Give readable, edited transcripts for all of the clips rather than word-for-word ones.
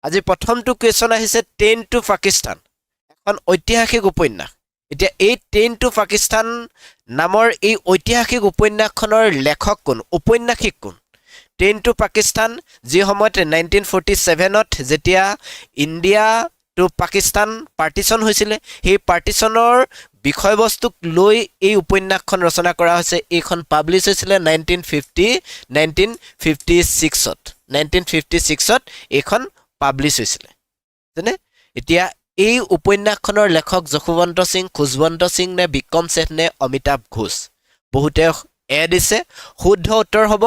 আজি প্ৰথমটো কুৱেশ্যন আহিছে ট্ৰেইন টু পাকিস্তান এখন ঐতিহাসিক উপন্যাস এতিয়া এই ট্ৰেইন টু পাকিস্তান নামৰ এই ঐতিহাসিক উপন্যাসখনৰ লেখক কোন ঔপন্যাসিক কোন ট্ৰেইন টু পাকিস্তান যি সময়ত 1947ত যেতিয়া ইণ্ডিয়া টু পাকিস্তান পাৰ্টিশ্যন হৈছিলে সেই পাৰ্টিশ্যনৰ বিষয়বস্তুক লৈ এই উপন্যাসখন ৰচনা কৰা হৈছে এইখন পাব্লিছ হৈছিলে 1956ত এইখন পাব্লিছ হৈছিলে যেনে এতিয়া এই উপন্যাসখনৰ লেখক যশোৱন্ত সিং খুজবন্ত সিং নে বিক্ৰম শেঠ নে অমিতাভ ঘোষ বহুতে দিছে শুদ্ধ উত্তৰ হ'ব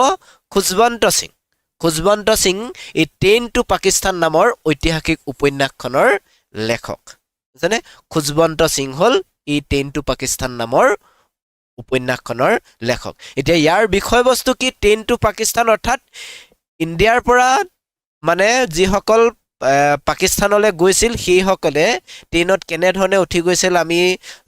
খুজবন্ত সিং এই ট্ৰেইন টু পাকিস্তান নামৰ ঐতিহাসিক উপন্যাসখনৰ লেখক যেনে খুজবন্ত সিং হ'ল এই ট্ৰেইন টু পাকিস্তান নামৰ উপন্যাসখনৰ লেখক এতিয়া ইয়াৰ বিষয়বস্তু কি ট্ৰেইন টু পাকিস্তান অৰ্থাৎ ইণ্ডিয়াৰ পৰা মানে যিসকল পাকিস্তানলৈ গৈছিল সেইসকলে ট্ৰেইনত কেনেধৰণে উঠি গৈছিল আমি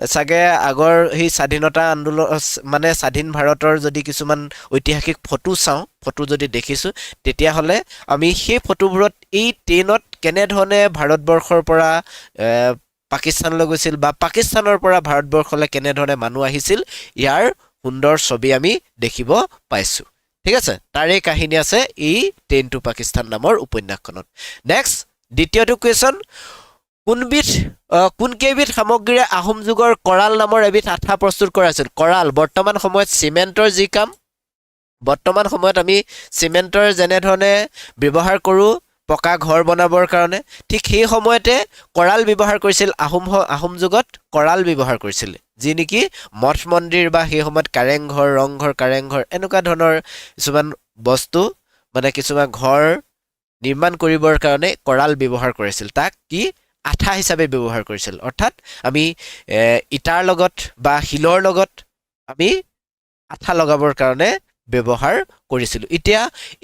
চাগে আগৰ সেই স্বাধীনতা আন্দোলন মানে স্বাধীন ভাৰতৰ যদি কিছুমান ঐতিহাসিক ফটো চাওঁ ফটো যদি দেখিছোঁ তেতিয়াহ'লে আমি সেই ফটোবোৰত এই ট্ৰেইনত কেনেধৰণে ভাৰতবৰ্ষৰ পৰা পাকিস্তানলৈ গৈছিল বা পাকিস্তানৰ পৰা ভাৰতবৰ্ষলৈ কেনেধৰণে মানুহ আহিছিল ইয়াৰ সুন্দৰ ছবি আমি দেখিব পাইছোঁ ঠিক আছে তাৰে কাহিনী আছে এই ট্ৰেইন টু পাকিস্তান নামৰ উপন্যাসখনত নেক্সট দ্বিতীয়টো কুৱেশ্যন কোনকেইবিধ সামগ্ৰীৰে আহোম যুগৰ কৰাল নামৰ এবিধ আঠা প্ৰস্তুত কৰা হৈছিল কৰাল বৰ্তমান সময়ত চিমেণ্টৰ যি কাম বৰ্তমান সময়ত আমি চিমেণ্টৰ যেনেধৰণে ব্যৱহাৰ কৰোঁ পকা ঘৰ বনাবৰ কাৰণে ঠিক সেই সময়তে কৰাল ব্যৱহাৰ কৰিছিল আহোম যুগত কৰাল ব্যৱহাৰ কৰিছিল যি নেকি মঠ মন্দিৰ বা সেই সময়ত কাৰেংঘৰ ৰংঘৰ কাৰেংঘৰ এনেকুৱা ধৰণৰ কিছুমান বস্তু মানে কিছুমান ঘৰ নিৰ্মাণ কৰিবৰ কাৰণে কৰাল ব্যৱহাৰ কৰিছিল তাক কি আঠা হিচাপে ব্যৱহাৰ কৰিছিল অৰ্থাৎ আমি ইটাৰ লগত বা শিলৰ লগত আমি আঠা লগাবৰ কাৰণে ব্যৱহাৰ কৰিছিলোঁ এতিয়া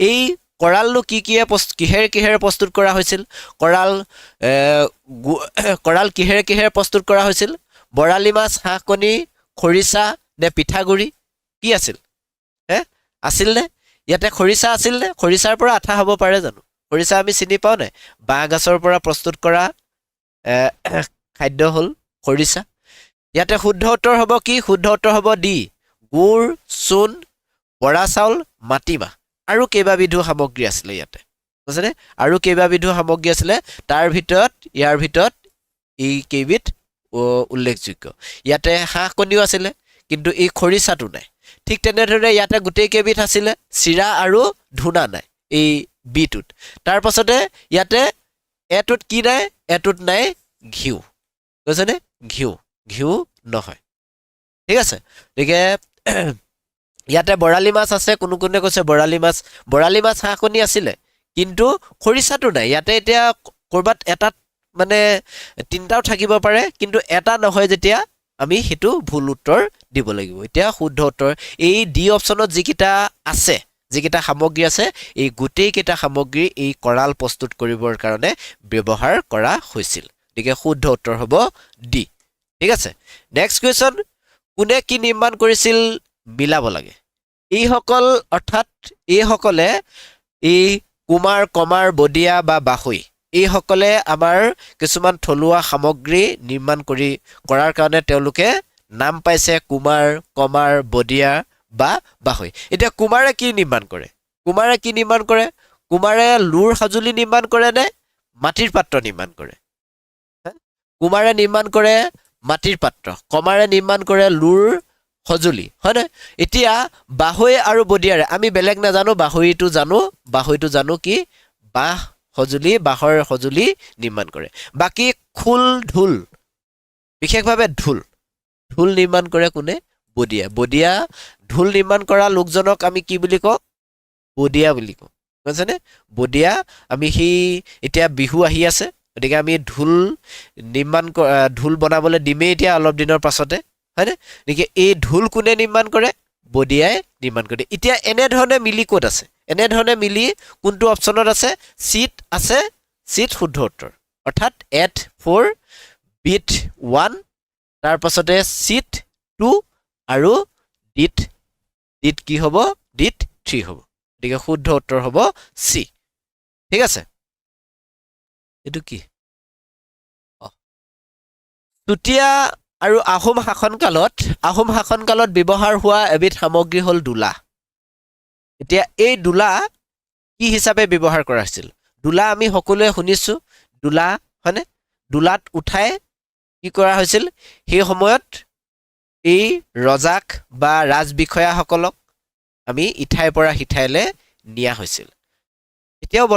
এই কৰালনো কিহেৰে প্ৰস্তুত কৰা হৈছিল কৰাল কিহেৰে প্ৰস্তুত কৰা হৈছিল বৰালি মাছ হাঁহ কণী খৰিচা নে পিঠাগুৰি কি আছিল আছিল নে ইয়াতে খৰিচা আছিল নে খৰিচাৰ পৰা আঠা হ'ব পাৰে জানো খৰিচা আমি চিনি পাওঁ নাই বাঁহ গছৰ পৰা প্ৰস্তুত কৰা খাদ্য হ'ল খৰিচা ইয়াতে শুদ্ধ উত্তৰ হ'ব কি শুদ্ধ উত্তৰ হ'ব ডি গুড় চূণ বৰা চাউল মাটিমাহ আৰু কেইবাবিধো সামগ্ৰী আছিলে ইয়াতে বুজিছেনে আৰু কেইবাবিধো সামগ্ৰী আছিলে ইয়াৰ ভিতৰত এই কেইবিধ উল্লেখযোগ্য ইয়াতে হাঁহ কণীও আছিলে কিন্তু এই খৰিচাটো নাই ঠিক তেনেদৰে ইয়াতে গোটেই কেইবিধ আছিলে চিৰা আৰু ধূনা নাই এই বিটোত তাৰ পাছতে ইয়াতে এটোত কি নাই এটোত নাই ঘিউ বুজিছেনে ঘিউ নহয় ঠিক আছে গতিকে ইয়াতে বৰালি মাছ আছে কোনে কৈছে বৰালি মাছ হাঁহ কণী আছিলে কিন্তু খৰিচাটো নাই ইয়াতে এতিয়া ক'ৰবাত এটাত মানে তিনিটাও থাকিব পাৰে কিন্তু এটা নহয় যেতিয়া আমি সেইটো ভুল উত্তৰ দিব লাগিব এতিয়া শুদ্ধ উত্তৰ এই ডি অপশ্যনত যিকেইটা সামগ্ৰী আছে এই গোটেইকেইটা সামগ্ৰী এই কৰাল প্ৰস্তুত কৰিবৰ কাৰণে ব্যৱহাৰ কৰা হৈছিল গতিকে শুদ্ধ উত্তৰ হ'ব ডি ঠিক আছে নেক্সট কুৱেশ্যন কোনে কি নিৰ্মাণ কৰিছিল মিলাব লাগে এইসকলে এই কুমাৰ কমাৰ বদিয়া বা বাহৈ এইসকলে আমাৰ কিছুমান থলুৱা সামগ্ৰী নিৰ্মাণ কৰাৰ কাৰণে তেওঁলোকে নাম পাইছে কুমাৰ কমাৰ বদিয়া বা বাহৈ এতিয়া কুমাৰে কি নিৰ্মাণ কৰে কুমাৰে লুৰ সঁজুলি নিৰ্মাণ কৰে নে মাটিৰ পাত্ৰ নিৰ্মাণ কৰে কুমাৰে নিৰ্মাণ কৰে মাটিৰ পাত্ৰ কমাৰে নিৰ্মাণ কৰে লুৰ সঁজুলি হয়নে এতিয়া বাহৈ আৰু বদিয়াৰে আমি বেলেগ নাজানো বাহৈটো জানো কি বাঁহৰ সঁজুলি নিৰ্মাণ কৰে বাকী খোল ঢোল বিশেষভাৱে ঢোল নিৰ্মাণ কৰে কোনে বদিয়া ঢোল নিৰ্মাণ কৰা লোকজনক আমি কি বুলি কওঁ বদিয়া বুলি কওঁ বুজিছেনে বদিয়া আমি এতিয়া বিহু আহি আছে গতিকে আমি ঢোল বনাবলৈ দিমেই এতিয়া অলপ দিনৰ পাছতে হয়নে গতিকে এই ঢোল কোনে নিৰ্মাণ কৰে বদিয়াই নিৰ্মাণ কৰে এতিয়া এনেধৰণে মিলি ক'ত আছে এনেধৰণে মিলি কোনটো অপশ্যনত আছে চিট শুদ্ধ উত্তৰ অৰ্থাৎ এট 4 বিট 1 তাৰ পাছতে চিট 2 আৰু ডিট কি হ'ব ডিট 3 হ'ব গতিকে শুদ্ধ উত্তৰ হ'ব চি ঠিক আছে এইটো কি চুতীয়া আৰু আহোম শাসনকালত ব্যৱহাৰ হোৱা এবিধ সামগ্ৰী হ'ল দোলা এতিয়া এই দোলা কি হিচাপে ব্যৱহাৰ কৰা হৈছিল দোলা আমি সকলোৱে শুনিছো দোলা হয়নে দোলাত উঠাই কি কৰা হৈছিল সেই সময়ত এই ৰজাক বা ৰাজবিষয়াসকলক আমি ইঠাইৰ পৰা সিঠাইলৈ নিয়া হৈছিল এতিয়াও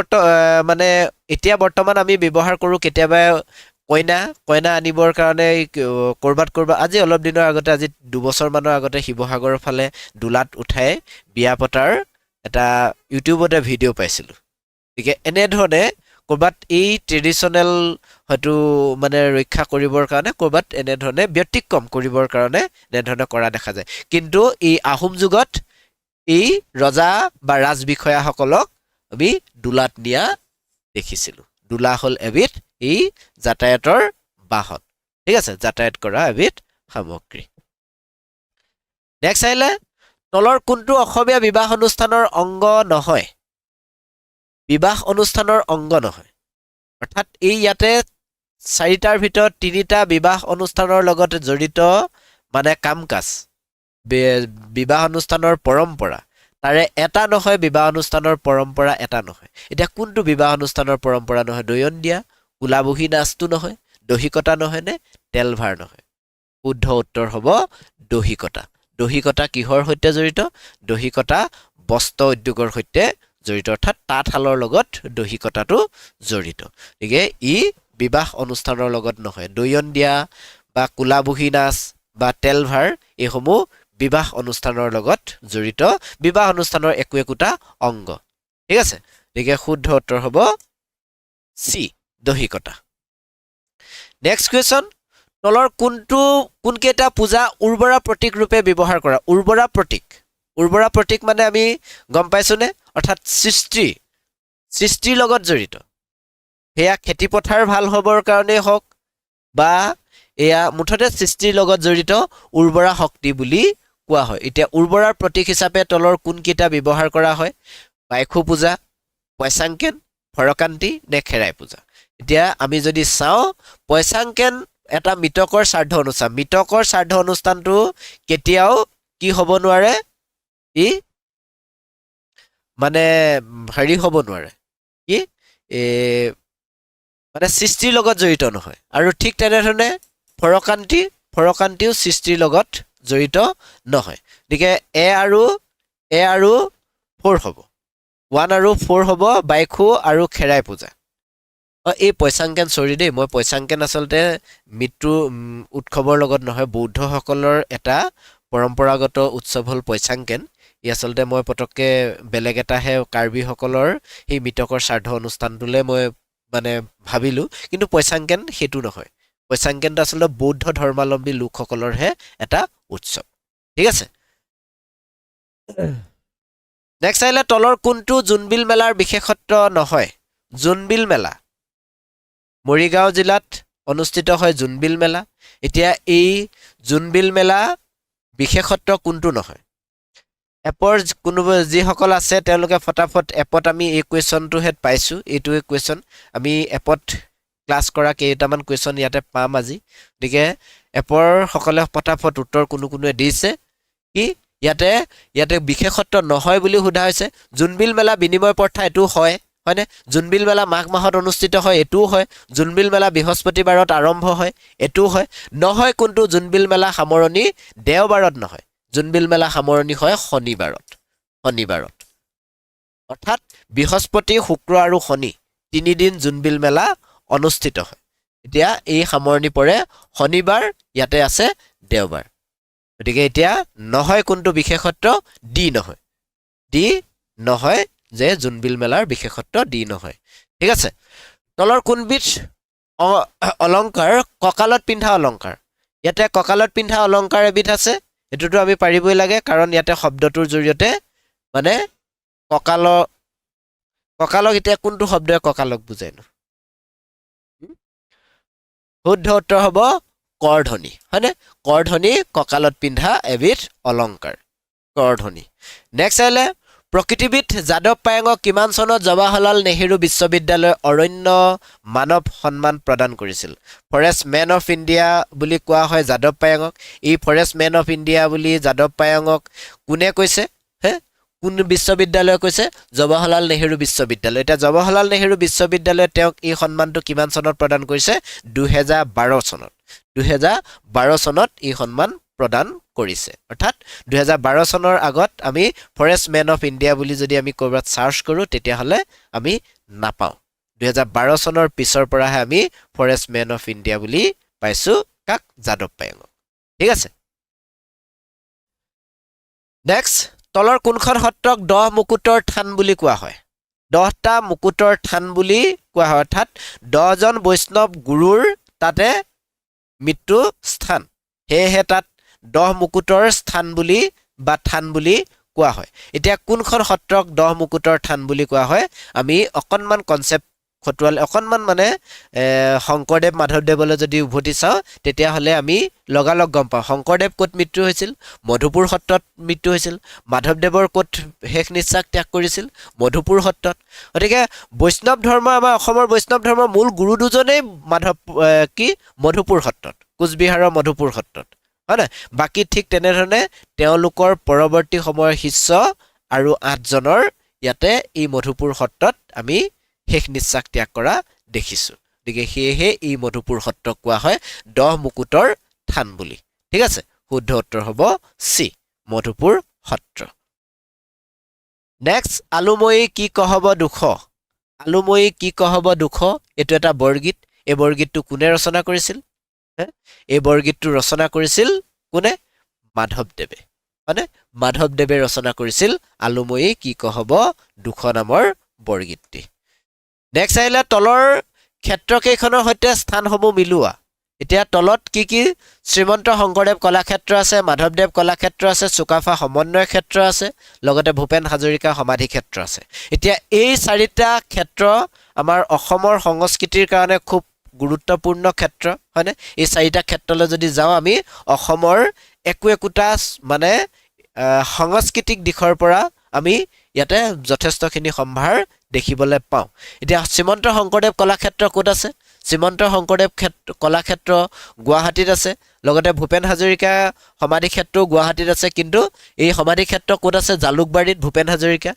মানে এতিয়া বৰ্তমান আমি ব্যৱহাৰ কৰোঁ কেতিয়াবা কইনা আনিবৰ কাৰণে কৰবাত আজি অলপ দিনৰ আগতে আজি 2 বছৰমানৰ আগতে শিৱসাগৰৰ ফালে দোলাত উঠাই বিয়া পতাৰ এটা ইউটিউবতে ভিডিঅ' পাইছিলোঁ গতিকে এনেধৰণে কৰবাত এই ট্ৰেডিশ্যনেল হয়তো মানে ৰক্ষা কৰিবৰ কাৰণে কৰবাত এনেধৰণে ব্যতিক্ৰম কৰিবৰ কাৰণে এনেধৰণে কৰা দেখা যায় কিন্তু এই আহোম যুগত এই ৰজা বা ৰাজবিষয়াসকলক আমি দোলাত নিয়া দেখিছিলোঁ দোলা হ'ল এবিধ এই যাতায়াতৰ বাহন ঠিক আছে যাতায়াত কৰা এবিধ সামগ্ৰী নেক্সট আহিলে তলৰ কোনটো অসমীয়া বিবাহ অনুষ্ঠানৰ অংগ নহয় বিবাহ অনুষ্ঠানৰ অংগ নহয় অৰ্থাৎ এই ইয়াতে 4টাৰ ভিতৰত 3টা বিবাহ অনুষ্ঠানৰ লগত জড়িত মানে কাম-কাজ বিবাহ অনুষ্ঠানৰ পৰম্পৰা তাৰে এটা নহয় বিবাহ অনুষ্ঠানৰ পৰম্পৰা এটা নহয় এতিয়া কোনটো বিবাহ অনুষ্ঠানৰ পৰম্পৰা নহয় দয়ন দিয়া কুলাবহী নাচটো নহয় দহিকতা নহয় নে তেলভাৰ নহয় শুদ্ধ উত্তৰ হ'ব দহিকতা কিহৰ সৈতে জড়িত দহিকতা বস্ত্ৰ উদ্যোগৰ সৈতে জড়িত অৰ্থাৎ তাঁতশালৰ লগত দহিকতাটো জড়িত গতিকে ই বিবাহ অনুষ্ঠানৰ লগত নহয় দয়ন দিয়া বা কুলাবহী নাচ বা তেলভাৰ এইসমূহ বিবাহ অনুষ্ঠানৰ লগত জড়িত বিবাহ অনুষ্ঠানৰ একোটা অংগ ঠিক আছে গতিকে শুদ্ধ উত্তৰ হ'ব সি দহিকতা নেক্সট কুৱেশ্যন তলৰ কোনকেইটা পূজা উৰ্বৰা প্ৰতীক ৰূপে ব্যৱহাৰ কৰা উৰ্বৰা প্ৰতীক মানে আমি গম পাইছোনে অৰ্থাৎ সৃষ্টিৰ লগত জড়িত সেয়া খেতি পথাৰ ভাল হ'বৰ কাৰণেই হওক বা এয়া মুঠতে সৃষ্টিৰ লগত জড়িত উৰ্বৰা শক্তি বুলি কোৱা হয় এতিয়া উৰ্বৰাৰ প্ৰতীক হিচাপে তলৰ কোনকেইটা ব্যৱহাৰ কৰা হয় বাইখু পূজা পয়চাংকেন ফৰকান্তি নে খেৰাই পূজা এতিয়া আমি যদি চাওঁ পয়চাংকেন এটা মৃতকৰ শ্ৰাদ্ধ অনুষ্ঠানটো কেতিয়াও কি হ'ব নোৱাৰে ই মানে হেৰি হ'ব নোৱাৰে কি মানে সৃষ্টিৰ লগত জড়িত নহয় আৰু ঠিক তেনেধৰণে ফৰকান্তিও সৃষ্টিৰ লগত জড়িত নহয় গতিকে এ আৰু 4 হ'ব 1 আৰু 4 হ'ব বাইখু আৰু খেৰাই পূজা এই পয়চাংকেন দেই মই পয়চাংকেন আচলতে মৃত্যু উৎসৱৰ লগত নহয় বৌদ্ধসকলৰ এটা পৰম্পৰাগত উৎসৱ হ'ল পয়চাংকেন ই আচলতে মই পটককৈ বেলেগ এটাহে কাৰ্বিসকলৰ সেই মৃতকৰ শ্ৰাদ্ধ অনুষ্ঠানটোলৈ মই মানে ভাবিলোঁ কিন্তু পয়চাংকেন সেইটো নহয় পয়চাংকেনটো আচলতে বৌদ্ধ ধৰ্মাৱলম্বী লোকসকলৰহে এটা উৎসৱ ঠিক আছে নেক্সট আহিলে তলৰ কোনটো জোনবিল মেলাৰ বিশেষত্ব নহয় জোনবিল মেলা মৰিগাঁও জিলাত অনুষ্ঠিত হয় জোনবিল মেলা এতিয়া এই জোনবিল মেলা বিশেষত্ব কোনটো নহয় এপৰ কোনোবা যিসকল আছে তেওঁলোকে ফটাফট এপত আমি এই কুৱেশ্যনটোহে পাইছোঁ এইটোৱে কুৱেশ্যন আমি এপত ক্লাছ কৰা কেইটামান কুৱেশ্যন ইয়াতে পাম আজি গতিকে এপৰ সকলে ফটাফট উত্তৰ কোনোৱে দিছে কি ইয়াতে বিশেষত্ব নহয় বুলি সোধা হৈছে জোনবিল মেলা বিনিময় প্ৰথা এইটো হয়নে জোনবিল মেলা মাঘ মাহত অনুষ্ঠিত হয় এইটোও হয় জোনবিল মেলা বৃহস্পতিবাৰত আৰম্ভ হয় এইটোও হয় নহয় কোনটো জোনবিল মেলা সামৰণি দেওবাৰত নহয় জোনবিল মেলা সামৰণি হয় শনিবাৰত অৰ্থাৎ বৃহস্পতি শুক্ৰ আৰু শনি 3 দিন জোনবিল মেলা অনুষ্ঠিত হয় এতিয়া এই সামৰণি পৰে শনিবাৰ ইয়াতে আছে দেওবাৰ গতিকে এতিয়া নহয় কোনটো বিশেষত্ব ডি নহয় যে জোনবিল মেলাৰ বিশেষত্ব ডি নহয় ঠিক আছে তলৰ কোনবিধ অলংকাৰ কঁকালত পিন্ধা অলংকাৰ ইয়াতে কঁকালত পিন্ধা অলংকাৰ এবিধ আছে এটোটো আমি পাৰিবই লাগে কাৰণ ইয়াতে শব্দটোৰ জৰিয়তে মানে কঁকালক এতিয়া কোনটো শব্দই কঁকালক বুজায়নো শুদ্ধ উত্তৰ হ'ব কৰধনী হয়নে কৰধনী কঁকালত পিন্ধা এবিধ অলংকাৰ কৰধনী নেক্সট আহিলে প্ৰকৃতিবিদ যাদৱ পায়েঙক কিমান চনত জৱাহৰলাল নেহেৰু বিশ্ববিদ্যালয় অৰণ্য মানৱ সন্মান প্ৰদান কৰিছিল ফৰেষ্ট মেন অফ ইণ্ডিয়া বুলি কোৱা হয় যাদৱ পায়েঙক এই ফৰেষ্ট মেন অফ ইণ্ডিয়া বুলি যাদৱ পায়েঙক কোনে কৈছে হে কোন বিশ্ববিদ্যালয়ে কৈছে জৱাহৰলাল নেহেৰু বিশ্ববিদ্যালয় এতিয়া জৱাহৰলাল নেহেৰু বিশ্ববিদ্যালয়ে তেওঁক এই সন্মানটো কিমান চনত প্ৰদান কৰিছে 2012 চনত 2012 চনত এই সন্মান প্ৰদান কৰিছে অৰ্থাৎ 2012 চনৰ আগত আমি ফৰেষ্ট মেন অফ ইণ্ডিয়া বুলি যদি আমি কৰবাত সাৰ্চ কৰো তেতিয়া হলে আমি নাপাও 2012 চনৰ পিছৰ পৰাহে আমি ফৰেষ্ট মেন অফ ইণ্ডিয়া বুলি পাইছো কাক যাদৱ পায়েঙক ঠিক আছে নেক্সট তলৰ কোনখন সত্ৰক 10 মুকুটৰ থান বুলি কোৱা হয় 10টা মুকুটৰ থান বুলি কোৱা হয় অৰ্থাৎ 10 জন বৈষ্ণৱ গুৰুৰ তাতে মৃত্যু স্থান হেহে তাত 10 মুকুটৰ স্থান বুলি বা থান বুলি কোৱা হয় এতিয়া কোনখন সত্ৰক 10 মুকুটৰ থান বুলি কোৱা হয় আমি অকনমান কনসেপ্ট খটুৱাল অকনমান মানে শংকৰদেৱ মাধৱদেৱলৈ যদি উভতি চাও তেতিয়া হলে আমি লগালগ গম পাওঁ শংকৰদেৱ ক'ত মৃত্যু হৈছিল মধুপুৰ সত্ৰত মৃত্যু হৈছিল মাধৱদেৱৰ ক'ত শেষ নিশ্বাস ত্যাগ কৰিছিল মধুপুৰ সত্ৰত গতিকে বৈষ্ণৱ ধৰ্ম আমাৰ অসমৰ বৈষ্ণৱ ধৰ্মৰ মূল গুৰু দুজনেই মধুপুৰ সত্ৰত কোচবিহাৰৰ মধুপুৰ সত্ৰত হয় না বাকি ঠিক তেনেধৰণে তেওঁলোকৰ পৰৱৰ্তী সময়ৰ শিষ্য আৰু 8 জনৰ ইয়াতে এই মধুপুৰ সত্ৰত আমি শেষ নিশ্বাস ত্যাগ কৰা দেখিছো গতিকে হেহে এই মধুপুৰ সত্ৰক কোৱা হয় 10 মুকুটৰ থান বুলি ঠিক আছে শুদ্ধ উত্তৰ হ'ব সি মধুপুৰ সত্ৰ নেক্সট আলুময়ী কি কহব দুখ আলুময়ী কি কহব দুখ এটো এটা বৰগীত এই বৰগীতটো কোনে ৰচনা কৰিছিল এই বৰগীতটো ৰচনা কৰিছিল কোনে মাধৱদেৱে মানে মাধৱদেৱে ৰচনা কৰিছিল আলুময়ী কি কহব দুখ নামৰ বৰগীতটি নেক্সট আহিলে তলৰ ক্ষেত্ৰকেইখনৰ সৈতে স্থানসমূহ মিলোৱা এতিয়া তলত কি কি শ্ৰীমন্ত শংকৰদেৱ কলাক্ষেত্ৰ আছে মাধৱদেৱ কলাক্ষেত্ৰ আছে চুকাফা সমন্বয় ক্ষেত্ৰ আছে লগতে ভূপেন হাজৰিকা সমাধি ক্ষেত্ৰ আছে এতিয়া এই চাৰিটা ক্ষেত্ৰ আমাৰ অসমৰ সংস্কৃতিৰ কাৰণে খুব গুৰুত্বপূৰ্ণ ক্ষেত্ৰ হয়নে এই চাৰিটা ক্ষেত্ৰলৈ যদি যাওঁ আমি অসমৰ একোটা মানে সাংস্কৃতিক দিশৰ পৰা আমি ইয়াতে যথেষ্টখিনি সম্ভাৰ দেখিবলৈ পাওঁ এতিয়া শ্ৰীমন্ত শংকৰদেৱ কলাক্ষেত্ৰ ক'ত আছে শ্ৰীমন্ত শংকৰদেৱ কলাক্ষেত্ৰ গুৱাহাটীত আছে লগতে ভূপেন হাজৰিকা সমাধি ক্ষেত্ৰও গুৱাহাটীত আছে কিন্তু এই সমাধি ক্ষেত্ৰ ক'ত আছে জালুকবাৰীত ভূপেন হাজৰিকা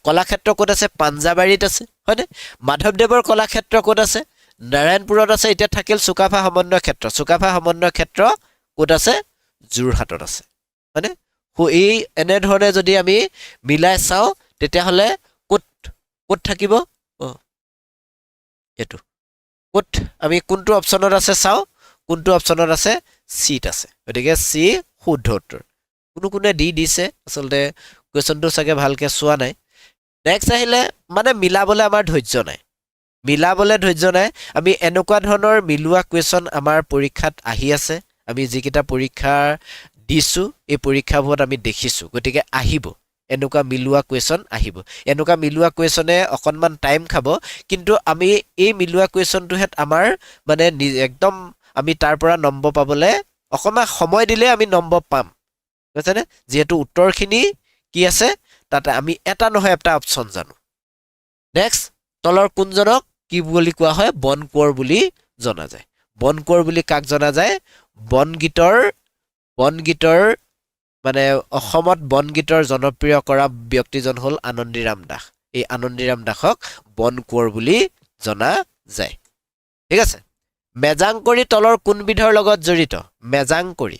কলাক্ষেত্ৰ ক'ত আছে পাঞ্জাবাৰীত আছে হয়নে মাধৱদেৱৰ কলাক্ষেত্ৰ ক'ত আছে নাৰায়ণপুৰত আছে এতিয়া থাকিল চুকাফা সমন্বয় ক্ষেত্ৰ ক'ত আছে যোৰহাটত আছে হয়নে এই এনেধৰণে যদি আমি মিলাই চাওঁ তেতিয়া হলে ক'ত থাকিব এটো ক'ত আমি কোনটো অপচনত আছে চাওঁ কোনটো অপচনত আছে সিট আছে গতিকে সি শুদ্ধ উত্তৰ কোনে দিছে আসলতে কোৱেশ্চনটো চাগে ভালকে চোৱা নাই নেক্সট আহিলে মানে মিলাবলে আমাৰ ধৈৰ্য নাই আমি এনেকুৱা ধৰণৰ মিলোৱা কুৱেশ্যন আমাৰ পৰীক্ষাত আহি আছে আমি যিকেইটা পৰীক্ষা দিছো এই পৰীক্ষাবোৰত আমি দেখিছো গতিকে আহিব এনেকুৱা মিলোৱা কুৱেশ্যন আহিব এনেকুৱা মিলোৱা কুৱেশ্যনে অকনমান টাইম খাব কিন্তু আমি এই মিলোৱা কুৱেশ্যনটোহেত আমাৰ মানে একদম আমি তাৰ পৰা নম্বৰ পাবলে অকনমান সময় দিলে আমি নম্বৰ পাম বুজিছানে যেহেতু উত্তৰখিনি কি আছে তাতে আমি এটা নহয় এটা অপচন জানো নেক্সট তলৰ কোনজনক কি বুলি কোৱা হয় বনকোঁৱৰ বুলি জনা যায় বনকোঁৱৰ বুলি কাক জনা যায় বনগীতৰ মানে অসমত বনগীতৰ জনপ্ৰিয় কৰা ব্যক্তিজন হ'ল আনন্দীৰাম দাস এই আনন্দীৰাম দাসক বনকোঁৱৰ বুলি জনা যায় ঠিক আছে মেজাংকৰি তলৰ কোনবিধৰ লগত জড়িত মেজাংকৰি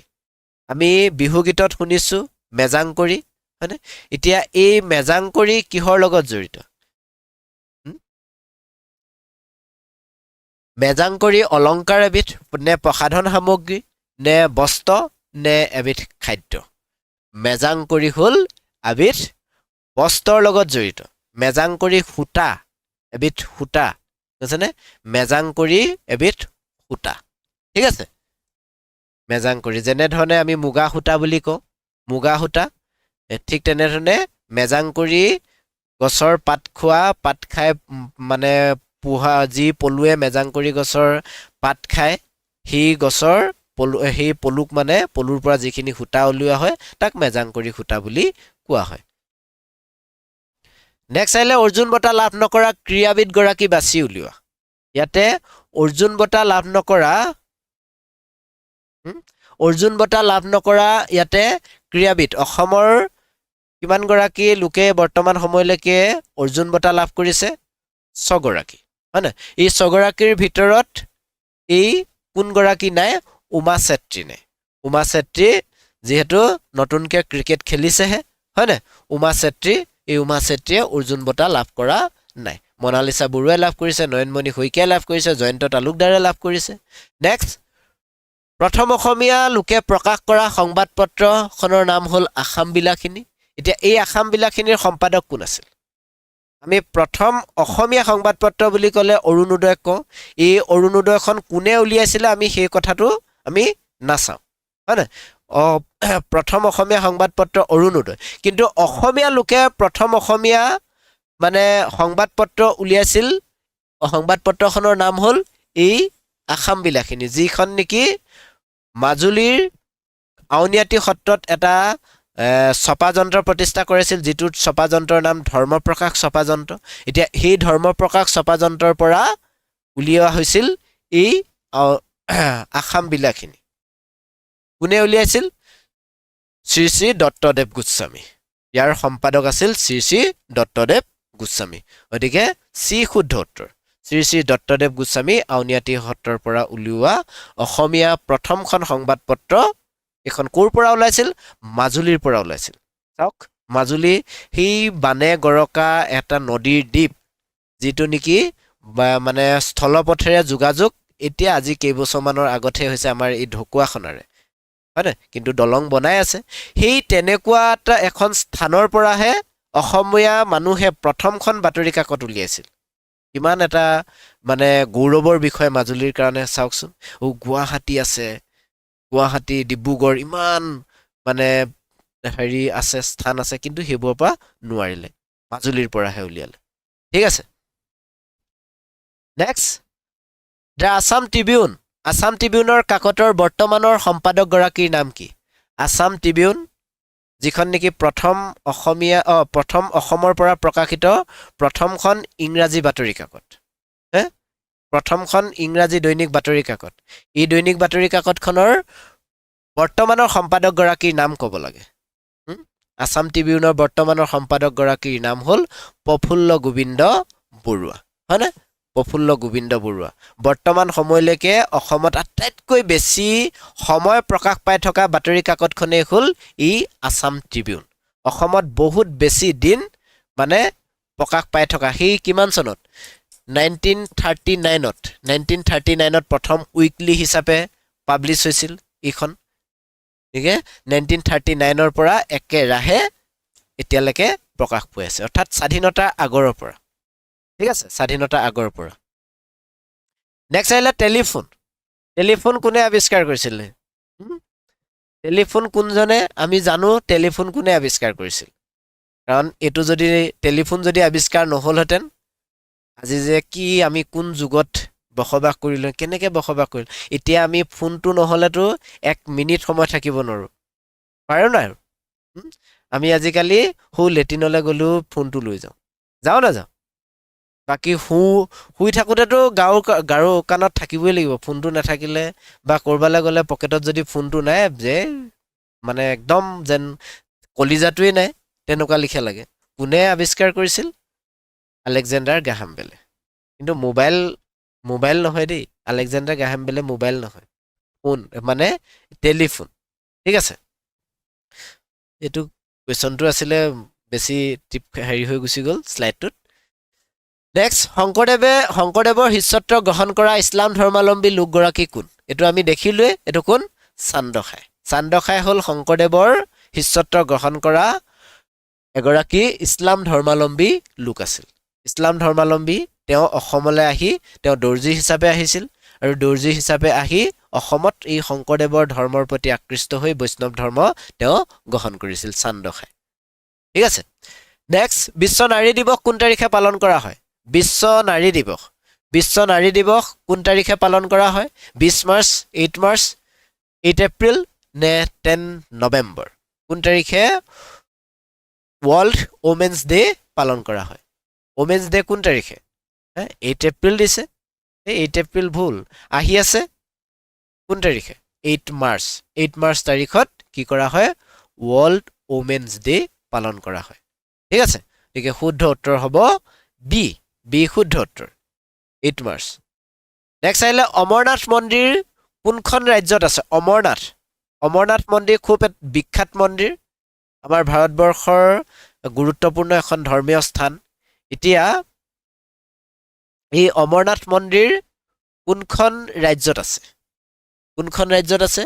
আমি বিহু গীতত শুনিছো মেজাংকৰি হয়নে এতিয়া এই মেজাংকৰি কিহৰ লগত জড়িত মেজাংকৰি অলংকাৰ এবিধ নে প্ৰসাধন সামগ্ৰী নে বস্ত্ৰ নে এবিধ খাদ্য মেজাংকৰি হ'ল এবিধ বস্ত্ৰৰ লগত জড়িত মেজাংকৰি সূতা এবিধ সূতা বুজিছেনে মেজাংকৰি এবিধ সূতা ঠিক আছে মেজাংকৰি যেনেধৰণে আমি মুগা সূতা বুলি কওঁ মুগা সূতা ঠিক তেনেধৰণে মেজাংকৰি গছৰ পাত খাই মানে পোহা যি পলুৱে মেজাংকৰি গছৰ পাত খায় সেই গছৰ সেই পলুক মানে পলুৰ পৰা যিখিনি সূতা উলিওৱা হয় তাক মেজাংকৰি সূতা বুলি কোৱা হয় নেক্সট আহিলে অৰ্জুন বঁটা লাভ নকৰা ক্ৰীড়াবিদগৰাকী বাছি উলিওৱা ইয়াতে অৰ্জুন বঁটা লাভ নকৰা অৰ্জুন বঁটা লাভ নকৰা ইয়াতে ক্ৰীড়াবিদ অসমৰ কিমানগৰাকী লোকে বৰ্তমান সময়লৈকে অৰ্জুন বঁটা লাভ কৰিছে 6 গৰাকী হয় না এই 6 গৰাকীৰ ভিতৰত এই কোনগৰাকী নাই উমা চেত্ৰী নাই উমা চেত্ৰী যেহেতু নতুনকৈ ক্ৰিকেট খেলিছেহে হয় না উমা চেত্ৰী এই উমা চেত্ৰীয়ে অৰ্জুন বঁটা লাভ কৰা নাই মনালিসা বৰুৱাই লাভ কৰিছে নয়নমণি শইকীয়াই লাভ কৰিছে জয়ন্ত তালুকদাৰে লাভ কৰিছে নেক্সট প্ৰথম অসমীয়া লোকে প্ৰকাশ কৰা সংবাদপত্ৰখনৰ নাম হ'ল আসাম বিলাসিনী এতিয়া এই আসাম বিলাসিনীৰ সম্পাদক কোন আছিল আমি প্ৰথম অসমীয়া সংবাদপত্ৰ বুলি ক'লে অৰুণোদয় কওঁ এই অৰুণোদয়খন কোনে উলিয়াইছিলে আমি সেই কথাটো আমি নাচাওঁ হয় না প্ৰথম অসমীয়া সংবাদপত্ৰ অৰুণোদয় কিন্তু অসমীয়া লোকে প্ৰথম অসমীয়া মানে সংবাদপত্ৰ উলিয়াইছিল সংবাদপত্ৰখনৰ নাম হ'ল এই আসাম বিলাসিনী যিখন নেকি মাজুলীৰ আউনীআটী সত্ৰত এটা ছপাযন্ত্ৰ প্ৰতিষ্ঠা কৰিছিল যিটোৰ ছপাযন্ত্ৰৰ নাম ধৰ্মপ্ৰকাশ ছপাযন্ত্ৰ এতিয়া সেই ধৰ্মপ্ৰকাশ ছপাযন্ত্ৰৰ পৰা উলিওৱা হৈছিল এই আসাম বিলাসিনী কোনে উলিয়াইছিল শ্ৰী শ্ৰী দত্তদেৱ গোস্বামী ইয়াৰ সম্পাদক আছিল শ্ৰী শ্ৰী দত্তদেৱ গোস্বামী গতিকে চি শুদ্ধ উত্তৰ শ্ৰী শ্ৰী দত্তদেৱ গোস্বামী আউনীআটী সত্ৰৰ পৰা উলিওৱা অসমীয়া প্ৰথমখন সংবাদপত্ৰ এখন ক'ৰ পৰা ওলাইছিল মাজুলীৰ পৰা ওলাইছিল চাওক মাজুলী সেই বানে গৰকা এটা নদীৰ দ্বীপ যিটো নেকি মানে স্থলপথেৰে যোগাযোগ এতিয়া আজি কেইবছৰমানৰ আগতহে হৈছে আমাৰ এই ঢকুৱাখনাৰে হয় না কিন্তু দলং বনাই আছে সেই তেনেকুৱা এটা এখন স্থানৰ পৰাহে অসমীয়া মানুহে প্ৰথমখন বাতৰি কাকত উলিয়াইছিল কিমান এটা মানে গৌৰৱৰ বিষয় মাজুলীৰ কাৰণে চাওকচোন গুৱাহাটী আছে গুৱাহাটী ডিব্ৰুগড় ইমান মানে হেৰি আছে স্থান আছে কিন্তু সেইবোৰৰ পৰা নোৱাৰিলে মাজুলীৰ পৰাহে উলিয়ালে ঠিক আছে next the Assam tribune Assam ট্ৰিবিউনৰ কাকতৰ বৰ্তমানৰ সম্পাদকগৰাকীৰ নাম কি আছাম ট্ৰিবিউন যিখন নেকি প্ৰথম অসমৰ পৰা প্ৰকাশিত প্ৰথমখন ইংৰাজী বাতৰি কাকত প্ৰথমখন ইংৰাজী দৈনিক বাতৰি কাকত এই দৈনিক বাতৰি কাকতখনৰ বৰ্তমানৰ সম্পাদকগৰাকীৰ নাম ক'ব লাগে আছাম ট্ৰিবিউনৰ বৰ্তমানৰ সম্পাদকগৰাকীৰ নাম হ'ল প্ৰফুল্ল গোবিন্দ বৰুৱা হয়নে প্ৰফুল্ল গোবিন্দ বৰুৱা বৰ্তমান সময়লৈকে অসমত আটাইতকৈ বেছি সময় প্ৰকাশ পাই থকা বাতৰি কাকতখনেই হ'ল ই আছাম ট্ৰিবিউন অসমত বহুত বেছি দিন মানে প্ৰকাশ পাই থকা সেই কিমান চনত 1939ত প্ৰথম উইকলি হিচাপে পাব্লিছ হৈছিল এইখন ঠিক আছে 1939ৰ পৰা একেৰাহে এতিয়ালৈকে প্ৰকাশ পাই আছে অৰ্থাৎ স্বাধীনতাৰ আগৰৰ পৰা ঠিক আছে স্বাধীনতা আগৰ পৰা নেক্সট আহিলে টেলিফোন কোনে আৱিষ্কাৰ কৰিছিল টেলিফোন কোনজনে আমি জানো টেলিফোন কোনে আৱিষ্কাৰ কৰিছিল কাৰণ এইটো যদি টেলিফোন যদি আৱিষ্কাৰ নহ'লহেঁতেন আজি যে কি আমি কোন যুগত বসবাস কৰিলো কেনেকৈ বসবাস কৰিলো এতিয়া আমি ফোনটো নহ'লেতো 1 মিনিট সময় থাকিব নোৱাৰো পাৰো নাই আমি আজিকালি লেটিনলৈ গ'লো ফোনটো লৈ যাওঁ নাযাওঁ বাকি শুই থাকোঁতেতো গাৰু কাণত থাকিবই লাগিব ফোনটো নাথাকিলে বা ক'ৰবালৈ গ'লে পকেটত যদি ফোনটো নাই যে মানে একদম যেন কলিজাটোৱেই নাই তেনেকুৱা লিখা লাগে কোনে আৱিষ্কাৰ কৰিছিল আলেকজেণ্ডাৰ গ্ৰাহাম বেলে কিন্তু মোবাইল নহয় দেই আলেকজেণ্ডাৰ গ্ৰাহাম বেলে মোবাইল নহয় ফোন মানে টেলিফোন ঠিক আছে এইটো কুৱেশ্যনটো আছিলে বেছি হেৰি হৈ গুচি গ'ল শ্লাইডটোত নেক্সট শংকৰদেৱৰ শিষ্যত্ব গ্ৰহণ কৰা ইছলাম ধৰ্মাৱলম্বী লোকগৰাকী কোন এইটো আমি দেখিলোৱে এইটো কোন চান্দখাই হ'ল শংকৰদেৱৰ শিষ্যত্ব গ্ৰহণ কৰা এগৰাকী ইছলাম ধৰ্মাৱলম্বী লোক আছিল ইছলাম ধৰ্মাৱলম্বী তেওঁ অসমলৈ আহি তেওঁ দৰ্জী হিচাপে আহিছিল আৰু দৰ্জী হিচাপে আহি অসমত এই শংকৰদেৱৰ ধৰ্মৰ প্ৰতি আকৃষ্ট হৈ বৈষ্ণৱ ধৰ্ম তেওঁ গ্ৰহণ কৰিছিল চান্দখাই ঠিক আছে নেক্সট বিশ্ব নাৰী দিৱস কোন তাৰিখে পালন কৰা হয় বিশ্ব নাৰী দিৱস কোন তাৰিখে পালন কৰা হয় 20 মাৰ্চ 8 মাৰ্চ 8 এপ্ৰিল নে 10 নৱেম্বৰ কোন তাৰিখে ৱৰ্ল্ড ওমেন্স ডে পালন কৰা হয় ওমেন্স ডে কোন তাৰিখে 8 এপ্ৰিল দিছে এই 8 এপ্ৰিল ভুল আহি আছে কোন তাৰিখে 8 মাৰ্চ তাৰিখত কি কৰা হয় ৱৰ্ল্ড ওমেন্স ডে পালন কৰা হয় ঠিক আছে গতিকে শুদ্ধ উত্তৰ হ'ব বি শুদ্ধ উত্তৰ 8 মাৰ্চ নেক্সট আহিলে অমৰনাথ মন্দিৰ কোনখন ৰাজ্যত আছে অমৰনাথ মন্দিৰ খুব এক বিখ্যাত মন্দিৰ আমাৰ ভাৰতবৰ্ষৰ গুৰুত্বপূৰ্ণ এখন ধৰ্মীয় স্থান এতিয়া এই অমৰনাথ মন্দিৰ কোনখন ৰাজ্যত আছে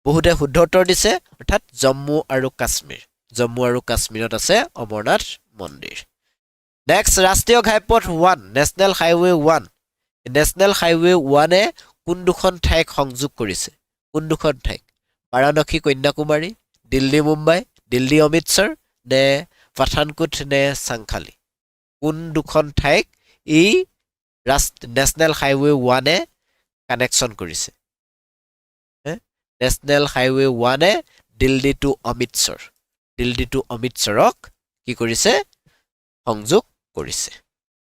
বহুতে শুদ্ধ উত্তৰ দিছে অৰ্থাৎ জম্মু আৰু কাশ্মীৰত আছে অমৰনাথ মন্দিৰ নেক্সট ৰাষ্ট্ৰীয় ঘাইপথ 1 নেশ্যনেল হাইৱে 1 কোন দুখন ঠাইক সংযোগ কৰিছে কোন দুখন ঠাইক বাৰাণসী কন্যাকুমাৰী দিল্লী মুম্বাই দিল্লী অমৃতসৰ নে পাঠানকোট নে চাংখালী কোন দুখন ঠাইক এই নেশ্যনেল হাইৱে 1 কানেকশ্যন কৰিছে নেশ্যনেল হাইৱে 1 দিল্লী টু অমৃতসৰক কি কৰিছে সংযোগ কৰিছে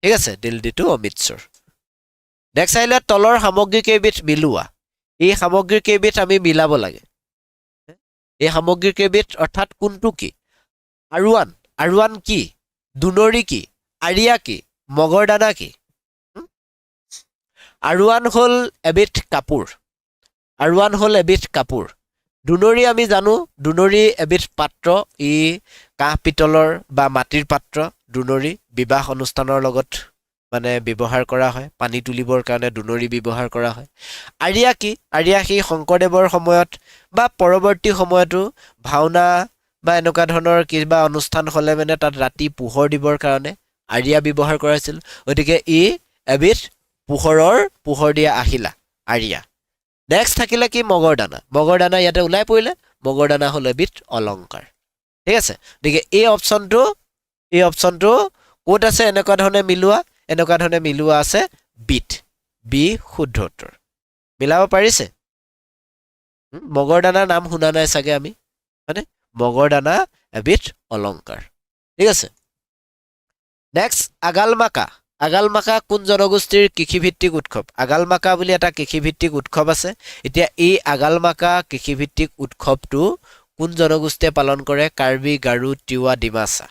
ঠিক আছে দিল্লী টু অমৃতসৰ নেক্সট আহিলে তলৰ সামগ্ৰী কেইবিধ মিলোৱা এই সামগ্ৰী কেইবিধ আমি মিলাব লাগে এই সামগ্ৰী কেইবিধ অৰ্থাৎ কোনটো কি আৰুৱান কি দুনৰি কি আৰিয়া কি মগৰদানা কি আৰুৱান হ'ল এবিধ কাপোৰ দুনৰি আমি জানো দুনৰি এবিধ পাত্ৰ ই কাঁহ পিতলৰ বা মাটিৰ পাত্ৰ দুনৰি বিবাহ অনুষ্ঠানৰ লগত মানে ব্যৱহাৰ কৰা হয় পানী তুলিবৰ কাৰণে দুনৰি ব্যৱহাৰ কৰা হয় আৰিয়া কি শংকৰদেৱৰ সময়ত বা পৰৱৰ্তী সময়তো ভাওনা বা এনেকুৱা ধৰণৰ কিবা অনুষ্ঠান হ'লে মানে তাত ৰাতি পোহৰ দিবৰ কাৰণে আৰিয়া ব্যৱহাৰ কৰা হৈছিল গতিকে ই এবিধ পোহৰ দিয়া আহিলা আৰিয়া নেক্সট থাকিলে কি মগৰদানা ইয়াতে ওলাই পৰিলে মগৰদানা হ'ল এবিধ অলংকাৰ ঠিক আছে গতিকে এই অপশ্যনটো ক'ত আছে এনেকুৱা ধৰণে মিলোৱা আছে বি শুদ্ধ উত্তৰ মিলাব পাৰিছে মগৰদানাৰ নাম শুনা নাই চাগে আমি হয়নে মগৰদানা এবিধ অলংকাৰ ঠিক আছে নেক্সট আগালমাকা কোন জনগোষ্ঠীৰ কৃষিভিত্তিক উৎসৱ আগালমাকা বুলি এটা কৃষিভিত্তিক উৎসৱ আছে এতিয়া এই আগালমাকা কৃষিভিত্তিক উৎসৱটো কোন জনগোষ্ঠীয়ে পালন কৰে কাৰ্বি গাৰো তিৱা ডিমাছা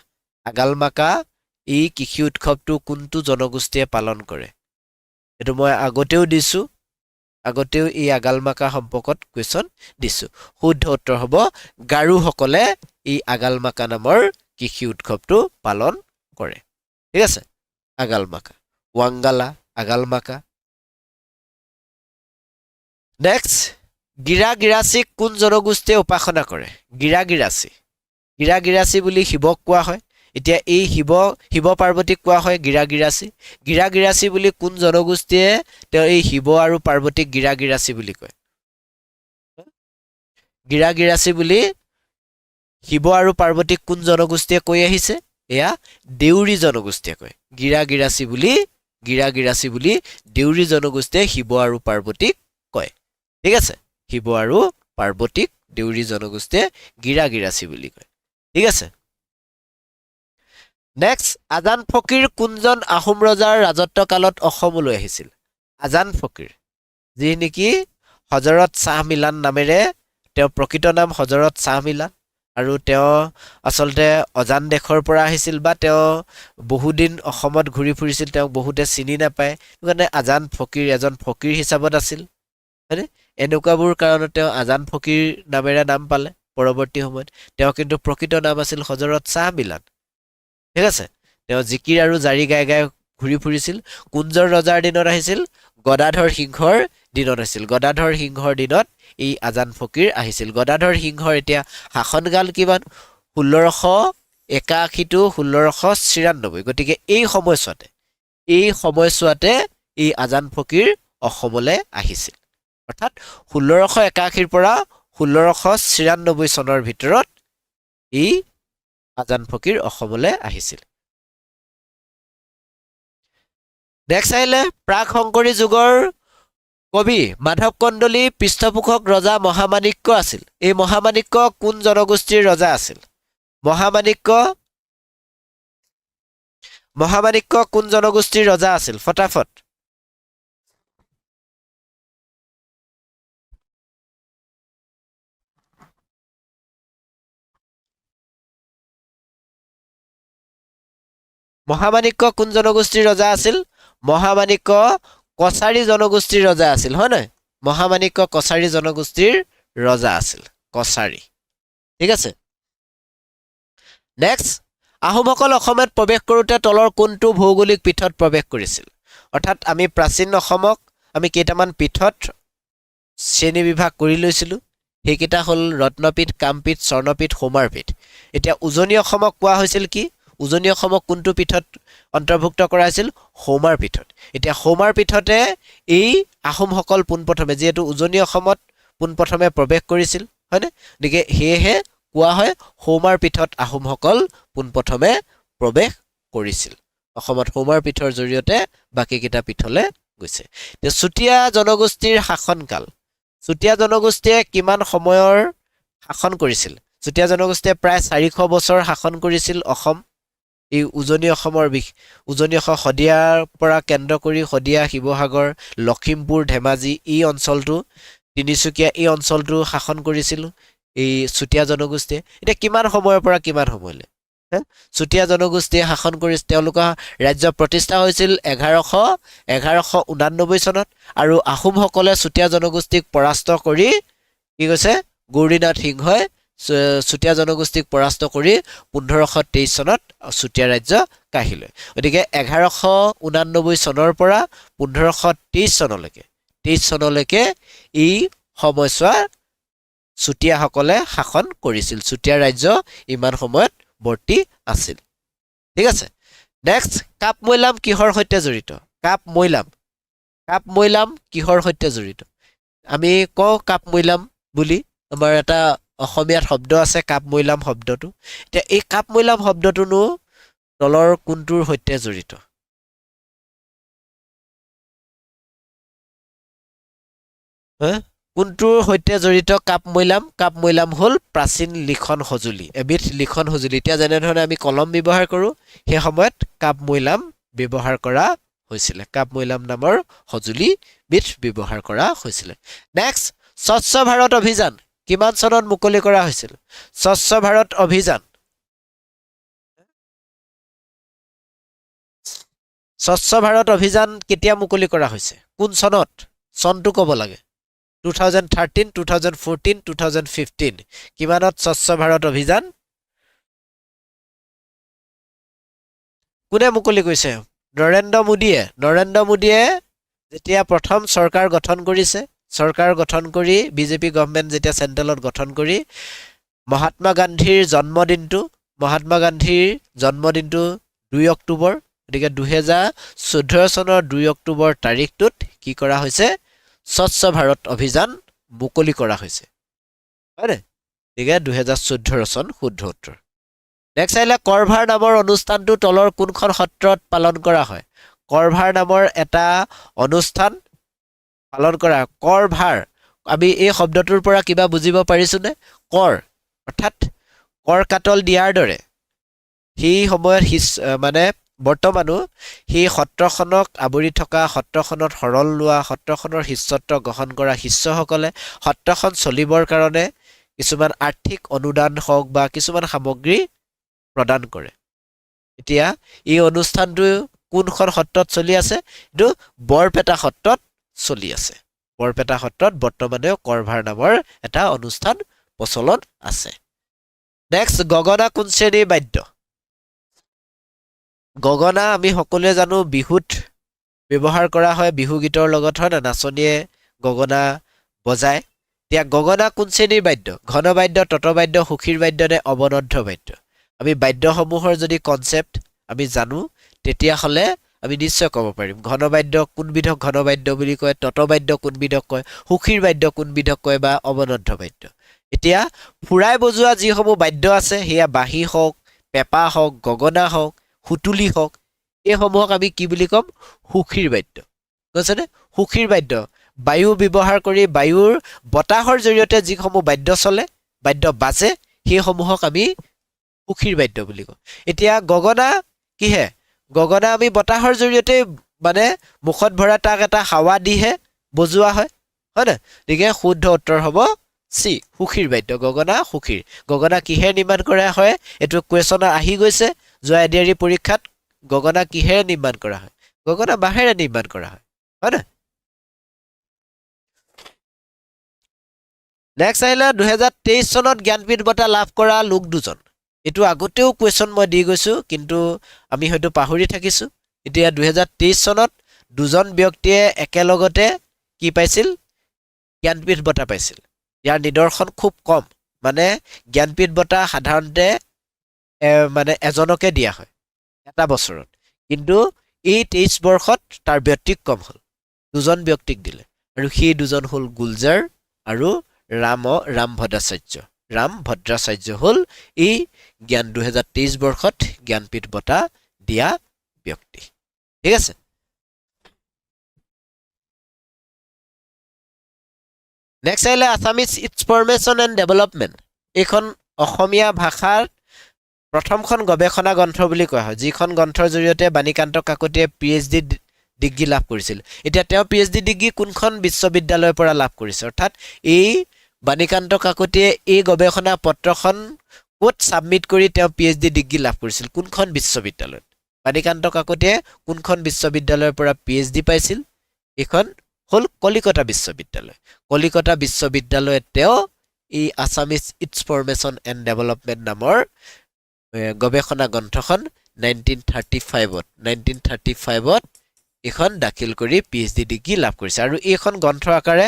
আগালমাকা এই কৃষি উৎসৱটো কোনটো জনগোষ্ঠীয়ে পালন কৰে এইটো মই আগতেও এই আগালমাকা সম্পৰ্কত কুৱেশ্যন দিছোঁ শুদ্ধ উত্তৰ হ'ব গাৰোসকলে এই আগালমাকা নামৰ কৃষি উৎসৱটো পালন কৰে ঠিক আছে আগালমাকা ৱাংগালা আগালমাকা নেক্সট গিৰাগিৰাচীক কোন জনগোষ্ঠীয়ে উপাসনা কৰে গিৰাগিৰাচী বুলি শিৱক কোৱা হয় এতিয়া এই শিৱ পাৰ্বতীক কোৱা হয় গিৰাগিৰাচী বুলি কোন জনগোষ্ঠীয়ে তেওঁ এই শিৱ আৰু পাৰ্বতীক গিৰাগিৰাচী বুলি কয় গিৰাগিৰাচী বুলি শিৱ আৰু পাৰ্বতীক কোন জনগোষ্ঠীয়ে কৈ আহিছে এয়া দেউৰী জনগোষ্ঠীয়ে কয় গিৰাগিৰাচী বুলি দেউৰী জনগোষ্ঠীয়ে শিৱ আৰু পাৰ্বতীক কয় ঠিক আছে শিৱ আৰু পাৰ্বতীক দেউৰী জনগোষ্ঠীয়ে গিৰাগিৰাচী বুলি কয় ঠিক আছে নেক্সট আজান ফকীৰ কোনজন আহোম ৰজাৰ ৰাজত্বকালত অসমলৈ আহিছিল আজান ফকীৰ যি নেকি হজৰত শ্বাহ মিলান নামেৰে তেওঁ প্ৰকৃত নাম হজৰত শ্বাহ মিলান আৰু তেওঁ আচলতে অজান দেশৰ পৰা আহিছিল বা তেওঁ বহুদিন অসমত ঘূৰি ফুৰিছিল তেওঁক বহুতে চিনি নাপায় সেইকাৰণে আজান ফকীৰ এজন ফকীৰ হিচাপত আছিল হয়নে এনেকুৱাবোৰ কাৰণত তেওঁ আজান ফকীৰ নামেৰে নাম পালে পৰৱৰ্তী সময়ত তেওঁ কিন্তু প্ৰকৃত নাম আছিল হজৰত শ্বাহ মিলান ঠিক আছে তেওঁ জিকিৰ আৰু জাৰি গাই ঘূৰি ফুৰিছিল কোনজন ৰজাৰ দিনত আহিছিল গদাধৰ সিংহৰ দিনত এই আজান ফকীৰ আহিছিল গদাধৰ সিংহৰ এতিয়া শাসনকাল কিমান 1681 to 1696 গতিকে এই সময়ছোৱাতে এই আজান ফকীৰ অসমলৈ আহিছিল অৰ্থাৎ 1681 পৰা 1696 চনৰ ভিতৰত এই আজান ফকীৰ অসমলৈ আহিছিল নেক্সট আহিলে প্ৰাক শংকৰী যুগৰ কবি মাধৱ কন্দলী পৃষ্ঠপোষক ৰজা মহামাণিক্য আছিল এই মহামাণিক্য কোন জনগোষ্ঠীৰ ৰজা আছিল মহামাণিক্য মহামাণিক্য কোন জনগোষ্ঠীৰ ৰজা আছিল ফটাফট মহামাণিক্য কোন জনগোষ্ঠীৰ ৰজা আছিল মহামাণিক্য কছাৰী জনগোষ্ঠীৰ ৰজা আছিল হয় নহয় মহামাণিক্য কছাৰী জনগোষ্ঠীৰ ৰজা আছিল কছাৰী ঠিক আছে নেক্সট আহোমসকল অসমত প্ৰৱেশ কৰোঁতে তলৰ কোনটো ভৌগোলিক পীঠত প্ৰৱেশ কৰিছিল অৰ্থাৎ আমি প্ৰাচীন অসমক আমি কেইটামান পীঠত শ্ৰেণী বিভাগ কৰি লৈছিলোঁ সেইকেইটা হ'ল ৰত্নপীঠ কামপীঠ স্বৰ্ণপীঠ সৌমাৰপীঠ এতিয়া উজনি অসমক কোৱা হৈছিল কি উজনি অসমক কোনটো পীঠত অন্তৰ্ভুক্ত কৰা হৈছিল সৌমাৰ পীঠত এতিয়া সৌমাৰ পীঠতে এই আহোমসকল পোনপ্ৰথমে যিহেতু উজনি অসমত পোনপ্ৰথমে প্ৰৱেশ কৰিছিল হয়নে গতিকে সেয়েহে কোৱা হয় সৌমাৰ পীঠত আহোমসকল পোনপ্ৰথমে প্ৰৱেশ কৰিছিল অসমত সৌমাৰ পীঠৰ জৰিয়তে বাকীকেইটা পীঠলৈ গৈছে এতিয়া চুতীয়া জনগোষ্ঠীৰ শাসনকাল চুতীয়া জনগোষ্ঠীয়ে কিমান সময়ৰ শাসন কৰিছিল চুতীয়া জনগোষ্ঠীয়ে প্ৰায় 400 বছৰ শাসন কৰিছিল অসম এই উজনি অসমৰ উজনি অসম শদিয়াৰ পৰা কেন্দ্ৰ কৰি শদিয়া শিৱসাগৰ লখিমপুৰ ধেমাজি এই অঞ্চলটো তিনিচুকীয়া এই অঞ্চলটো শাসন কৰিছিল এই চুতীয়া জনগোষ্ঠীয়ে এতিয়া কিমান সময়ৰ পৰা কিমান সময়লৈ চুতীয়া জনগোষ্ঠীয়ে শাসন কৰি তেওঁলোকৰ ৰাজ্য প্ৰতিষ্ঠা হৈছিল 1189 চনত আৰু আহোমসকলে চুতীয়া জনগোষ্ঠীক পৰাস্ত কৰি কি কৈছে গৌৰীনাথ সিংহই চুতীয়া জনগোষ্ঠীক পৰাস্ত কৰি 1523 চনত চুতীয়া ৰাজ্য কাঢ়িলে গতিকে 1189 চনৰ পৰা 1523 চনলৈকে এই সময়ছোৱা চুতীয়াসকলে শাসন কৰিছিল চুতীয়া ৰাজ্য ইমান সময়ত বৰ্তি আছিল ঠিক আছে নেক্সট কাপ মৈলাম কিহৰ সৈতে জড়িত কাপ মৈলাম কিহৰ সৈতে জড়িত আমি কওঁ কাপ মৈলাম বুলি আমাৰ এটা অসমীয়াত শব্দ আছে কাপ মৈলাম শব্দটো এতিয়া এই কাপ মৈলাম শব্দটোনো তলৰ কোনটোৰ সৈতে জড়িত কোনটোৰ সৈতে জড়িত কাপ মৈলাম হ'ল প্ৰাচীন লিখন সঁজুলি এবিধ লিখন সঁজুলি এতিয়া যেনেধৰণে আমি কলম ব্যৱহাৰ কৰোঁ সেই সময়ত কাপ মৈলাম ব্যৱহাৰ কৰা হৈছিলে কাপ মৈলাম নামৰ সঁজুলিবিধ ব্যৱহাৰ কৰা হৈছিলে নেক্সট স্বচ্ছ ভাৰত অভিযান কিমান চনত মুকলি কৰা হৈছিল স্বচ্ছ ভাৰত অভিযান স্বচ্ছ ভাৰত অভিযান কেতিয়া মুকলি কৰা হৈছে কোন চনত চনটো ক'ব লাগে 2013 2014 2015 কিমানত স্বচ্ছ ভাৰত অভিযান কোনে মুকলি কৰিছে নৰেন্দ্ৰ মোদীয়ে যেতিয়া প্ৰথম চৰকাৰ গঠন কৰিছে চৰকাৰ গঠন কৰি বিজেপি গভৰ্ণমেণ্ট যেতিয়া চেণ্ট্ৰেলত গঠন কৰি মহাত্মা গান্ধীৰ জন্মদিনটো 2 অক্টোবৰ গতিকে 2014 চনৰ 2 অক্টোবৰ তাৰিখটোত কি কৰা হৈছে স্বচ্ছ ভাৰত অভিযান মুকলি কৰা হৈছে হয়নে গতিকে 2014 চন শুদ্ধ উত্তৰ নেক্সট আহিলে কৰভাৰ নামৰ অনুষ্ঠানটো তলৰ কোনখন সত্ৰত পালন কৰা হয় কৰভাৰ নামৰ এটা অনুষ্ঠান পালন কৰা কৰভাৰ আমি এই শব্দটোৰ পৰা কিবা বুজিব পাৰিছোনে কৰ অৰ্থাৎ কৰ কাটল দিয়াৰ দৰে সেই সময়ত মানে বৰ্তমানো সেই সত্ৰখনক আৱৰি থকা সত্ৰখনত শৰণ লোৱা সত্ৰখনৰ শিষ্যত্ব গ্ৰহণ কৰা শিষ্যসকলে সত্ৰখন চলিবৰ কাৰণে কিছুমান আৰ্থিক অনুদান হওক বা কিছুমান সামগ্ৰী প্ৰদান কৰে এতিয়া এই অনুষ্ঠানটো কোনখন সত্ৰত চলি আছে এইটো বৰপেটা সত্ৰত চলি আছে বৰপেটা সত্ৰত বৰ্তমানেও কৰভাৰ নামৰ এটা অনুষ্ঠান প্ৰচলন আছে নেক্সট গগনা কোন শ্ৰেণীৰ বাদ্য গগনা আমি সকলোৱে জানো বিহুত ব্যৱহাৰ কৰা হয় বিহু গীতৰ লগত হয় না নাচনীয়ে গগনা বজায় এতিয়া গগনা কোন শ্ৰেণীৰ বাদ্য ঘন বাদ্য তত বাদ্য সুখীৰ বাদ্য নে অৱনদ্ধ বাদ্য আমি বাদ্যসমূহৰ যদি কনচেপ্ট আমি জানো তেতিয়াহ'লে আমি নিশ্চয় ক'ব পাৰিম ঘন বাদ্য কোনবিধক ঘন বাদ্য বুলি কয় তত বাদ্য কোনবিধক কয় সুখীৰ বাদ্য কোনবিধক কয় বা অৱনদ্ধ বাদ্য এতিয়া ফুৰাই বজোৱা যিসমূহ বাদ্য আছে সেয়া বাঁহী হওক পেঁপা হওক গগনা হওক সুতুলি হওক এইসমূহক আমি কি বুলি ক'ম সুখীৰ বাদ্য কৈছেনে সুখীৰ বাদ্য বায়ু ব্যৱহাৰ কৰি বায়ুৰ বতাহৰ জৰিয়তে যিসমূহ বাদ্য চলে বাদ্য বাজে সেইসমূহক আমি সুখীৰ বাদ্য বুলি কওঁ এতিয়া গগনা কিহে গগনা আমি বতাহৰ জৰিয়তে মানে মুখত ভৰা তাক এটা হাৱা দিহে বজোৱা হয় হয়নে গতিকে শুদ্ধ উত্তৰ হ'ব চি সুখীৰ বাদ্য গগনা সুখীৰ গগনা কিহে নিৰ্মাণ কৰা হয় এইটো কুৱেশ্যন আহি গৈছে যোৱা এডিআৰই পৰীক্ষাত গগনা কিহেৰে নিৰ্মাণ কৰা হয় গগনা বাঁহেৰে নিৰ্মাণ কৰা হয় হয়নে নেক্সট আহিলে 2023 চনত জ্ঞানপীঠ বঁটা লাভ কৰা লোক দুজন এইটো আগতেও কুৱেশ্যন মই দি গৈছোঁ কিন্তু আমি হয়তো পাহৰি থাকিছোঁ এতিয়া 2023 চনত দুজন ব্যক্তিয়ে একেলগতে কি পাইছিল জ্ঞানপীঠ বঁটা পাইছিল ইয়াৰ নিদৰ্শন খুব কম মানে জ্ঞানপীঠ বঁটা সাধাৰণতে মানে এজনকে দিয়া হয় এটা বছৰত কিন্তু এই 23 বৰ্ষত তাৰ ব্যতিক্ৰম হ'ল দুজন ব্যক্তিক দিলে আৰু সেই দুজন হ'ল গুলজাৰ আৰু ৰাম ভদ্ৰাচাৰ্য হ'ল এই জ্ঞান 2023 বৰ্ষত জ্ঞানপীঠ বঁটা দিয়া ব্যক্তি ঠিক আছে নেক্সট আহিলে Assamese its formation and development এইখন অসমীয়া ভাষাৰ প্ৰথমখন গৱেষণা গ্ৰন্থ বুলি কোৱা হয় যিখন গ্ৰন্থৰ জৰিয়তে বাণীকান্ত কাকতিয়ে PhD ডিগ্ৰী লাভ কৰিছিল এতিয়া তেওঁ PhD ডিগ্ৰী কোনখন বিশ্ববিদ্যালয়ৰ পৰা লাভ কৰিছে অৰ্থাৎ এই বাণীকান্ত কাকতিয়ে এই গৱেষণা পত্ৰখন ক'ত ছাবমিট কৰি তেওঁ PhD ডিগ্ৰী লাভ কৰিছিল কোনখন বিশ্ববিদ্যালয়ত বাণীকান্ত কাকতিয়ে কোনখন বিশ্ববিদ্যালয়ৰ পৰা PhD পাইছিল এইখন হ'ল কলিকতা বিশ্ববিদ্যালয়ত তেওঁ এই Assamese its formation and development নামৰ গৱেষণা গ্ৰন্থখন 1935ত এইখন দাখিল কৰি PhD ডিগ্ৰী লাভ কৰিছে আৰু এইখন গ্ৰন্থ আকাৰে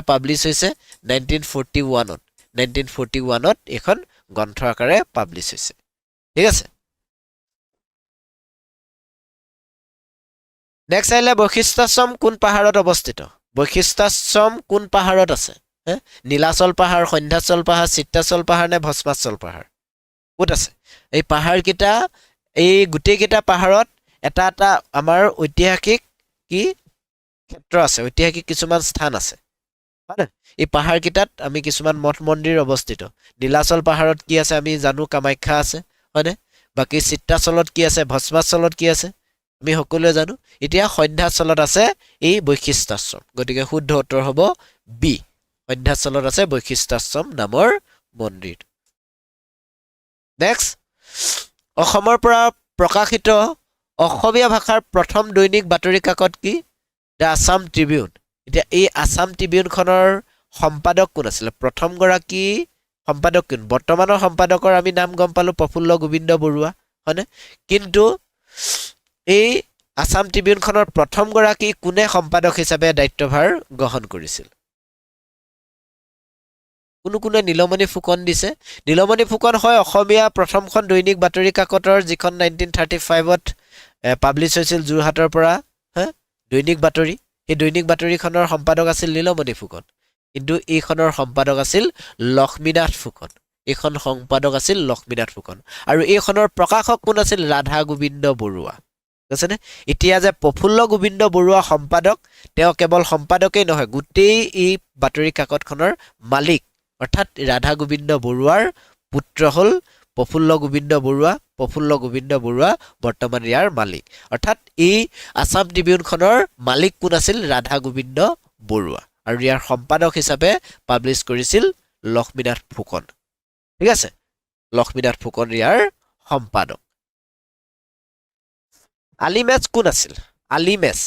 পাব্লিছ হৈছে 1941ত এইখন গ্ৰন্থ আকাৰে পাব্লিছ হৈছে ঠিক আছে নেক্সট আহিলে বৈশিষ্ট্যাশ্ৰম কোন পাহাৰত অৱস্থিত বৈশিষ্ট্যাশ্ৰম কোন পাহাৰত আছে নীলাচল পাহাৰ সন্ধ্যাচল পাহাৰ চিত্ৰাচল পাহাৰ নে ভস্মাচল পাহাৰ ক'ত আছে এই পাহাৰকেইটা এই গোটেইকেইটা পাহাৰত এটা এটা আমাৰ ঐতিহাসিক কি ক্ষেত্ৰ আছে ঐতিহাসিক কিছুমান স্থান আছে হয়নে এই পাহাৰকেইটাত আমি কিছুমান মঠ মন্দিৰ অৱস্থিত নীলাচল পাহাৰত কি আছে আমি জানো কামাখ্যা আছে হয়নে বাকী চিত্ৰাচলত কি আছে ভস্মাচলত কি আছে আমি সকলোৱে জানো এতিয়া সন্ধ্যাচলত আছে এই বৈশিষ্ট্যাশ্ৰম গতিকে শুদ্ধ উত্তৰ হ'ব বি সন্ধ্যাচলত আছে বৈশিষ্ট্যাশ্ৰম নামৰ মন্দিৰ নেক্সট অসমৰ পৰা প্ৰকাশিত অসমীয়া ভাষাৰ প্ৰথম দৈনিক বাতৰি কাকত কি দ্য আছাম ট্ৰিবিউন এতিয়া এই আছাম ট্ৰিবিউনখনৰ সম্পাদক কোন আছিলে প্ৰথমগৰাকী সম্পাদক কোন বৰ্তমানৰ সম্পাদকৰ আমি নাম গম পালোঁ প্ৰফুল্ল গোবিন্দ বৰুৱা হয়নে কিন্তু এই আছাম ট্ৰিবিউনখনৰ প্ৰথমগৰাকী কোনে সম্পাদক হিচাপে দায়িত্বভাৰ গ্ৰহণ কৰিছিল কোনে নীলমণি ফুকন দিছে নীলমণি ফুকন হয় অসমীয়া প্ৰথমখন দৈনিক বাতৰি কাকতৰ যিখন 1935ত পাব্লিছ হৈছিল যোৰহাটৰ পৰা দৈনিক বাতৰি এই দৈনিক বাতৰিখনৰ সম্পাদক আছিল নীলমণি ফুকন কিন্তু এইখনৰ সম্পাদক আছিল লক্ষ্মীনাথ ফুকন আৰু এইখনৰ প্ৰকাশক কোন আছিল ৰাধা গোবিন্দ বৰুৱা কৈছেনে এতিয়া যে প্ৰফুল্ল গোবিন্দ বৰুৱা সম্পাদক তেওঁ কেৱল সম্পাদকেই নহয় গোটেই এই বাতৰি কাকতখনৰ মালিক অৰ্থাৎ ৰাধা গোবিন্দ বৰুৱাৰ পুত্ৰ হ'ল প্ৰফুল্ল গোবিন্দ বৰুৱা বৰ্তমান ইয়াৰ মালিক অৰ্থাৎ এই আছাম ট্ৰিবিউনখনৰ মালিক কোন আছিল ৰাধা গোবিন্দ বৰুৱা আৰু ইয়াৰ সম্পাদক হিচাপে পাব্লিছ কৰিছিল লক্ষ্মীনাথ ফুকন ঠিক আছে লক্ষ্মীনাথ ফুকন ইয়াৰ সম্পাদক আলিমেছ কোন আছিল আলিমেছ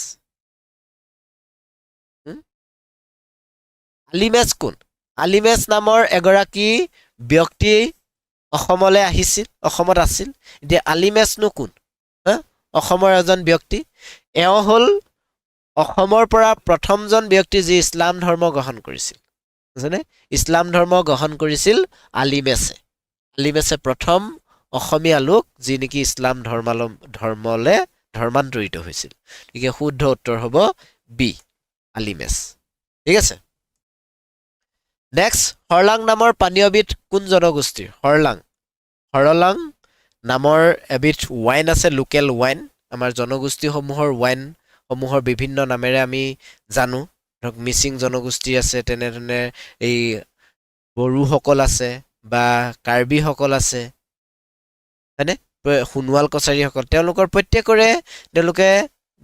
কোন আলিমেছ নামৰ এগৰাকী ব্যক্তি অসমলৈ অসমত আছিল এতিয়া আলিমেছনো কোন অসমৰ এজন ব্যক্তি এওঁ হ'ল অসমৰ পৰা প্ৰথমজন ব্যক্তি যি ইছলাম ধৰ্ম গ্ৰহণ কৰিছিল বুজিছেনে ইছলাম ধৰ্ম গ্ৰহণ কৰিছিল আলিমেছে প্ৰথম অসমীয়া লোক যি নেকি ইছলাম ধৰ্মলৈ ধৰ্মান্তৰিত হৈছিল গতিকে শুদ্ধ উত্তৰ হ'ব বি আলিমেছ ঠিক আছে নেক্সট হৰলাং নামৰ পানীয়বিধ কোন জনগোষ্ঠীৰ হৰলাং নামৰ এবিধ ৱাইন আছে লোকেল ৱাইন আমাৰ জনগোষ্ঠীসমূহৰ ৱাইনসমূহৰ বিভিন্ন নামেৰে আমি জানো ধৰক মিচিং জনগোষ্ঠী আছে তেনেধৰণে এই বড়োসকল আছে বা কাৰ্বিসকল আছে হয়নে সোণোৱাল কছাৰীসকল তেওঁলোকৰ প্ৰত্যেকৰে তেওঁলোকে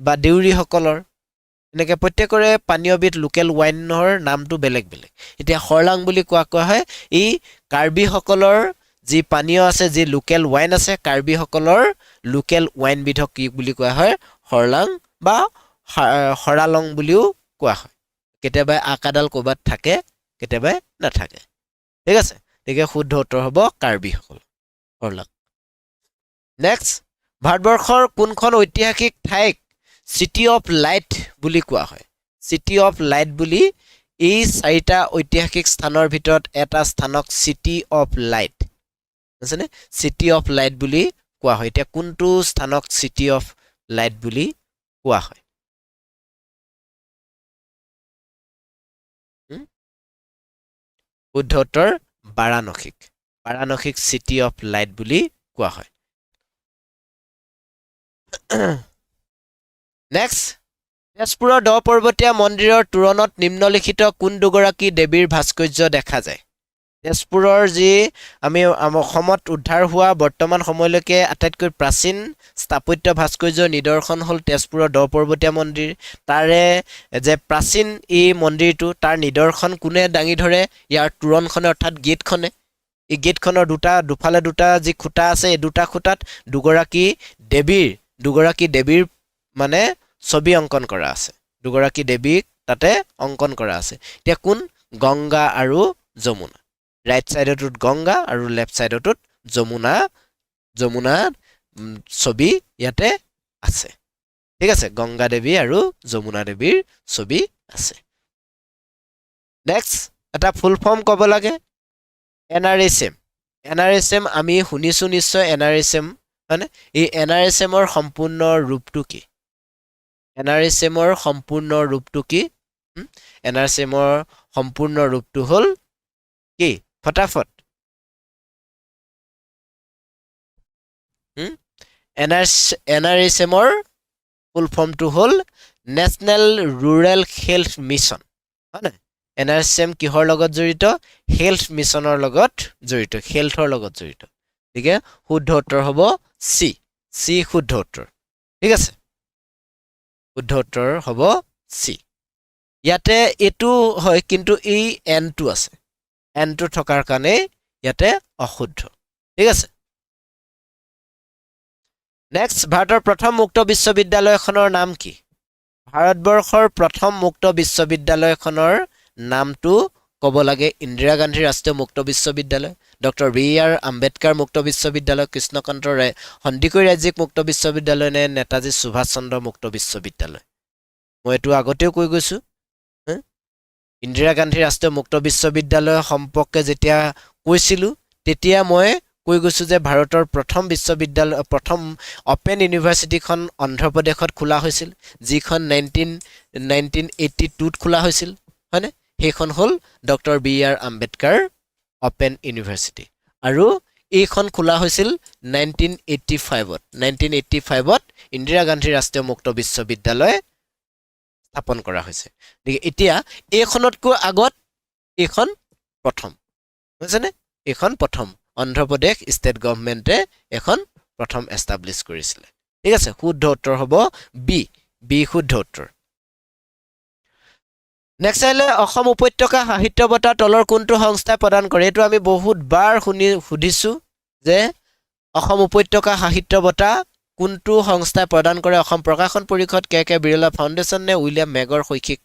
বা দেউৰীসকলৰ এনেকৈ প্ৰত্যেকৰে পানীয়বিধ লোকেল ৱাইনৰ নামটো বেলেগ বেলেগ এতিয়া হৰলাং বুলি কোৱা হয় এই কাৰ্বিসকলৰ যি পানীয় আছে যি লোকেল ৱাইন আছে কাৰ্বিসকলৰ লোকেল ৱাইনবিধক কি বুলি কোৱা হয় হৰলাং বা হৰালং বুলিও কোৱা হয় কেতিয়াবা আকাডাল ক'ৰবাত থাকে কেতিয়াবা নাথাকে ঠিক আছে গতিকে শুদ্ধ উত্তৰ হ'ব কাৰ্বিসকল হৰলাং নেক্সট ভাৰতবৰ্ষৰ কোনখন ঐতিহাসিক ঠাইক চিটি অফ লাইট বুলি কোৱা হয় চিটি অফ লাইট বুলি এই চাৰিটা ঐতিহাসিক স্থানৰ ভিতৰত এটা স্থানক চিটি অফ লাইট বুজিছেনে চিটি অফ লাইট বুলি কোৱা হয় এতিয়া কোনটো স্থানক চিটি অফ লাইট বুলি কোৱা হয় শুদ্ধ উত্তৰ বাৰাণসীক চিটি অফ লাইট বুলি কোৱা হয় নেক্সট তেজপুৰৰ দ পৰ্বতীয়া মন্দিৰৰ তোৰণত নিম্নলিখিত কোন দুগৰাকী দেৱীৰ ভাস্কৰ্য দেখা যায় তেজপুৰৰ যি আমি অসমত উদ্ধাৰ হোৱা বৰ্তমান সময়লৈকে আটাইতকৈ প্ৰাচীন স্থাপত্য ভাস্কৰ্যৰ নিদৰ্শন হ'ল তেজপুৰৰ দ পৰ্বতীয়া মন্দিৰ তাৰে যে প্ৰাচীন এই মন্দিৰটো তাৰ নিদৰ্শন কোনে দাঙি ধৰে ইয়াৰ তোৰণখনে অৰ্থাৎ গেটখনে এই গেটখনৰ দুফালে দুটা যি খুঁটা আছে এই দুটা খুঁটাত দুগৰাকী দেৱীৰ মানে ছবি অংকন কৰা আছে দুগৰাকী দেৱীক তাতে অংকন কৰা আছে এতিয়া কোন গংগা আৰু যমুনা ৰাইট সাইডটোত গংগা আৰু লেফট সাইডটোত যমুনা ছবি ইয়াতে আছে ঠিক আছে গংগা দেৱী আৰু যমুনা দেৱীৰ ছবি আছে নেক্সট এটা ফুল ফৰ্ম ক'ব লাগে NRSM আমি শুনিছো নিশ্চয় NRSM মানে এই NRSMৰ সম্পূৰ্ণ ৰূপটো কি NRSMৰ সম্পূৰ্ণ ৰূপটো কি NRSMৰ সম্পূৰ্ণ ৰূপটো হ'ল কি ফটাফট NRSMৰ ফুল ফৰ্মটো হ'ল নেশ্যনেল ৰুৰেল হেল্থ মিছন হয় নাই NRSM কিহৰ লগত জড়িত হেল্থ মিছনৰ লগত জড়িত হেল্থৰ লগত জড়িত গতিকে শুদ্ধ উত্তৰ হ'ব চি শুদ্ধ উত্তৰ ঠিক আছে শুদ্ধ উত্তৰ হ'ব চি ইয়াতে এইটো হয় কিন্তু এই এনটো আছে এনটো থকাৰ কাৰণে ইয়াতে অশুদ্ধ ঠিক আছে নেক্সট ভাৰতৰ প্ৰথম মুক্ত বিশ্ববিদ্যালয়খনৰ নাম কি ভাৰতবৰ্ষৰ প্ৰথম মুক্ত বিশ্ববিদ্যালয়খনৰ নামটো ক'ব লাগে ইন্দিৰা গান্ধী ৰাষ্ট্ৰীয় মুক্ত বিশ্ববিদ্যালয় ডক্টৰ B.R. আম্বেদকাৰ মুক্ত বিশ্ববিদ্যালয় কৃষ্ণকান্ত সন্দিকৈ ৰাজ্যিক মুক্ত বিশ্ববিদ্যালয় নে নেতাজী সুভাষ চন্দ্ৰ মুক্ত বিশ্ববিদ্যালয় মই এইটো আগতেও কৈ গৈছো ইন্দিৰা গান্ধী ৰাষ্ট্ৰীয় মুক্ত বিশ্ববিদ্যালয় সম্পৰ্কে যেতিয়া কৈছিলো তেতিয়া মই কৈ গৈছো যে ভাৰতৰ প্ৰথম বিশ্ববিদ্যালয় প্ৰথম অপেন ইউনিভাৰ্চিটিখন অন্ধ্ৰপ্ৰদেশত খোলা হৈছিল যিখন 1982ত খোলা হৈছিল হয়নে সেইখন হ'ল doctor B.R. Ambedkar open university আৰু এইখন খোলা হৈছিল 1985ত ইন্দিৰা গান্ধী ৰাষ্ট্ৰীয় মুক্ত বিশ্ববিদ্যালয় স্থাপন কৰা হৈছে এতিয়া এইখনতকৈ আগত এইখন প্ৰথম বুজিছেনে এইখন প্ৰথম অন্ধ্ৰপ্ৰদেশ ষ্টেট গভৰ্ণমেণ্টে এখন প্ৰথম এষ্টাব্লিছ কৰিছিলে ঠিক আছে শুদ্ধ উত্তৰ হ'ব বি শুদ্ধ উত্তৰ নেক্সট আহিলে অসম উপত্যকা সাহিত্য বঁটা তলৰ কোনটো সংস্থাই প্ৰদান কৰে এইটো আমি বহুত বাৰ সুধিছো যে অসম উপত্যকা সাহিত্য বঁটা কোনটো সংস্থাই প্ৰদান কৰে অসম প্ৰকাশন পৰিষদ কে বিৰলা ফাউণ্ডেশ্যন নে উইলিয়াম মেগৰ শৈক্ষিক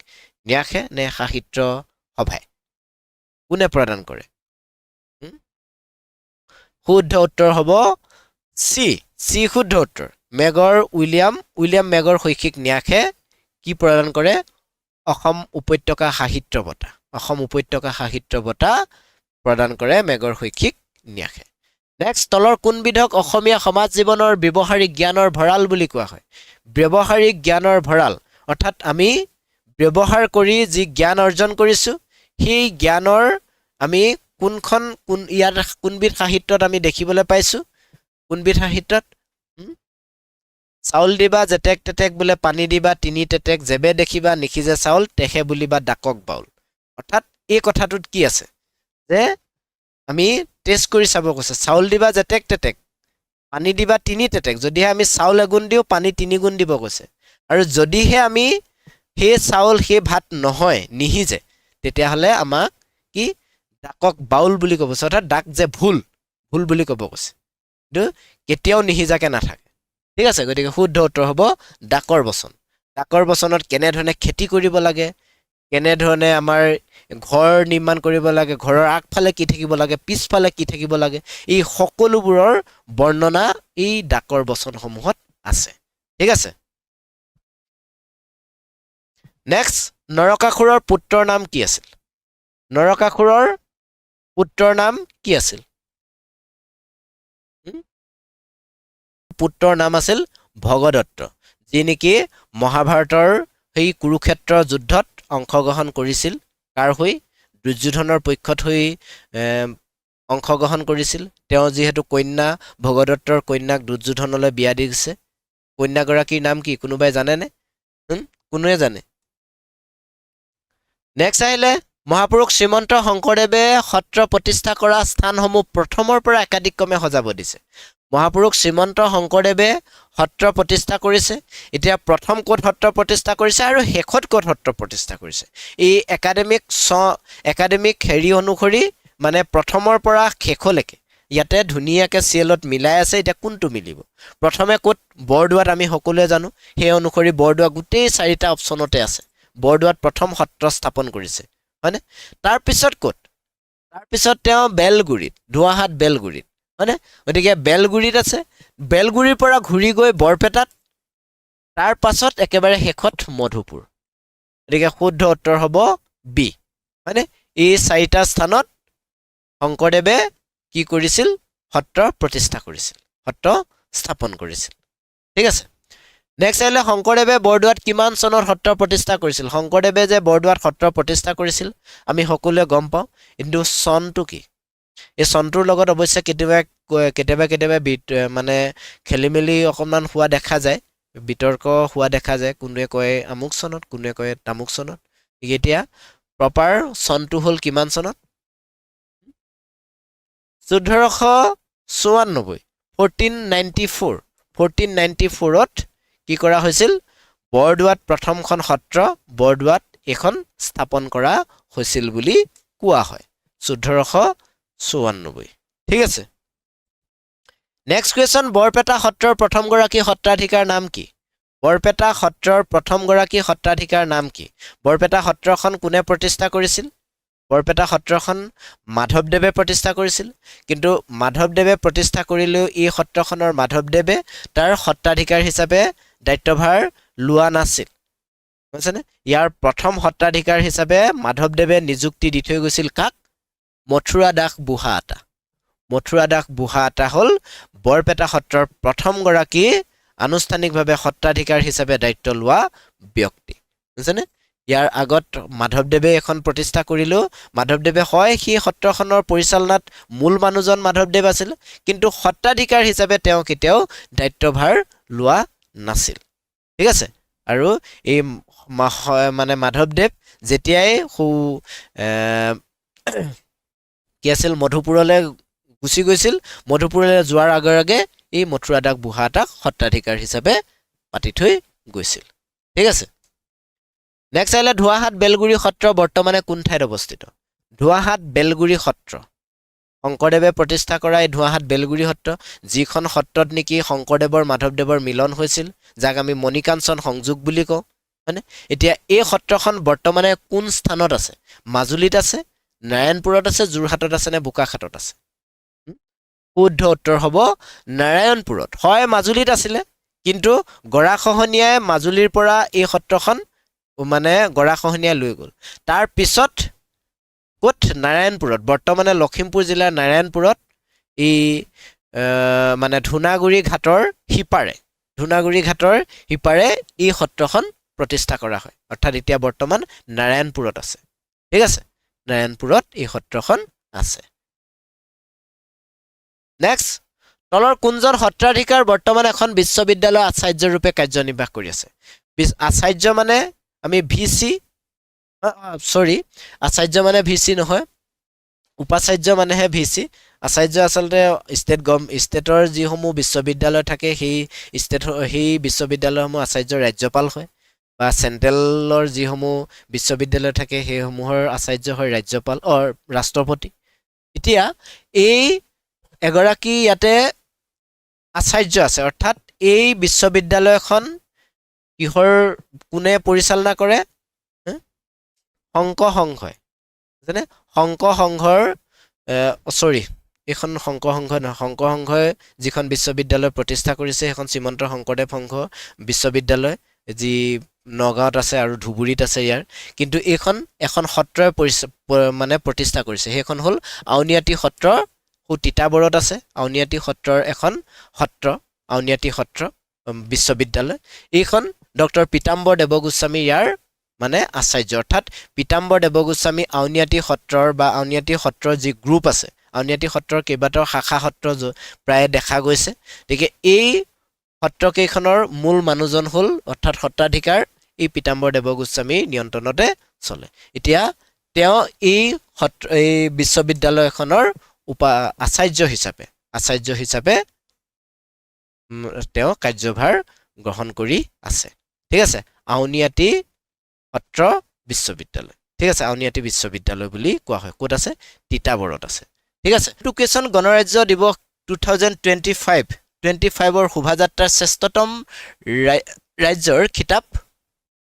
ন্যাসে নে সাহিত্য সভাই কোনে প্ৰদান কৰে শুদ্ধ উত্তৰ হ'ব চি শুদ্ধ উত্তৰ উইলিয়াম মেগৰ শৈক্ষিক ন্যাসে কি প্ৰদান কৰে অসম উপত্যকা সাহিত্য বঁটা প্ৰদান কৰে মেগৰ শৈক্ষিক ন্যাসে নেক্সট তলৰ কোনবিধক অসমীয়া সমাজ জীৱনৰ ব্যৱহাৰিক জ্ঞানৰ ভঁৰাল বুলি কোৱা হয় ব্যৱহাৰিক জ্ঞানৰ ভঁৰাল অৰ্থাৎ আমি ব্যৱহাৰ কৰি যি জ্ঞান অৰ্জন কৰিছো সেই জ্ঞানৰ আমি ইয়াৰ কোনবিধ সাহিত্যত আমি দেখিবলৈ পাইছো কোনবিধ সাহিত্যত চাউল দিবা জেটেক তেটেক বোলে পানী দিবা তিনি তেটেক জেবে দেখিবা নিখিজে চাউল তেখে বুলিবা ডাকক বাউল অৰ্থাৎ এই কথাটোত কি আছে যে আমি টেষ্ট কৰি চাব কৈছে চাউল দিবা জেটেক তেটেক পানী দিবা 3 টেটেক যদিহে আমি চাউল এগুণ দিওঁ পানী 3 গুণ দিব কৈছে আৰু যদিহে আমি সেই চাউল সেই ভাত নহয় নিহিজে তেতিয়াহ'লে আমাক কি ডাকক বাউল বুলি ক'ব কৈছে অৰ্থাৎ ডাক যে ভুল বুলি ক'ব কৈছে কিন্তু কেতিয়াও নিহিজাকে নাথাকে ঠিক আছে গতিকে শুদ্ধ উত্তৰ হ'ব ডাকৰ বচন ডাকৰ বচনত কেনেধৰণে খেতি কৰিব লাগে কেনেধৰণে আমাৰ ঘৰ নিৰ্মাণ কৰিব লাগে ঘৰৰ আগফালে কি থাকিব লাগে পিছফালে কি থাকিব লাগে এই সকলোবোৰৰ বৰ্ণনা এই ডাকৰ বচনসমূহত আছে ঠিক আছে নেক্সট নৰকাসুৰৰ পুত্ৰৰ নাম কি আছিল নৰকাসুৰৰ পুত্ৰৰ নাম কি আছিল পুত্ৰৰ নাম আছিল ভগদত্ত যি নেকি মহাভাৰতৰ সেই কুৰুক্ষেত্ৰ যুদ্ধত অংশগ্ৰহণ কৰিছিল কাৰ হৈ দুৰ্যোধনৰ পক্ষত হৈ অংশগ্ৰহণ কৰিছিল তেওঁ যিহেতু কন্যা ভগদত্তৰ কন্যাক দুৰ্যোধনলৈ বিয়া দি দিছে কন্যাগৰাকীৰ নাম কি কোনোবাই জানেনে কোনোৱে জানে নেক্সট আহিলে মহাপুৰুষ শ্ৰীমন্ত শংকৰদেৱে সত্ৰ প্ৰতিষ্ঠা কৰা স্থানসমূহ প্ৰথমৰ পৰা একাধিক্ৰমে সজাব দিছে মহাপুৰুষ শ্ৰীমন্ত শংকৰদেৱে সত্ৰ প্ৰতিষ্ঠা কৰিছে এতিয়া প্ৰথম ক'ত সত্ৰ প্ৰতিষ্ঠা কৰিছে আৰু শেষত ক'ত সত্ৰ প্ৰতিষ্ঠা কৰিছে এই একাডেমিক হেৰি অনুসৰি মানে প্ৰথমৰ পৰা শেষলৈকে ইয়াতে ধুনীয়াকৈ চিএলত মিলাই আছে এতিয়া কোনটো মিলিব প্ৰথমে ক'ত বৰদোৱাত আমি সকলোৱে জানো সেই অনুসৰি বৰদোৱা গোটেই 4টা অপশ্যনতে আছে বৰদোৱাত প্ৰথম সত্ৰ স্থাপন কৰিছে হয়নে তাৰপিছত ক'ত তাৰপিছত তেওঁ বেলগুৰিত ধুৱাহাট বেলগুৰিত হয়নে গতিকে বেলগুৰিত আছে বেলগুৰিৰ পৰা ঘূৰি গৈ বৰপেটাত তাৰ পাছত একেবাৰে শেষত মধুপুৰ গতিকে শুদ্ধ উত্তৰ হ'ব বি হয়নে এই 4টা স্থানত শংকৰদেৱে কি কৰিছিল সত্ৰ প্ৰতিষ্ঠা কৰিছিল সত্ৰ স্থাপন কৰিছিল ঠিক আছে নেক্সট আহিলে শংকৰদেৱে বৰদোৱাত কিমান চনত সত্ৰ প্ৰতিষ্ঠা কৰিছিল শংকৰদেৱে যে বৰদোৱাত সত্ৰ প্ৰতিষ্ঠা কৰিছিল আমি সকলোৱে গম পাওঁ কিন্তু চনটো কি এই চনটোৰ লগত অৱশ্যে কেতিয়াবা মানে খেলি মেলি অকণমান হোৱা দেখা যায় বিতৰ্ক হোৱা দেখা যায় কোনোৱে কয় আমুক চনত কোনোৱে কয় তামুক চনত এতিয়া প্ৰপাৰ চনটো হ'ল কিমান চনত 1494 1494ত কি কৰা হৈছিল বৰদোৱাত প্ৰথমখন সত্ৰ বৰদোৱাত এখন স্থাপন কৰা হৈছিল বুলি কোৱা হয় 1494 ঠিক আছে নেক্সট কুৱেশ্যন বৰপেটা সত্ৰৰ প্ৰথমগৰাকী সত্ৰাধিকাৰ নাম কি বৰপেটা সত্ৰৰ প্ৰথমগৰাকী সত্ৰাধিকাৰ নাম কি বৰপেটা সত্ৰখন কোনে প্ৰতিষ্ঠা কৰিছিল বৰপেটা সত্ৰখন মাধৱদেৱে প্ৰতিষ্ঠা কৰিছিল কিন্তু মাধৱদেৱে প্ৰতিষ্ঠা কৰিলেও এই সত্ৰখনৰ মাধৱদেৱে তাৰ সত্ৰাধিকাৰ হিচাপে দায়িত্বভাৰ লোৱা নাছিল বুজিছেনে ইয়াৰ প্ৰথম সত্ৰাধিকাৰ হিচাপে মাধৱদেৱে নিযুক্তি দি থৈ গৈছিল কাক মথুৰা দাস বুঢ়া আটা হ'ল বৰপেটা সত্ৰৰ প্ৰথমগৰাকী আনুষ্ঠানিকভাৱে সত্ৰাধিকাৰ হিচাপে দায়িত্ব লোৱা ব্যক্তি বুজিছেনে ইয়াৰ আগত মাধৱদেৱে এখন প্ৰতিষ্ঠা কৰিলেও মাধৱদেৱে হয় সেই সত্ৰখনৰ পৰিচালনাত মূল মানুহজন মাধৱদেৱ আছিল কিন্তু সত্ৰাধিকাৰ হিচাপে তেওঁ কেতিয়াও দায়িত্বভাৰ লোৱা নাছিল ঠিক আছে আৰু এই মানে মাধৱদেৱ যেতিয়াই কি আছিল মধুপুৰলৈ গুচি গৈছিল মধুপুৰলৈ যোৱাৰ আগে এই মথুৰা দাস বুঢ়া আটাক সত্ৰাধিকাৰ হিচাপে পাতি থৈ গৈছিল ঠিক আছে নেক্সট আহিলে ধুৱাহাট বেলগুৰি সত্ৰ বৰ্তমানে কোন ঠাইত অৱস্থিত ধুৱাহাট বেলগুৰি সত্ৰ শংকৰদেৱে প্ৰতিষ্ঠা কৰা এই ধুৱাহাট বেলগুৰি সত্ৰ যিখন সত্ৰত নেকি শংকৰদেৱৰ মাধৱদেৱৰ মিলন হৈছিল যাক আমি মণিকাঞ্চন সংযোগ বুলি কওঁ হয়নে এতিয়া এই সত্ৰখন বৰ্তমানে কোন স্থানত আছে মাজুলীত আছে নাৰায়ণপুৰত আছে যোৰহাটত আছে নে বোকাখাটত আছে শুদ্ধ উত্তৰ হ'ব নাৰায়ণপুৰত হয় মাজুলীত আছিলে কিন্তু গৰাখহনীয়াই মাজুলীৰ পৰা এই সত্ৰখন মানে গৰাখহনীয়াই লৈ গ'ল তাৰ পিছত ক'ত নাৰায়ণপুৰত বৰ্তমানে লখিমপুৰ জিলাৰ নাৰায়ণপুৰত এই মানে ধুনাগুৰি ঘাটৰ সিপাৰে এই সত্ৰখন প্ৰতিষ্ঠা কৰা হয় অৰ্থাৎ এতিয়া বৰ্তমান নাৰায়ণপুৰত আছে ঠিক আছে নাৰায়ণপুৰত এই সত্ৰখন আছে নেক্সট তলৰ কোনজন সত্ৰাধিকাৰ বৰ্তমান এখন বিশ্ববিদ্যালয়ৰ আচাৰ্য ৰূপে কাৰ্যনিৰ্বাহ কৰি আছে আচাৰ্য মানে আমি আচাৰ্য মানে ভিচি নহয় উপাচাৰ্য মানেহে ভিচি আচাৰ্য আচলতে ষ্টেটৰ যিসমূহ বিশ্ববিদ্যালয় থাকে সেই বিশ্ববিদ্যালয়সমূহ আচাৰ্য ৰাজ্যপাল হয় বা চেণ্ট্ৰেলৰ যিসমূহ বিশ্ববিদ্যালয় থাকে সেইসমূহৰ আচাৰ্য হয় ৰাষ্ট্ৰপতি এতিয়া এই এগৰাকী ইয়াতে আচাৰ্য আছে অৰ্থাৎ এই বিশ্ববিদ্যালয়খন কিহৰ কোনে পৰিচালনা কৰে শংকৰ সংঘই যেনে শংকৰ সংঘৰ এইখন শংকৰ সংঘ নহয় শংকৰ সংঘই যিখন বিশ্ববিদ্যালয় প্ৰতিষ্ঠা কৰিছে সেইখন শ্ৰীমন্ত শংকৰদেৱ সংঘ বিশ্ববিদ্যালয় যি নগাঁৱত আছে আৰু ধুবুৰীত আছে ইয়াৰ কিন্তু এইখন এখন সত্ৰই মানে প্ৰতিষ্ঠা কৰিছে সেইখন হ'ল আউনীআটী সত্ৰ তিতাবৰত আছে আউনীআটী সত্ৰৰ এখন সত্ৰ আউনীআটী সত্ৰ বিশ্ববিদ্যালয় এইখন ডক্টৰ পীতাম্বৰ দেৱগোস্বামী ইয়াৰ মানে আচাৰ্য অৰ্থাৎ পীতাম্বৰ দেৱগোস্বামী আউনীআটী সত্ৰৰ বা আউনীআটী সত্ৰৰ যি গ্ৰুপ আছে আউনীআটী সত্ৰৰ কেইবাটাও শাখা সত্ৰ প্ৰায় দেখা গৈছে গতিকে এই সত্ৰকেইখনৰ মূল মানুহজন হ'ল অৰ্থাৎ সত্ৰাধিকাৰ এই পীতাম্বৰ দেৱগোস্বামীৰ নিয়ন্ত্ৰণতে চলে এতিয়া তেওঁ এই বিশ্ববিদ্যালয়খনৰ আচাৰ্য হিচাপে তেওঁ কাৰ্যভাৰ গ্ৰহণ কৰি আছে ঠিক আছে আউনীআটী সত্ৰ বিশ্ববিদ্যালয় ঠিক আছে আউনীআটী বিশ্ববিদ্যালয় বুলি কোৱা হয় ক'ত আছে তিতাবৰত আছে ঠিক আছে এডুকেশ্যন গণৰাজ্য দিৱস 2025 শোভাযাত্ৰাৰ শ্ৰেষ্ঠতম ৰাজ্যৰ খিতাপ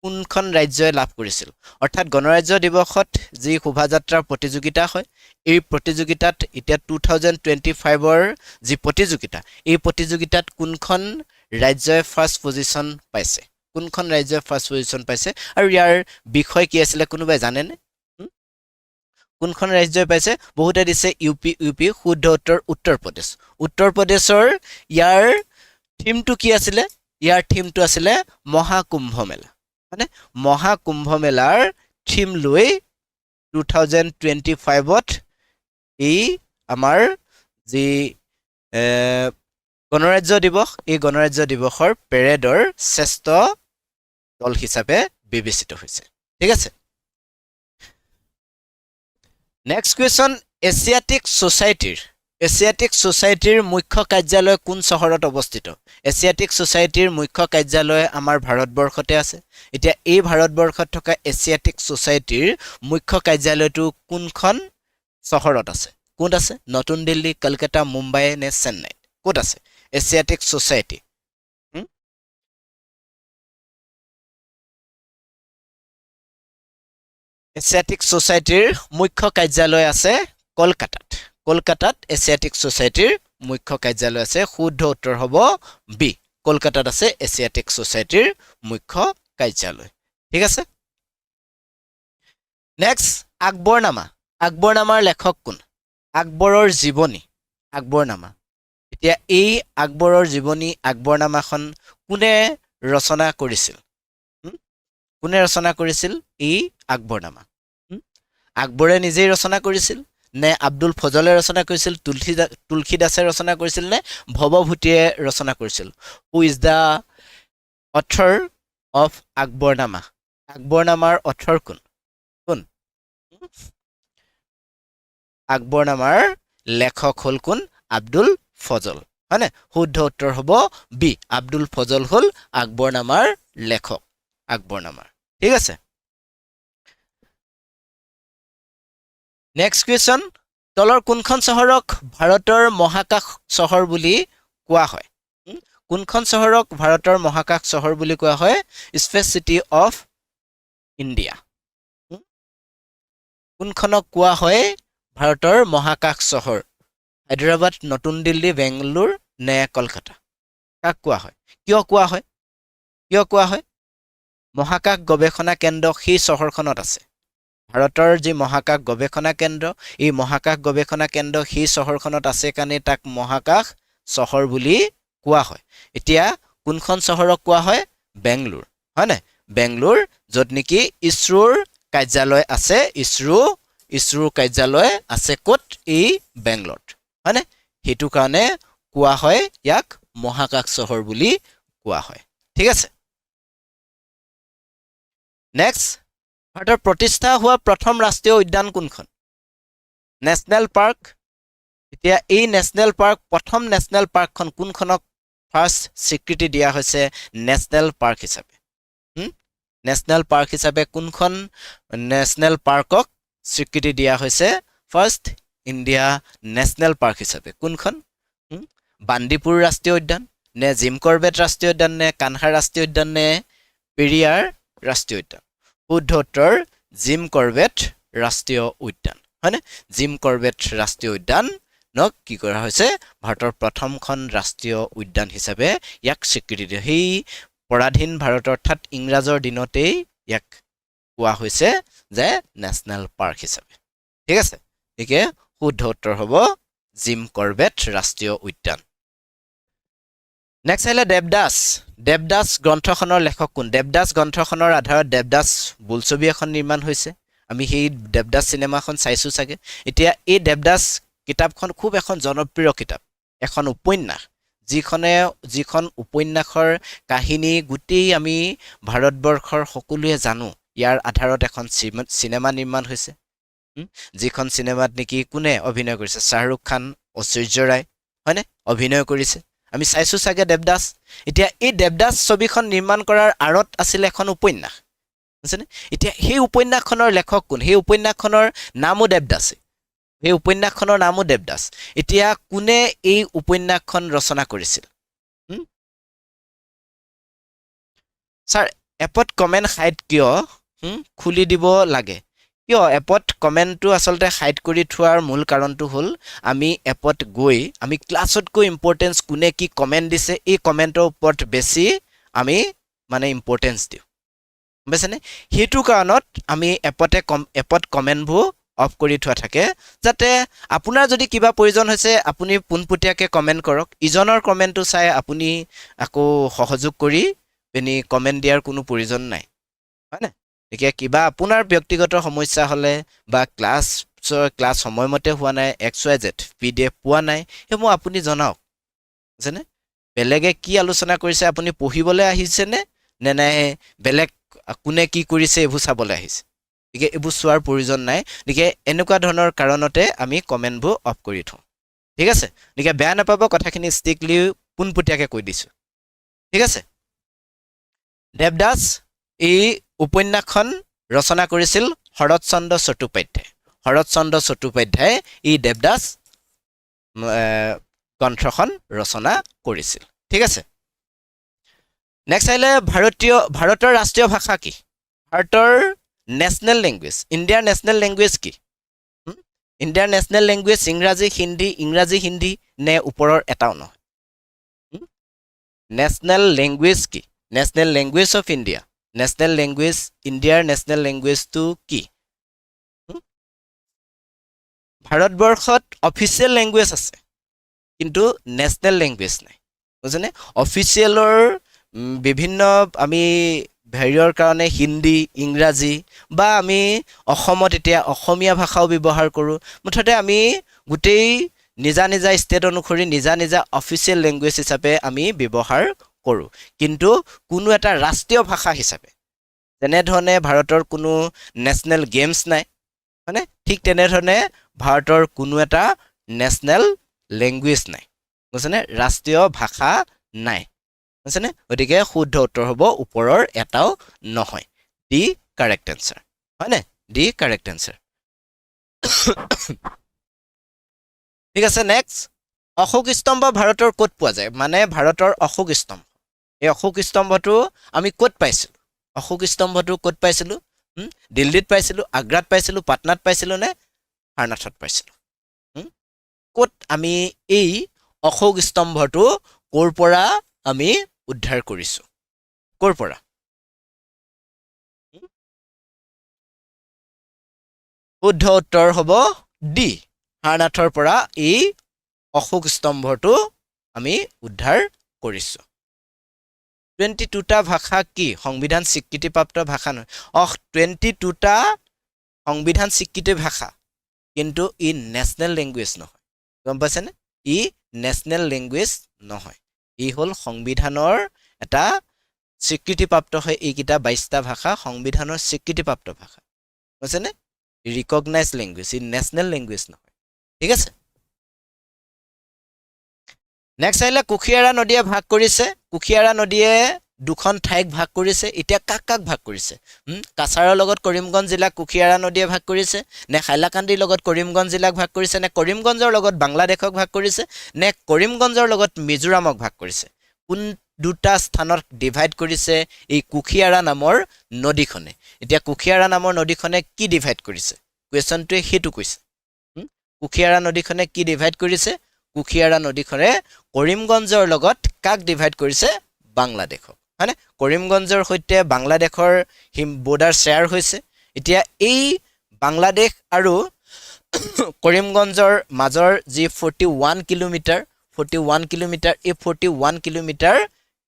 কোনখন ৰাজ্যই লাভ কৰিছিল অৰ্থাৎ গণৰাজ্য দিৱসত যি শোভাযাত্ৰাৰ প্ৰতিযোগিতা হয় এই প্ৰতিযোগিতাত এতিয়া 2025ৰ যি প্ৰতিযোগিতা এই প্ৰতিযোগিতাত কোনখন ৰাজ্যই ফাৰ্ষ্ট পজিশন পাইছে কোনখন ৰাজ্যই ফাৰ্ষ্ট পজিশন পাইছে আৰু ইয়াৰ বিষয় কি আছিল কোনোবাই জানেনে কোনখন ৰাজ্যই পাইছে বহুতে দিছে ইউপি শুদ্ধ উত্তৰ প্ৰদেশৰ ইয়াৰ থিমটো কি আছিল ইয়াৰ থিমটো আছিল মহাকুম্ভ মেলা মানে মহাকুম্ভ মেলাৰ থিম লৈ 2025ত এই আমাৰ যি গণৰাজ্য দিৱস এই গণৰাজ্য দিৱসৰ পেৰেডৰ শ্ৰেষ্ঠ দল হিচাপে বিবেচিত হৈছে ঠিক আছে নেক্সট কুৱেশ্যন এছিয়াটিক ছ'চাইটিৰ মুখ্য কাৰ্যালয় কোন চহৰত অৱস্থিত এছিয়াটিক ছ'চাইটিৰ মুখ্য কাৰ্যালয় আমাৰ ভাৰতবৰ্ষতে আছে এতিয়া এই ভাৰতবৰ্ষত থকা এছিয়াটিক ছ'চাইটিৰ মুখ্য কাৰ্যালয়টো কোনখন চহৰত আছে ক'ত আছে নতুন দিল্লী কলকাতা মুম্বাই নে চেন্নাই ক'ত আছে এছিয়াটিক ছ'চাইটি এছিয়াটিক ছ'চাইটিৰ মুখ্য কাৰ্যালয় আছে কলকাতাত এছিয়াটিক ছ'চাইটিৰ মুখ্য কাৰ্যালয় আছে শুদ্ধ উত্তৰ হ'ব বি কলকাতাত আছে এছিয়াটিক ছ'চাইটিৰ মুখ্য কাৰ্যালয় ঠিক আছে নেক্সট আকবৰনামাৰ লেখক কোন আকবৰৰ জীৱনী আকবৰনামা এতিয়া এই আকবৰৰ জীৱনী আকবৰনামাখন কোনে ৰচনা কৰিছিল এই আকবৰনামা আকবৰে নিজেই ৰচনা কৰিছিল নে আব্দুল ফজলে ৰচনা কৰিছিল তুলসীদাসে ৰচনা কৰিছিল নে ভৱভূতিয়ে ৰচনা কৰিছিল who is the author of আকবৰনামাৰ অথৰ কোন আকবৰনামাৰ লেখক হ'ল কোন আব্দুল ফজল হয়নে শুদ্ধ উত্তৰ হ'ব বি আব্দুল ফজল হ'ল আকবৰনামাৰ লেখক আকবৰনামাৰ ঠিক আছে নেক্সট কুৱেশ্যন তলৰ কোনখন চহৰক ভাৰতৰ মহাকাশ চহৰ বুলি কোৱা হয় কোনখন চহৰক ভাৰতৰ মহাকাশ চহৰ বুলি কোৱা হয় স্পেচ চিটি অফ ইণ্ডিয়া কোনখনক কোৱা হয় ভাৰতৰ মহাকাশ চহৰ হায়দৰাবাদ নতুন দিল্লী বেংগালুৰু নে কলকাতা কাক কোৱা হয় কিয় কোৱা হয় মহাকাশ গৱেষণা কেন্দ্ৰ সেই চহৰখনত আছে ভাৰতৰ যি মহাকাশ গৱেষণা কেন্দ্ৰ এই মহাকাশ গৱেষণা কেন্দ্ৰ সেই চহৰখনত আছে কাৰণে তাক মহাকাশ চহৰ বুলি কোৱা হয় এতিয়া কোনখন চহৰক কোৱা হয় বেংগালুৰু হয়নে বেংগালুৰু য'ত নেকি ইছৰোৰ কাৰ্যালয় আছে ইছৰোৰ কাৰ্যালয় আছে ক'ত এই বেংগালুৰুত হয়নে সেইটো কাৰণে কোৱা হয় ইয়াক মহাকাশ চহৰ বুলি কোৱা হয় ঠিক আছে নেক্সট ভাৰতৰ প্ৰতিষ্ঠা হোৱা প্ৰথম ৰাষ্ট্ৰীয় উদ্যান কোনখন নেশ্যনেল পাৰ্ক এতিয়া এই নেশ্যনেল পাৰ্ক প্ৰথম নেশ্যনেল পাৰ্কখন কোনখনক ফাৰ্ষ্ট স্বীকৃতি দিয়া হৈছে নেশ্যনেল পাৰ্ক হিচাপে নেশ্যনেল পাৰ্ক হিচাপে কোনখন নেশ্যনেল পাৰ্কক স্বীকৃতি দিয়া হৈছে ফাৰ্ষ্ট ইণ্ডিয়া নেশ্যনেল পাৰ্ক হিচাপে কোনখন বান্দিপুৰ ৰাষ্ট্ৰীয় উদ্যান নে জিম কৰবেট ৰাষ্ট্ৰীয় উদ্যান নে কানহা ৰাষ্ট্ৰীয় উদ্যান নে পেৰিয়াৰ ৰাষ্ট্ৰীয় উদ্যান শুদ্ধ উত্তৰ জিম কৰবেট ৰাষ্ট্ৰীয় উদ্যান হয়নে জিম কৰবেট ৰাষ্ট্ৰীয় উদ্যানক কি কৰা হৈছে ভাৰতৰ প্ৰথমখন ৰাষ্ট্ৰীয় উদ্যান হিচাপে ইয়াক স্বীকৃতি দিয়ে সেই পৰাধীন ভাৰত অৰ্থাৎ ইংৰাজৰ দিনতেই ইয়াক কোৱা হৈছে যে নেশ্যনেল পাৰ্ক হিচাপে ঠিক আছে গতিকে শুদ্ধ উত্তৰ হ'ব জিম কৰবেট ৰাষ্ট্ৰীয় উদ্যান নেক্সট আহিলে দেৱদাস গ্ৰন্থখনৰ লেখক কোন দেৱদাস গ্ৰন্থখনৰ আধাৰত দেৱদাস বোলছবি এখন নিৰ্মাণ হৈছে আমি সেই দেৱদাস চিনেমাখন চাইছোঁ চাগে এতিয়া এই দেৱদাস কিতাপখন খুব এখন জনপ্ৰিয় কিতাপ এখন উপন্যাস যিখন উপন্যাসৰ কাহিনী গোটেই আমি ভাৰতবৰ্ষৰ সকলোৱে জানো ইয়াৰ আধাৰত এখন চিনেমা নিৰ্মাণ হৈছে যিখন চিনেমাত নেকি কোনে অভিনয় কৰিছে শ্বাহৰুখ খান ঐশ্বৰ্য ৰায় হয়নে অভিনয় কৰিছে আমি চাইছোঁ চাগে দেৱদাস এতিয়া এই দেৱদাস ছবিখন নিৰ্মাণ কৰাৰ আঁৰত আছিল এখন উপন্যাস বুজিছেনে এতিয়া সেই উপন্যাসখনৰ লেখক কোন সেই উপন্যাসখনৰ নামো দেৱদাসে এই উপন্যাসখনৰ নামো দেৱদাস এতিয়া কোনে এই উপন্যাসখন ৰচনা কৰিছিল ছাৰ এপত কমেণ্ট হাইড কিয় খুলি দিব লাগে কিয় এপত কমেণ্টটো আচলতে হাইড কৰি থোৱাৰ মূল কাৰণটো হ'ল আমি এপত গৈ আমি ক্লাছতকৈ ইম্পৰ্টেঞ্চ কোনে কি কমেণ্ট দিছে এই কমেণ্টৰ ওপৰত বেছি আমি মানে ইম্পৰ্টেঞ্চ দিওঁ বুজিছেনে সেইটো কাৰণত আমি এপত কমেণ্টবোৰ অফ কৰি থোৱা থাকে যাতে আপোনাৰ যদি কিবা প্ৰয়োজন হৈছে আপুনি পোনপটীয়াকৈ কমেণ্ট কৰক ইজনৰ কমেণ্টটো চাই আপুনি আকৌ সহযোগ কৰি পিনি কমেণ্ট দিয়াৰ কোনো প্ৰয়োজন নাই হয়নে এতিয়া কিবা আপোনাৰ ব্যক্তিগত সমস্যা হ'লে বা ক্লাছ সময়মতে হোৱা নাই XYZ PDF পোৱা নাই সেইবোৰ আপুনি জনাওক বুজিছেনে বেলেগে কি আলোচনা কৰিছে আপুনি পঢ়িবলৈ আহিছেনে নে নাই বেলেগ কোনে কি কৰিছে এইবোৰ চাবলৈ আহিছে গতিকে এইবোৰ চোৱাৰ প্ৰয়োজন নাই গতিকে এনেকুৱা ধৰণৰ কাৰণতে আমি কমেণ্টবোৰ অফ কৰি থওঁ ঠিক আছে গতিকে বেয়া নাপাব কথাখিনি ষ্ট্ৰিকলি পোনপটীয়াকৈ কৈ দিছোঁ ঠিক আছে দেৱদাস এই উপন্যাসখন ৰচনা কৰিছিল শৰৎচন্দ্ৰ চট্টোপাধ্যায়ে এই দেৱদাস গ্ৰন্থখন ৰচনা কৰিছিল ঠিক আছে নেক্সট আহিলে ভাৰতৰ ৰাষ্ট্ৰীয় ভাষা কি ভাৰতৰ নেশ্যনেল লেংগুৱেজ ইণ্ডিয়াৰ নেশ্যনেল লেংগুৱেজ কি ইণ্ডিয়াৰ নেশ্যনেল লেংগুৱেজ ইংৰাজী হিন্দী নে ওপৰৰ এটাও নহয় নেশ্যনেল লেংগুৱেজ কি national language of India national language ইণ্ডিয়াৰ নেশ্যনেল লেংগুৱেজটো কি ভাৰতবৰ্ষত অফিচিয়েল লেংগুৱেজ আছে কিন্তু নেশ্যনেল লেংগুৱেজ নাই বুজিছেনে অফিচিয়েলৰ বিভিন্ন আমি হেৰিয়ৰ কাৰণে হিন্দী ইংৰাজী বা আমি অসমত এতিয়া অসমীয়া ভাষাও ব্যৱহাৰ কৰোঁ মুঠতে আমি গোটেই নিজা ষ্টেট অনুসৰি নিজা অফিচিয়েল লেংগুৱেজ হিচাপে আমি ব্যৱহাৰ কৰোঁ কিন্তু কোনো এটা ৰাষ্ট্ৰীয় ভাষা হিচাপে যেনেধৰণে ভাৰতৰ কোনো নেশ্যনেল গেমছ নাই হয়নে ঠিক তেনেধৰণে ভাৰতৰ কোনো এটা নেশ্যনেল লেংগুৱেজ নাই বুজিছেনে ৰাষ্ট্ৰীয় ভাষা নাই বুজিছেনে গতিকে শুদ্ধ উত্তৰ হ'ব ওপৰৰ এটাও নহয় ডি কাৰেক্ট এনচাৰ হয়নে ডি কাৰেক্ট এনচাৰ ঠিক আছে নেক্সট অশোক স্তম্ভ ভাৰতৰ ক'ত পোৱা যায় মানে ভাৰতৰ অশোক স্তম্ভ এই অশোক স্তম্ভটো আমি ক'ত পাইছিলোঁ অশোক স্তম্ভটো ক'ত পাইছিলোঁ দিল্লীত পাইছিলোঁ আগ্ৰাত পাইছিলোঁ পাটনাত পাইছিলোঁ নে সাৰনাথত পাইছিলোঁ ক'ত আমি এই অশোক স্তম্ভটো ক'ৰ পৰা আমি উদ্ধাৰ কৰিছোঁ ক'ৰ পৰা শুদ্ধ উত্তৰ হ'ব ডি সাৰনাথৰ পৰা এই অশোক স্তম্ভটো আমি উদ্ধাৰ কৰিছোঁ 22টা ভাষা কি সংবিধান স্বীকৃতিপ্ৰাপ্ত ভাষা নহয় 22টা সংবিধান স্বীকৃতি ভাষা কিন্তু ই নেশ্যনেল লেংগুৱেজ নহয় গম পাইছেনে ই নেশ্যনেল লেংগুৱেজ নহয় ই হ'ল সংবিধানৰ এটা স্বীকৃতিপ্ৰাপ্ত হয় এইকেইটা 22টা ভাষা সংবিধানৰ স্বীকৃতিপ্ৰাপ্ত ভাষা বুজিছেনে ৰিকগনাইজ লেংগুৱেজ ই নেশ্যনেল লেংগুৱেজ নহয় ঠিক আছে নেক্সট আহিলে কুশিয়াৰা নদীয়ে ভাগ কৰিছে কুশিয়াৰা নদীয়ে দুখন ঠাইক ভাগ কৰিছে এতিয়া কাক কাক ভাগ কৰিছে কাছাৰৰ লগত কৰিমগঞ্জ জিলাক কুশিয়াৰা নদীয়ে ভাগ কৰিছে নে হাইলাকান্দিৰ লগত কৰিমগঞ্জ জিলাক ভাগ কৰিছে নে কৰিমগঞ্জৰ লগত বাংলাদেশক ভাগ কৰিছে নে কৰিমগঞ্জৰ লগত মিজোৰামক ভাগ কৰিছে কোন দুটা স্থানত ডিভাইড কৰিছে এই কুশিয়াৰা নামৰ নদীখনে এতিয়া কুশিয়াৰা নামৰ নদীখনে কি ডিভাইড কৰিছে কুৱেশ্যনটোৱে সেইটো কৈছে কুশিয়াৰা নদীখনে কি ডিভাইড কৰিছে কুশিয়াৰা নদীখনে কৰিমগঞ্জৰ লগত কাক ডিভাইড কৰিছে বাংলাদেশক হয়নে কৰিমগঞ্জৰ সৈতে বাংলাদেশৰ বৰ্ডাৰ শ্বেয়াৰ হৈছে এতিয়া এই বাংলাদেশ আৰু কৰিমগঞ্জৰ মাজৰ যি 41 কিলোমিটাৰ এই 41 কিলোমিটাৰ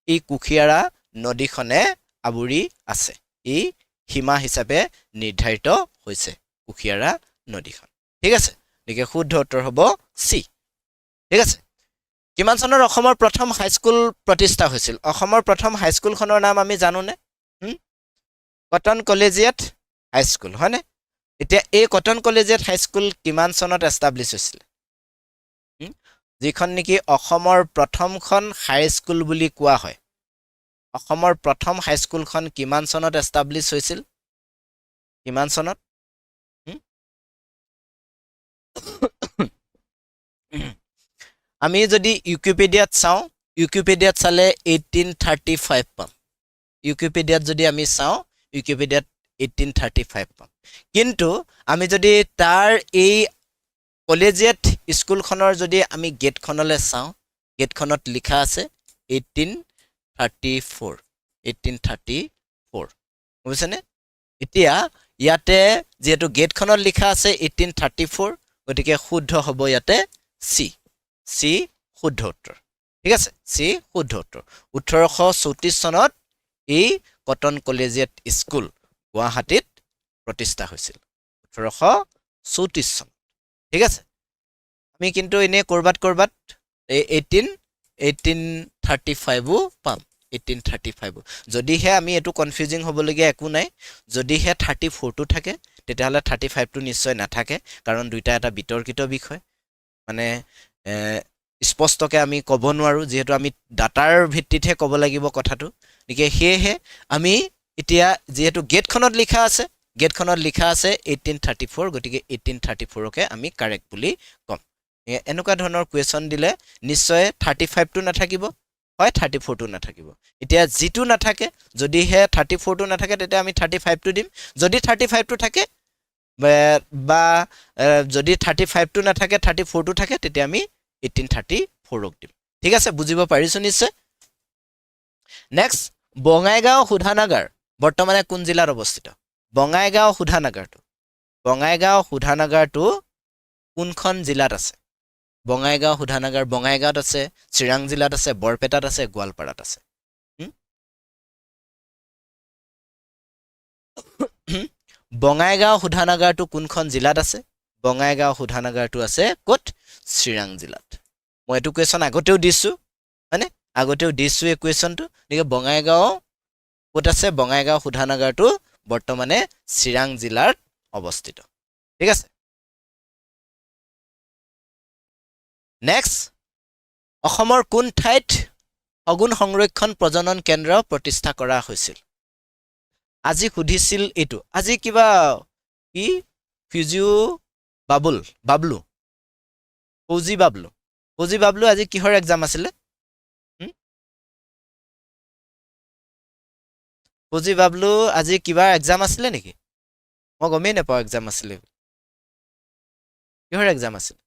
এই কুশিয়াৰা নদীখনে আৱৰি আছে এই সীমা হিচাপে নিৰ্ধাৰিত হৈছে কুশিয়াৰা নদীখন ঠিক আছে গতিকে শুদ্ধ উত্তৰ হ'ব চি ঠিক আছে কিমান চনত অসমৰ প্ৰথম হাইস্কুল প্ৰতিষ্ঠা হৈছিল অসমৰ প্ৰথম হাইস্কুলখনৰ নাম আমি জানোনে কটন কলেজিয়েট হাইস্কুল হয়নে এতিয়া এই কটন কলেজিয়েট হাইস্কুল কিমান চনত এষ্টাব্লিছ হৈছিল যিখন নেকি অসমৰ প্ৰথমখন হাইস্কুল বুলি কোৱা হয় অসমৰ প্ৰথম হাইস্কুলখন কিমান চনত এষ্টাব্লিছ হৈছিল কিমান চনত আমি যদি উইকিপিডিয়াত চাওঁ উইকিপিডিয়াত চালে 1835 পাম উইকিপিডিয়াত যদি আমি চাওঁ উইকিপিডিয়াত 1835 পাম কিন্তু আমি যদি তাৰ এই কলেজিয়েট স্কুলখনৰ যদি আমি গেটখনলৈ চাওঁ গেটখনত লিখা আছে 1834 বুজিছেনে এতিয়া ইয়াতে যেহেতু গেটখনত লিখা আছে 1834 গতিকে শুদ্ধ হ'ব ইয়াতে চি শুদ্ধ উত্তৰ ঠিক আছে চি শুদ্ধ উত্তৰ 1834 চনত এই কটন কলেজিয়েট স্কুল গুৱাহাটীত প্ৰতিষ্ঠা হৈছিল 1834 চন ঠিক আছে আমি কিন্তু এনে কৰবাত 1835ও পাম 1835 যদিহে আমি এটো কনফিউজিং হ'বলগীয়া একো নাই যদিহে 34টো থাকে তেতিয়াহ'লে 35টো নিশ্চয় নাথাকে কাৰণ দুইটা এটা বিতৰ্কিত বিষয় মানে স্পষ্টকে আমি ক'ব নোৱাৰো যেহেতু আমি ডাটাৰ ভিত্তিতহে ক'ব লাগিব কথাটো গতিকে সেয়েহে আমি এতিয়া যেহেতু গেটখনত লিখা আছে 1834 গতিকে 1834কে আমি কাৰেক্ট বুলি ক'ম এনেকুৱা ধৰণৰ কুৱেশ্যন দিলে নিশ্চয় 35টো নাথাকিব হয় 34টো নাথাকিব এতিয়া যিটো নাথাকে যদিহে 34টো নাথাকে তেতিয়া আমি 35টো দিম যদি 35টো থাকে বা যদি 35টো নাথাকে 34টো থাকে তেতিয়া আমি 1834ক দিম ঠিক আছে বুজিব পাৰিছো নিশ্চয় নেক্সট বঙাইগাঁও শোধানাগাৰ বৰ্তমানে কোন জিলাত অৱস্থিত বঙাইগাঁও শোধানাগাৰটো কোনখন জিলাত আছে বঙাইগাঁও শোধানাগাৰ বঙাইগাঁৱত আছে চিৰাং জিলাত আছে বৰপেটাত আছে গোৱালপাৰাত আছে বঙাইগাঁও শোধানাগাৰটো কোনখন জিলাত আছে বঙাইগাঁও শোধানাগাৰটো আছে ক'ত চিৰাং জিলাত মই এটো কুৱেশ্যন আগতেও দিছো মানে আগতেও দিছো এই কুৱেশ্যনটো গতিকে বঙাইগাঁও ক'ত আছে বঙাইগাঁও শোধানাগাৰটো বৰ্তমানে চিৰাং জিলাত অৱস্থিত ঠিক আছে নেক্সট অসমৰ কোন ঠাইত সগুণ সংৰক্ষণ প্ৰজনন কেন্দ্ৰ প্ৰতিষ্ঠা কৰা হৈছিল আজি সুধিছিল এটো আজি কিবা কি ফিজিও বাবলু ফৌজি বাবলু আজি কিহৰ এক্সাম আছিলে ফৌজি বাবলু আজি কিবা এক্সাম আছিলে নেকি মই গমেই নাপাওঁ এক্সাম আছিলে কিহৰ এক্সাম আছিল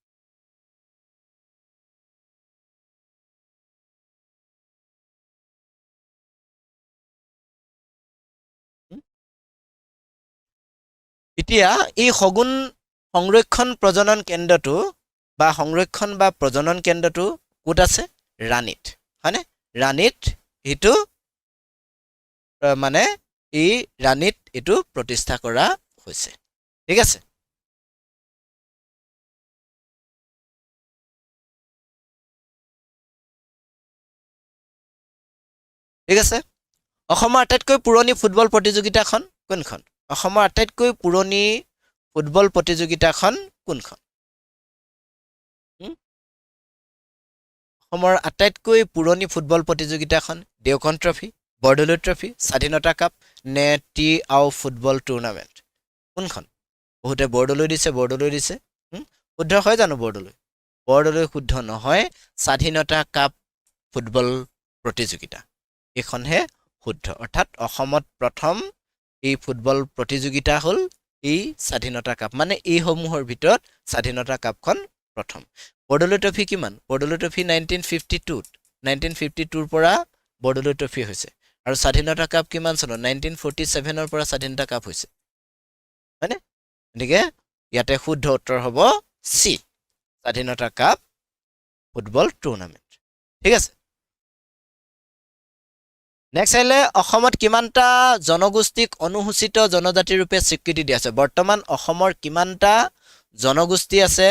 এতিয়া এই সগুণ সংৰক্ষণ প্ৰজনন কেন্দ্ৰটো বা সংৰক্ষণ বা প্ৰজনন কেন্দ্ৰটো ক'ত আছে ৰাণীত হয়নে ৰাণীত এটো মানে এই ৰাণীত এটো প্ৰতিষ্ঠা কৰা হৈছে ঠিক আছে অসমৰ আটাইতকৈ পুৰণি ফুটবল প্ৰতিযোগিতাখন কোনখন অসমৰ আটাইতকৈ পুৰণি ফুটবল প্ৰতিযোগিতাখন কোনখন অসমৰ আটাইতকৈ পুৰণি ফুটবল প্ৰতিযোগিতাখন দেওকন ট্ৰফি, বৰদলৈ ট্ৰফি, স্বাধীনতা কাপ নে টি আও ফুটবল টুৰ্ণামেণ্ট কোনখন? বহুতে বৰদলৈ দিছে শুদ্ধ হয় জানো বৰদলৈ? বৰদলৈ শুদ্ধ নহয়, স্বাধীনতা কাপ ফুটবল প্ৰতিযোগিতা এইখনহে শুদ্ধ। অৰ্থাৎ অসমত প্ৰথম এই ফুটবল প্ৰতিযোগিতা হ'ল এই স্বাধীনতা কাপ, মানে এইসমূহৰ ভিতৰত স্বাধীনতা কাপখন প্ৰথম। বৰদলৈ ট্ৰফি কিমান? বৰদলৈ ট্ৰফি 1952ৰ পৰা বৰদলৈ ট্ৰফি হৈছে। আৰু স্বাধীনতা কাপ কিমান চনত? 1947ৰ পৰা স্বাধীনতা কাপ হৈছে, হয়নে? গতিকে ইয়াতে শুদ্ধ উত্তৰ হ'ব চি, স্বাধীনতা কাপ ফুটবল টুৰ্ণামেণ্ট। ঠিক আছে, নেক্সট আহিলে অসমত কিমানটা জনগোষ্ঠীক অনুসূচিত জনজাতি ৰূপে স্বীকৃতি দিয়া আছে? বৰ্তমান অসমৰ কিমানটা জনগোষ্ঠী আছে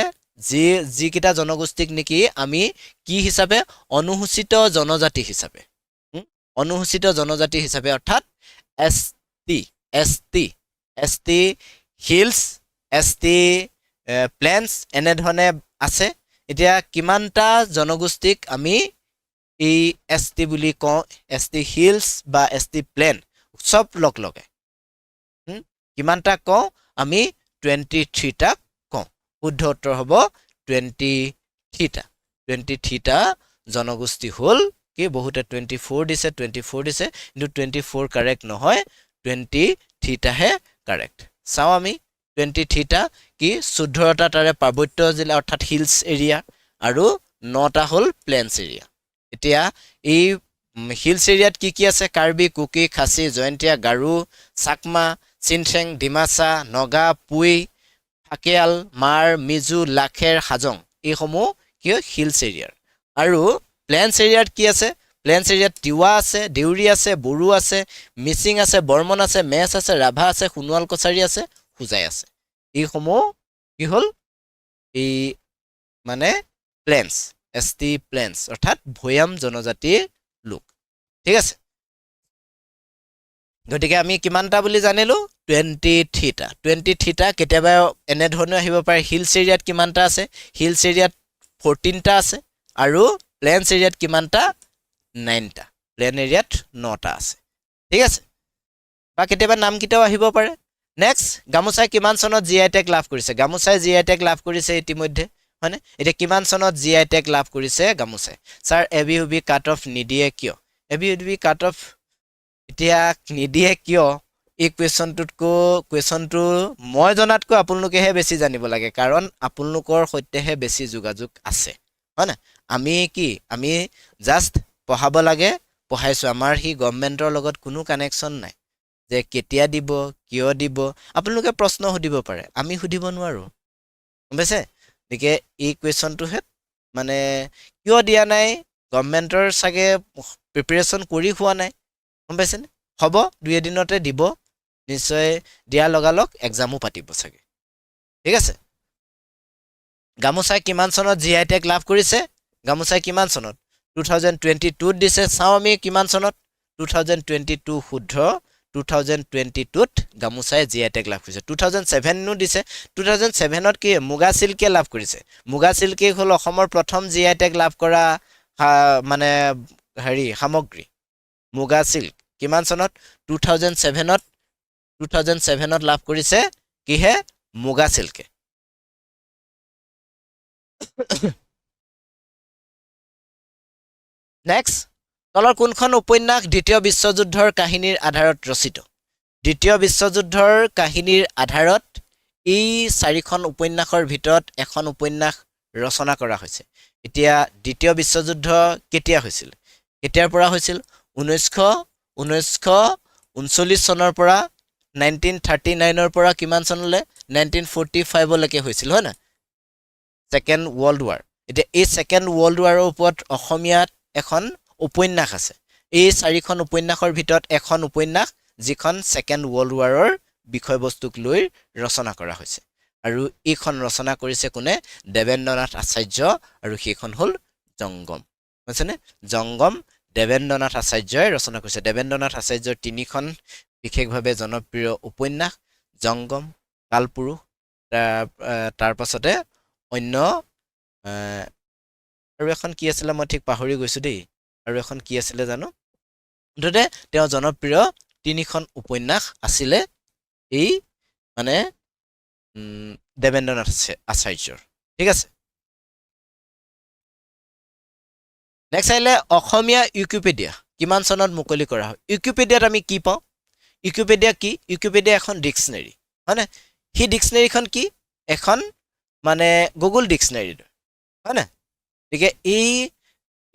যিকেইটা জনগোষ্ঠীক নেকি আমি কি হিচাপে? অনুসূচিত জনজাতি হিচাপে, অনুসূচিত জনজাতি হিচাপে, অৰ্থাৎ S T hills, S T planes এনেধৰণে আছে। এতিয়া কিমানটা জনগোষ্ঠীক আমি এই এছ টি বুলি কওঁ? এছ টি হিলছ বা এছ টি প্লেন চব লগ লগাই কিমানটা কওঁ? আমি 23টা কওঁ। শুদ্ধ উত্তৰ হ'ব 23টা। 23টা জনগোষ্ঠী হ'ল কি? বহুতে 24 দিছে, কিন্তু 24 কাৰেক্ট নহয়, 23টাহে কাৰেক্ট। চাওঁ আমি 23টা কি? 14টা তাৰে পাৰ্বত্য জিলা অৰ্থাৎ হিলছ এৰিয়া আৰু 9টা হ'ল প্লেন্স এৰিয়া। এতিয়া এই হিলছ এৰিয়াত কি আছে? কাৰ্বি, কুকি, খাচী, জয়ন্তীয়া, গাৰো, চাকমা, চিনথেং, ডিমাচা, নগা, পুই, ফাকেয়াল, মাৰ, মিজু, লাখেৰ, হাজং এইসমূহ কি হিলছ এৰিয়াৰ। আৰু প্লেন্স এৰিয়াত কি আছে? প্লেন্স এৰিয়াত তিৱা আছে, দেউৰী আছে, বড়ো আছে, মিচিং আছে, বৰ্মন আছে, মেচ আছে, ৰাভা আছে, সোণোৱাল কছাৰী আছে, হোজাই আছে। এইসমূহ কি হ'ল? এই মানে প্লেন্স, এছ টি প্লেন্স অৰ্থাৎ ভৈয়াম জনজাতিৰ লোক। ঠিক আছে, গতিকে আমি কিমানটা বুলি জানিলো? 23টা। 23টা। কেতিয়াবা এনেধৰণে আহিব পাৰে, হিলছ এৰিয়াত কিমানটা আছে? হিলছ এৰিয়াত 14টা আছে আৰু প্লেন্স এৰিয়াত কিমানটা? 9টা। প্লেন এৰিয়াত 9টা আছে। ঠিক আছে, বা কেতিয়াবা নামকেইটাও আহিব পাৰে। নেক্সট, গামোচাই কিমান চনত জি আই টেগ লাভ কৰিছে? গামোচাই জি আই টেগ লাভ কৰিছে ইতিমধ্যে, হয়নে? এতিয়া কিমান চনত জি আই টেগ লাভ কৰিছে গামোচাই? Sir A B U B cut off নিদিয়ে কিয়? A B U B cut off এতিয়া নিদিয়ে কিয়? এই কুৱেশ্যনটো মই জনাতকৈ আপোনালোকেহে বেছি জানিব লাগে, কাৰণ আপোনালোকৰ সৈতেহে বেছি যোগাযোগ আছে, হয় নাই? আমি জাষ্ট পঢ়াব লাগে, পঢ়াইছোঁ। আমাৰ সি গভৰ্ণমেণ্টৰ লগত কোনো কানেকশ্যন নাই যে কেতিয়া দিব, কিয় দিব। আপোনালোকে প্ৰশ্ন সুধিব পাৰে, আমি সুধিব নোৱাৰোঁ, গম পাইছে? গতিকে এই কুৱেশ্যনটোহে মানে কিয় দিয়া নাই? গভৰ্ণমেণ্টৰ চাগে প্ৰিপেৰেশ্যন কৰি হোৱা নাই, গম পাইছেনে? হ'ব, 2 এদিনতে দিব নিশ্চয়, দিয়াৰ লগালগ এক্সামো পাতিব চাগে। ঠিক আছে, গামোচাই কিমান চনত জি আই টেগ লাভ কৰিছে? গামোচাই কিমান চনত? 2022ত দিছে। চাওঁ আমি কিমান চনত? 2022 শুদ্ধ। 2022ত গামোচাই জি আই টেগ লাভ কৰিছে। 2007ও দিছে। 2007ত কি মুগা চিল্কে লাভ কৰিছে। মুগা চিল্কে হ'ল অসমৰ প্ৰথম জি আই টেগ লাভ কৰা মানে সামগ্ৰী, মুগা চিল্ক। কিমান চনত? 2007ত লাভ কৰিছে কিহে? মুগা চিল্কে। নেক্সট, তলৰ কোনখন উপন্যাস দ্বিতীয় বিশ্বযুদ্ধৰ কাহিনীৰ আধাৰত ৰচিত? দ্বিতীয় বিশ্বযুদ্ধৰ কাহিনীৰ আধাৰত এই 4খন উপন্যাসৰ ভিতৰত এখন উপন্যাস ৰচনা কৰা হৈছে। এতিয়া দ্বিতীয় বিশ্বযুদ্ধ কেতিয়া হৈছিল? কেতিয়াৰ পৰা হৈছিল? 1939 চনৰ পৰা 1939ৰ পৰা কিমান চনলৈ? 1945লৈকে হৈছিল, হয় নাই? Second world war. এতিয়া এই ছেকেণ্ড ৱৰ্ল্ড ৱাৰৰ ওপৰত অসমীয়াত এখন উপন্যাস আছে। এই 4খন উপন্যাসৰ ভিতৰত এখন উপন্যাস যিখন ছেকেণ্ড ৱৰ্ল্ড ৱাৰৰ বিষয়বস্তুক লৈ ৰচনা কৰা হৈছে। আৰু এইখন ৰচনা কৰিছে কোনে? দেৱেন্দ্ৰনাথ আচাৰ্য, আৰু সেইখন হ'ল জংগম। বুজিছেনে? জংগম দেৱেন্দ্ৰনাথ আচাৰ্যই ৰচনা কৰিছে। দেৱেন্দ্ৰনাথ আচাৰ্যৰ 3খন বিশেষভাৱে জনপ্ৰিয় উপন্যাস, জংগম, কালপুৰুষ, তাৰ পাছতে অন্য আৰু এখন কি আছিলে মই ঠিক পাহৰি গৈছো দেই আৰু এখন কি আছিলে জানো মুঠতে তেওঁ জনপ্ৰিয় তিনিখন উপন্যাস আছিলে এই মানে দেবেন্দ্ৰনাথ আচাৰ্যৰ ঠিক আছে নেক্সট আহিলে অসমীয়া উইকিপিডিয়া কিমান চনত মুকলি কৰা হয় উইকিপিডিয়াত আমি কি পাওঁ উইকিপিডিয়া কি উইকিপিডিয়া এখন ডিক্সনেৰী হয়নে সেই ডিক্সনেৰীখন কি এখন মানে গুগল ডিক্সনেৰী হয়নে গতিকে এই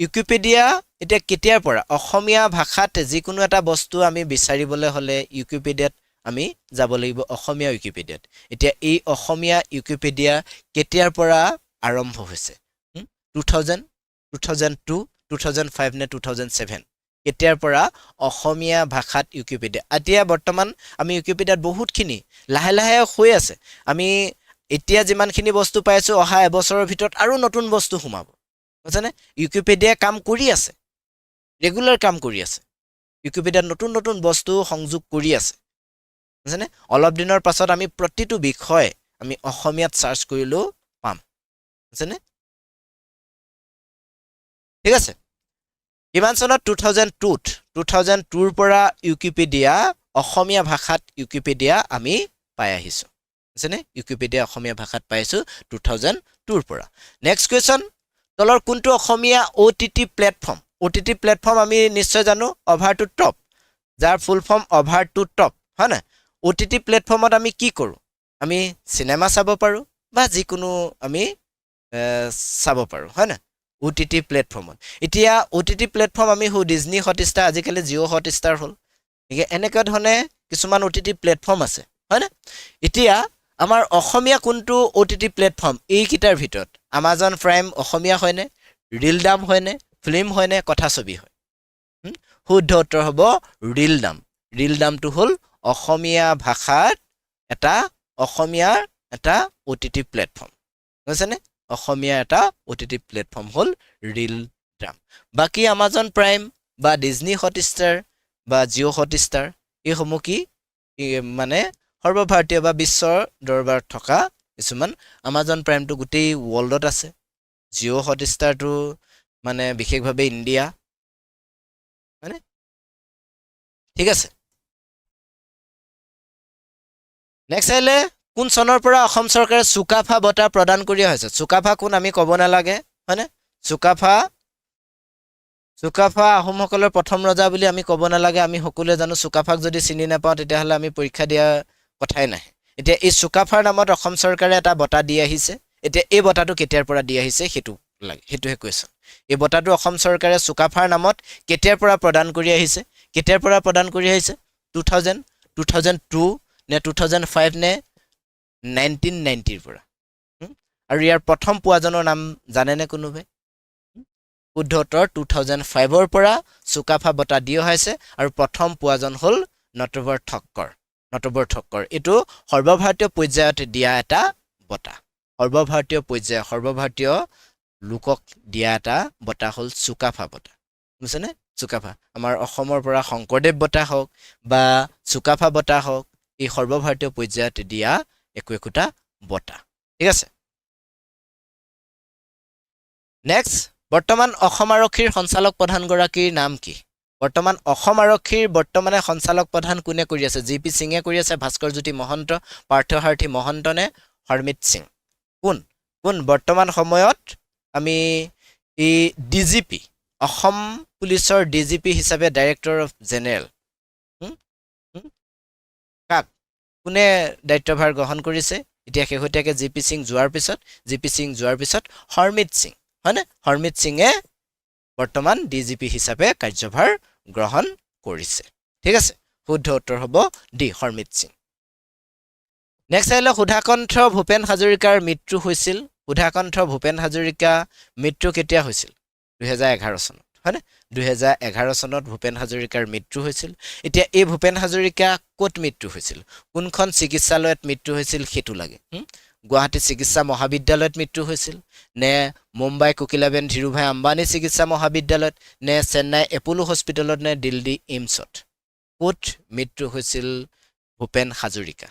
উইকিপিডিয়া এতিয়া কেতিয়াৰ পৰা অসমীয়া ভাষাত যিকোনো এটা বস্তু আমি বিচাৰিবলৈ হ'লে উইকিপিডিয়াত আমি যাব লাগিব অসমীয়া উইকিপিডিয়াত এতিয়া এই অসমীয়া উইকিপিডিয়া কেতিয়াৰ পৰা আৰম্ভ হৈছে 2000 2002 2005 নে 2007 কেতিয়াৰ পৰা অসমীয়া ভাষাত উইকিপিডিয়া এতিয়া বৰ্তমান আমি উইকিপিডিয়াত বহুতখিনি লাহে লাহে হৈ আছে আমি এতিয়া যিমানখিনি বস্তু পাইছো অহা এবছৰৰ ভিতৰত আৰু নতুন বস্তু সোমাব বুজিছানে উইকিপিডিয়া কাম কৰি আছে ৰেগুলাৰ কাম কৰি আছে উইকিপিডিয়াত নতুন নতুন বস্তু সংযোগ কৰি আছে বুজিছানে অলপ দিনৰ পাছত আমি প্ৰতিটো বিষয় আমি অসমীয়াত সাৰ্চ কৰিলেও পাম বুজিছানে ঠিক আছে কিমান চনত 2002 পৰা উইকিপিডিয়া অসমীয়া ভাষাত উইকিপিডিয়া আমি পাই আহিছো বুজিছানে উইকিপিডিয়া অসমীয়া ভাষাত পাইছো 2002 পৰা নেক্সট কোৱেশ্চন তলৰ কোনটো অসমীয়া OTT প্লেটফৰ্ম আমি নিশ্চয় জানো অভাৰ টু টপ যাৰ full form over to top হয় না OTT প্লেটফৰ্মত আমি কি কৰো আমি সিনেমা চাব পাৰো বা যিকোনো আমি চাব পাৰো হয় না OTT প্লেটফৰ্মত এতিয়া OTT প্লেটফৰ্ম আমি ডিজনি হটষ্টাৰ আজিকালি জিঅ' হটষ্টাৰ হ'ল ঠিক এনেকুৱা ধৰণে কিছুমান OTT প্লেটফৰ্ম আছে হয় না এতিয়া আমাৰ অসমীয়া কোনটো OTT প্লেটফৰ্ম এই কিটাৰ ভিতৰত Amazon Prime অসমীয়া হয়নে ৰিলডাম হয়নে ফিল্ম হয়নে কথা ছবি হয় শুদ্ধ উত্তৰ হ'ব ৰিলডামটো হ'ল অসমীয়া ভাষাত এটা অসমীয়াৰ এটা OTT প্লেটফৰ্ম বুজিছানে অসমীয়া এটা OTT প্লেটফৰ্ম হ'ল ৰিলডাম বাকি Amazon Prime বা ডিজনি হটষ্টাৰ বা জিঅ' হটষ্টাৰ এই সমূহ কি মানে সৰ্বভাৰতীয় বা বিশ্বৰ দৰবাৰত থকা কিছুমান Amazon Primeটো গোটেই ওৱৰ্ল্ডত আছে জিঅ' হটষ্টাৰটো মানে বিশেষভাৱে ইণ্ডিয়া মানে ঠিক আছে নেক্সট আহিলে কোন চনৰ পৰা অসম চৰকাৰে চুকাফা বঁটা প্ৰদান কৰি আছে চুকাফা কোন আমি ক'ব নালাগে হয়নে চুকাফা আহোমসকলৰ প্ৰথম ৰজা বুলি আমি ক'ব নালাগে আমি সকলোৱে জানো চুকাফাক যদি চিনি নাপাওঁ তেতিয়াহ'লে আমি পৰীক্ষা দিয়া কথাই নাহে এতিয়া এই চুকাফাৰ নামত অসম চৰকাৰে এটা বঁটা দি আহিছে এতিয়া এই বঁটাটো কেতিয়াৰ পৰা দি আহিছে সেইটোহে কুৱেশ্যন এই বঁটাটো অসম চৰকাৰে চুকাফাৰ নামত কেতিয়াৰ পৰা প্ৰদান কৰি আহিছে 2000 2002 নে 2005 নে 1990 পৰা আৰু ইয়াৰ প্ৰথম পোৱাজনৰ নাম জানেনে কোনোবাই শুদ্ধ উত্তৰ 2005 পৰা চুকাফা বঁটা দিয়া হৈছে আৰু প্ৰথম পোৱাজন হ'ল নটবৰ ঠক্কৰ এইটো সৰ্বভাৰতীয় পৰ্যায়ত দিয়া এটা বঁটা সৰ্বভাৰতীয় লোকক দিয়া এটা বঁটা হ'ল চুকাফা বঁটা বুজিছেনে চুকাফা আমাৰ অসমৰ পৰা শংকৰদেৱ বঁটা হওক বা চুকাফা বঁটা হওক এই সৰ্বভাৰতীয় পৰ্যায়ত দিয়া একোটা বঁটা ঠিক আছে নেক্সট বৰ্তমান অসম আৰক্ষীৰ সঞ্চালক প্ৰধানগৰাকীৰ নাম কি বৰ্তমান অসম আৰক্ষীৰ বৰ্তমানে সঞ্চালক প্ৰধান কোনে কৰি আছে জিপি সিঙে কৰি আছে ভাস্কৰ জ্যোতি মহন্ত পাৰ্থসাৰথী মহন্ত নে হৰমিত সিং কোন বৰ্তমান সময়ত আমি এই ডিজিপি অসম পুলিচৰ ডিজিপি হিচাপে ডাইৰেক্টৰ অফ জেনেৰেল কাক কোনে দায়িত্বভাৰ গ্ৰহণ কৰিছে এতিয়া শেহতীয়াকৈ জিপি সিং যোৱাৰ পিছত হৰমিত সিং হয়নে হৰমিত সিঙে বৰ্তমান ডিজিপি হিচাপে কাৰ্যভাৰ গ্ৰহণ কৰিছে ঠিক আছে শুদ্ধ উত্তৰ হ'ব ডি হৰমিত সিং নেক্সট আহিলে সুধাকণ্ঠ ভূপেন হাজৰিকাৰ মৃত্যু হৈছিল সুধাকণ্ঠ ভূপেন হাজৰিকা মৃত্যু কেতিয়া হৈছিল 2011 চনত হয়নে 2011 চনত ভূপেন হাজৰিকাৰ মৃত্যু হৈছিল এতিয়া এই ভূপেন হাজৰিকা ক'ত মৃত্যু হৈছিল কোনখন চিকিৎসালয়ত মৃত্যু হৈছিল সেইটো লাগে গুৱাহাটী চিকিৎসা মহাবিদ্যালয়ত মৃত্যু হৈছিল নে মুম্বাই কোকিলাবেন ধীৰুভাই আম্বানী চিকিৎসা মহাবিদ্যালয়ত নে চেন্নাই এপোলো হস্পিটেলত নে দিল্লী এইমছত ক'ত মৃত্যু হৈছিল ভূপেন হাজৰিকা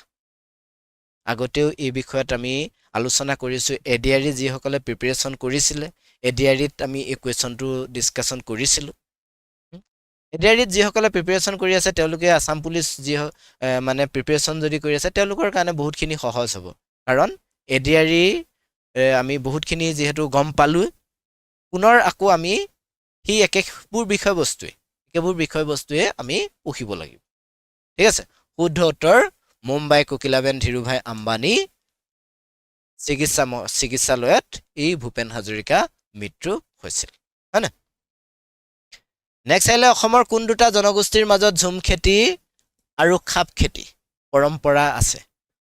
আগতেও এই বিষয়ত আমি আলোচনা কৰিছো এডিআৰই যিসকলে প্ৰিপাৰেচন কৰিছিলে এডিআৰিত আমি এই কুৱেশ্যনটো ডিছকাশ্যন কৰিছিলোঁ এডিআৰিত যিসকলে প্ৰিপেৰেশ্যন কৰি আছে তেওঁলোকে আছাম পুলিচ মানে প্ৰিপেৰেশ্যন যদি কৰি আছে তেওঁলোকৰ কাৰণে বহুতখিনি সহজ হ'ব কাৰণ এডিআৰি আমি বহুতখিনি যিহেতু গম পালোঁ পুনৰ আকৌ আমি সেই একেবোৰ বিষয়বস্তুৱে আমি পঢ়িব লাগিব ঠিক আছে শুদ্ধ উত্তৰ মুম্বাই কোকিলাবেন ধীৰুভাই আম্বানী চিকিৎসালয়ত এই ভূপেন হাজৰিকা মৃত্যু হৈছিল হয়নে নেক্সট আহিলে অসমৰ কোন দুটা জনগোষ্ঠীৰ মাজত ঝুম খেতি আৰু খাপ খেতি পৰম্পৰা আছে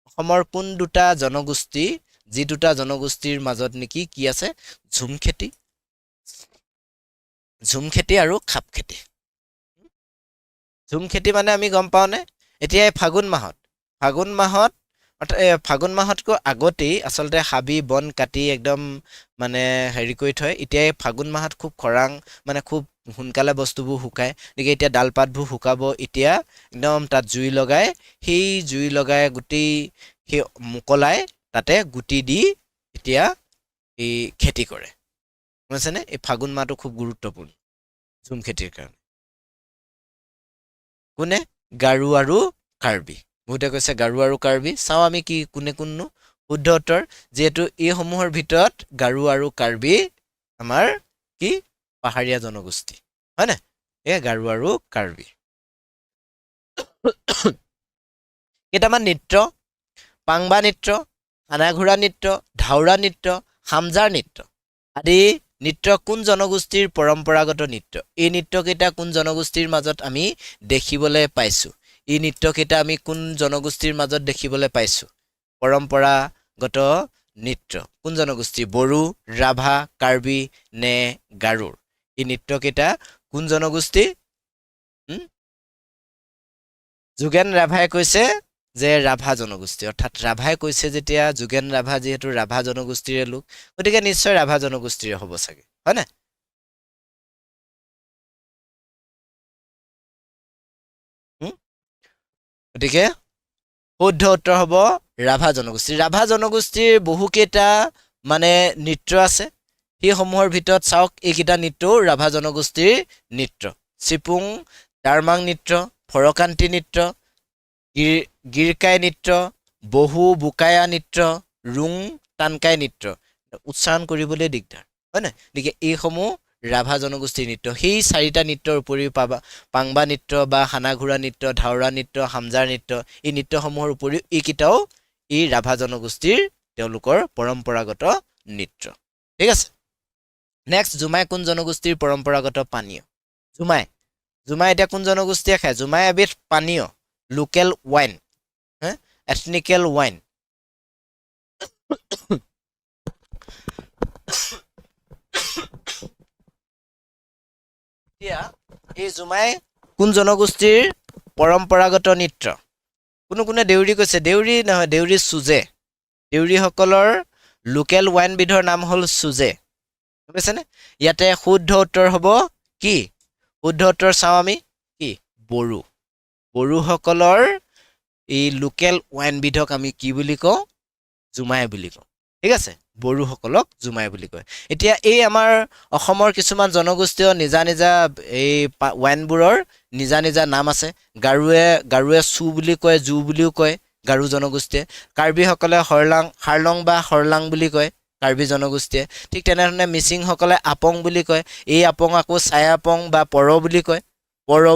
অসমৰ কোন দুটা জনগোষ্ঠী যি দুটা জনগোষ্ঠীৰ মাজত নেকি কি আছে ঝুম খেতি আৰু খাপ খেতি ঝুম খেতি মানে আমি গম পাওঁনে এতিয়া ফাগুন মাহতকৈ আগতেই আচলতে হাবি বন কাটি একদম মানে হেৰি কৰি থয় এতিয়া ফাগুন মাহত খুব খৰাং মানে খুব সোনকালে বস্তুবোৰ শুকায় গতিকে এতিয়া ডালপাতবোৰ শুকাব এতিয়া একদম তাত জুই লগাই গোটেই সেই মুকলাই তাতে গুটি দি এতিয়া এই খেতি কৰে বুজিছেনে এই ফাগুন মাহটো খুব গুৰুত্বপূৰ্ণ ঝুম খেতিৰ কাৰণে কোনে গাৰো আৰু কাৰ্বি বহুতে কৈছে গাৰো আৰু কাৰ্বি চাওঁ আমি কি কোননো শুদ্ধ উত্তৰ যিহেতু এইসমূহৰ ভিতৰত গাৰো আৰু কাৰ্বি আমাৰ কি পাহাৰীয়া জনগোষ্ঠী হয়নে গাৰো আৰু কাৰ্বি কেইটামান নৃত্য পাংবা নৃত্য হানাঘোৰা নৃত্য ধাওৰা নৃত্য হামজাৰ নৃত্য আদি নৃত্য কোন জনগোষ্ঠীৰ পৰম্পৰাগত নৃত্য এই নৃত্যকেইটা কোন জনগোষ্ঠীৰ মাজত আমি দেখিবলৈ পাইছোঁ এই নৃত্যকেইটা আমি কোন জনগোষ্ঠীৰ মাজত দেখিবলৈ পাইছোঁ পৰম্পৰাগত নৃত্য কোন জনগোষ্ঠী বড়ো ৰাভা কাৰ্বি নে গাৰোৰ এই নৃত্যকেইটা কোন জনগোষ্ঠী যোগেন ৰাভাই কৈছে যে ৰাভা জনগোষ্ঠী অৰ্থাৎ ৰাভাই কৈছে যেতিয়া যোগেন ৰাভা যিহেতু ৰাভা জনগোষ্ঠীৰে লোক গতিকে নিশ্চয় ৰাভা জনগোষ্ঠীৰে হ'ব চাগে হয়নে গতিকে শুদ্ধ উত্তৰ হ'ব ৰাভা জনগোষ্ঠীৰ বহুকেইটা মানে নৃত্য আছে সেইসমূহৰ ভিতৰত চাওক এইকেইটা নৃত্যও ৰাভা জনগোষ্ঠীৰ নৃত্য চিপুং দাৰমাং নৃত্য ফৰকান্তি নৃত্য গিৰকাই নৃত্য বহু বুকায়া নৃত্য ৰুং টানকাই নৃত্য উচ্চাৰণ কৰিবলৈ দিগদাৰ হয়নে গতিকে এইসমূহ ৰাভা জনগোষ্ঠীৰ নৃত্য সেই চাৰিটা নৃত্যৰ উপৰিও পাবা পাংবা নৃত্য বা হানাঘোৰা নৃত্য ধাওৰা নৃত্য হামজাৰ নৃত্য এই নৃত্যসমূহৰ উপৰিও এইকেইটাও এই ৰাভা জনগোষ্ঠীৰ তেওঁলোকৰ পৰম্পৰাগত নৃত্য ঠিক আছে নেক্সট জুমাই কোন জনগোষ্ঠীৰ পৰম্পৰাগত পানীয় জুমাই এতিয়া কোন জনগোষ্ঠীয়ে খায় জুমাই এবিধ পানীয় লোকেল ৱাইন এথনিকেল ৱাইন এতিয়া এই জুমাই কোন জনগোষ্ঠীৰ পৰম্পৰাগত নৃত্য কোনে দেউৰী কৈছে দেউৰী নহয় দেউৰী চুজে দেউৰীসকলৰ লোকেল ৱাইনবিধৰ নাম হ'ল চুজে গম পাইছেনে ইয়াতে শুদ্ধ উত্তৰ হ'ব কি শুদ্ধ উত্তৰ চাওঁ আমি কি বড়োসকলৰ এই লোকেল ৱাইনবিধক আমি কি বুলি কওঁ জুমাই বুলি কওঁ ঠিক আছে বড়োসকলক জুমাই বুলি কয় এতিয়া এই আমাৰ অসমৰ কিছুমান জনগোষ্ঠীয় নিজা এই ৱাইনবোৰৰ নিজা নাম আছে গাৰুৱে চু বুলি কয় জু বুলিও কয় গাৰু জনগোষ্ঠীয়ে কাৰ্বিসকলে হাৰলং বা হৰলাং বুলি কয় কাৰ্বি জনগোষ্ঠীয়ে ঠিক তেনেধৰণে মিচিংসকলে আপং বুলি কয় এই আপং আকৌ চাই আপং বা পৰ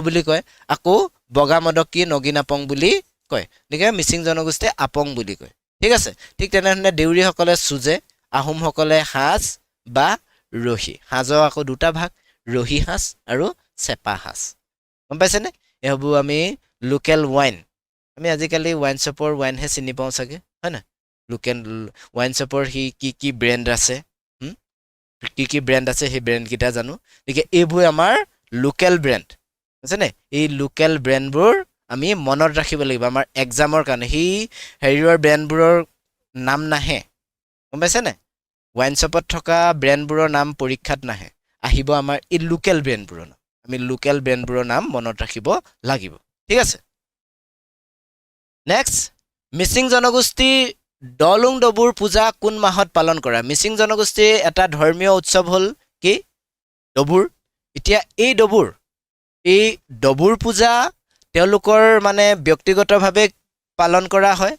বুলি কয় আকৌ বগামদকি নগিন আপং বুলি কয় গতিকে মিচিং জনগোষ্ঠীয়ে আপং বুলি কয় ঠিক আছে ঠিক তেনেধৰণে দেউৰীসকলে চুজে আহোমসকলে সাজ বা ৰহি সাজৰ আকৌ দুটা ভাগ ৰহি সাজ আৰু চেপা সাজ গম পাইছেনে এইবোৰ আমি লোকেল ৱাইন আমি আজিকালি ৱাইন শ্বপৰ ৱাইনহে চিনি পাওঁ চাগে হয় না লোকেল ৱাইন শ্বপৰ সি কি ব্ৰেণ্ড আছে কি ব্ৰেণ্ড আছে সেই ব্ৰেণ্ডকেইটা জানো গতিকে এইবোৰ আমাৰ লোকেল ব্ৰেণ্ড বুজিছেনে এই লোকেল ব্ৰেণ্ডবোৰ আমি মনত ৰাখিব লাগিব আমাৰ এক্সামৰ কাৰণে সেই হেৰিৰ ব্ৰেণ্ডবোৰৰ নাম নাহে গম পাইছেনে ৱাইন শ্বপত থকা ব্ৰেণ্ডবোৰৰ নাম পৰীক্ষাত নাহে আহিব আমাৰ এই লোকেল ব্ৰেণ্ডবোৰৰ নাম আমি লোকেল ব্ৰেণ্ডবোৰৰ নাম মনত ৰাখিব লাগিব ঠিক আছে নেক্সট মিচিং জনগোষ্ঠী দলুং ডবুৰ পূজা কোন মাহত পালন কৰা মিচিং জনগোষ্ঠীৰ এটা ধৰ্মীয় উৎসৱ হ'ল কি ডবুৰ এতিয়া এই ডবুৰ পূজা তেওঁলোকৰ মানে ব্যক্তিগতভাৱে পালন কৰা হয়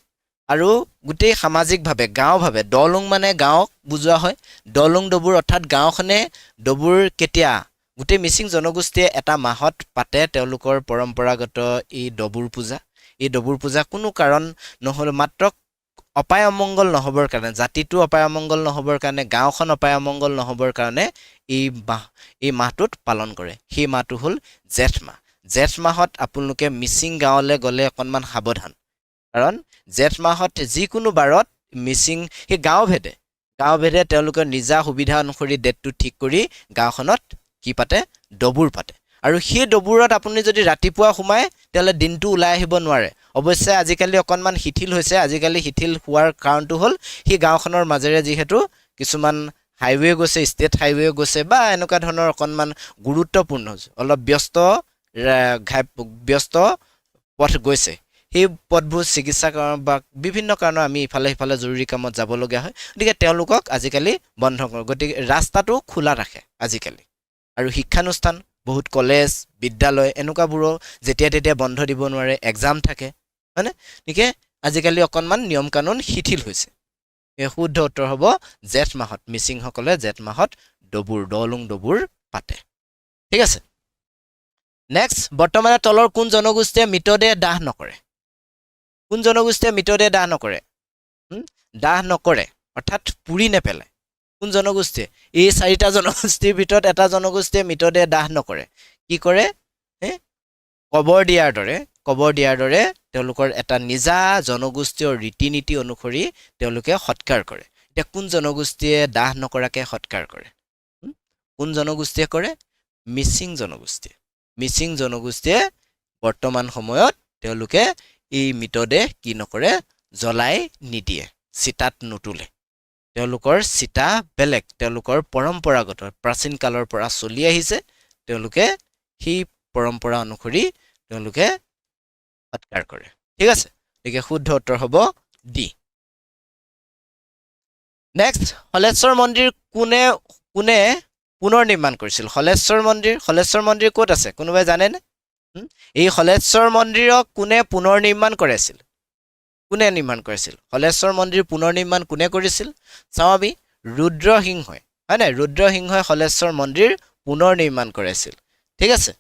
আৰু গোটেই সামাজিকভাৱে গাঁওভাৱে দলুং মানে গাঁওক বুজোৱা হয় দলুং ডবুৰ অৰ্থাৎ গাঁওখনে ডবুৰ কেতিয়া গোটেই মিচিং জনগোষ্ঠীয়ে এটা মাহত পাতে তেওঁলোকৰ পৰম্পৰাগত এই ডবুৰ পূজা কোনো কাৰণ নহ'ল মাত্ৰ অপায় অমংগল নহবৰ কাৰণে জাতিটো অপায় অমংগল নহবৰ কাৰণে গাঁওখন অপায় অমংগল নহবৰ কাৰণে এই মাহটোত পালন কৰে সেই মাহটো হ'ল জেঠ মাহত আপোনালোকে মিচিং গাঁৱলৈ গ'লে অকণমান সাৱধান কাৰণ জেঠ মাহত যিকোনো বাৰত মিচিং সেই গাঁওভেদে তেওঁলোকৰ নিজা সুবিধা অনুসৰি ডেটটো ঠিক কৰি গাঁওখনত কি পাতে ডবুৰ পাতে আৰু সেই ডবুৰত আপুনি যদি ৰাতিপুৱা সোমায় তেতিয়াহ'লে দিনটো ওলাই আহিব নোৱাৰে অৱশ্যে আজিকালি অকণমান শিথিল হৈছে আজিকালি শিথিল হোৱাৰ কাৰণটো হ'ল সেই গাঁওখনৰ মাজেৰে যিহেতু কিছুমান হাইৱে গৈছে ষ্টেট হাইৱে গৈছে বা এনেকুৱা ধৰণৰ অকণমান গুৰুত্বপূৰ্ণ অলপ ব্যস্ত পথ গৈছে সেই পথবোৰ চিকিৎসা কাৰণ বা বিভিন্ন কাৰণত আমি ইফালে সিফালে জৰুৰী কামত যাবলগীয়া হয় গতিকে তেওঁলোকক আজিকালি বন্ধ কৰে গতিকে ৰাস্তাটো খোলা ৰাখে আজিকালি আৰু শিক্ষানুষ্ঠান বহুত কলেজ বিদ্যালয় এনেকুৱাবোৰো যেতিয়া তেতিয়া বন্ধ দিব নোৱাৰে এক্সাম থাকে হয়নে গতিকে আজিকালি অকণমান নিয়ম কানুন শিথিল হৈছে এই শুদ্ধ উত্তৰ হ'ব জেঠ মাহত মিচিংসকলে জেঠ মাহত দলুং ডবুৰ পাতে ঠিক আছে নেক্সট বৰ্তমানে তলৰ কোন জনগোষ্ঠীয়ে মৃতদেহ দাহ নকৰে কোন জনগোষ্ঠীয়ে মৃতদেহ দাহ নকৰে অৰ্থাৎ পুৰি নেপেলায় কোন জনগোষ্ঠীয়ে এই চাৰিটা জনগোষ্ঠীৰ ভিতৰত এটা জনগোষ্ঠীয়ে মৃতদেহ দাহ নকৰে কি কৰে কবৰ দিয়াৰ দৰে তেওঁলোকৰ এটা নিজা জনগোষ্ঠীয় ৰীতি নীতি অনুসৰি তেওঁলোকে সৎকাৰ কৰে এতিয়া কোন জনগোষ্ঠীয়ে দাহ নকৰাকে সৎকাৰ কৰে কোন জনগোষ্ঠীয়ে কৰে মিচিং জনগোষ্ঠীয়ে বৰ্তমান সময়ত তেওঁলোকে এই মৃতদেহ কি নকৰে জ্বলাই নিদিয়ে চিতাত নুতুলে তেওঁলোকৰ চিতা বেলেগ তেওঁলোকৰ পৰম্পৰাগত প্ৰাচীন কালৰ পৰা চলি আহিছে তেওঁলোকে সেই পৰম্পৰা অনুসৰি তেওঁলোকে সৎকাৰ কৰে ঠিক আছে গতিকে শুদ্ধ উত্তৰ হ'ব ডি নেক্সট হলেশ্বৰ মন্দিৰ কোনে পুনৰ নিৰ্মাণ কৰিছিল হলেশ্বৰ মন্দিৰ ক'ত আছে কোনোবাই জানেনে এই হলেশ্বৰ মন্দিৰক কোনে পুনৰ নিৰ্মাণ কৰিছিল হলেশ্বৰ মন্দিৰ পুনৰ নিৰ্মাণ কোনে কৰিছিল চাওঁ আমি ৰুদ্ৰসিংহই হয় নাই ৰুদ্ৰসিংহই হলেশ্বৰ মন্দিৰ পুনৰ নিৰ্মাণ কৰিছিল ঠিক আছে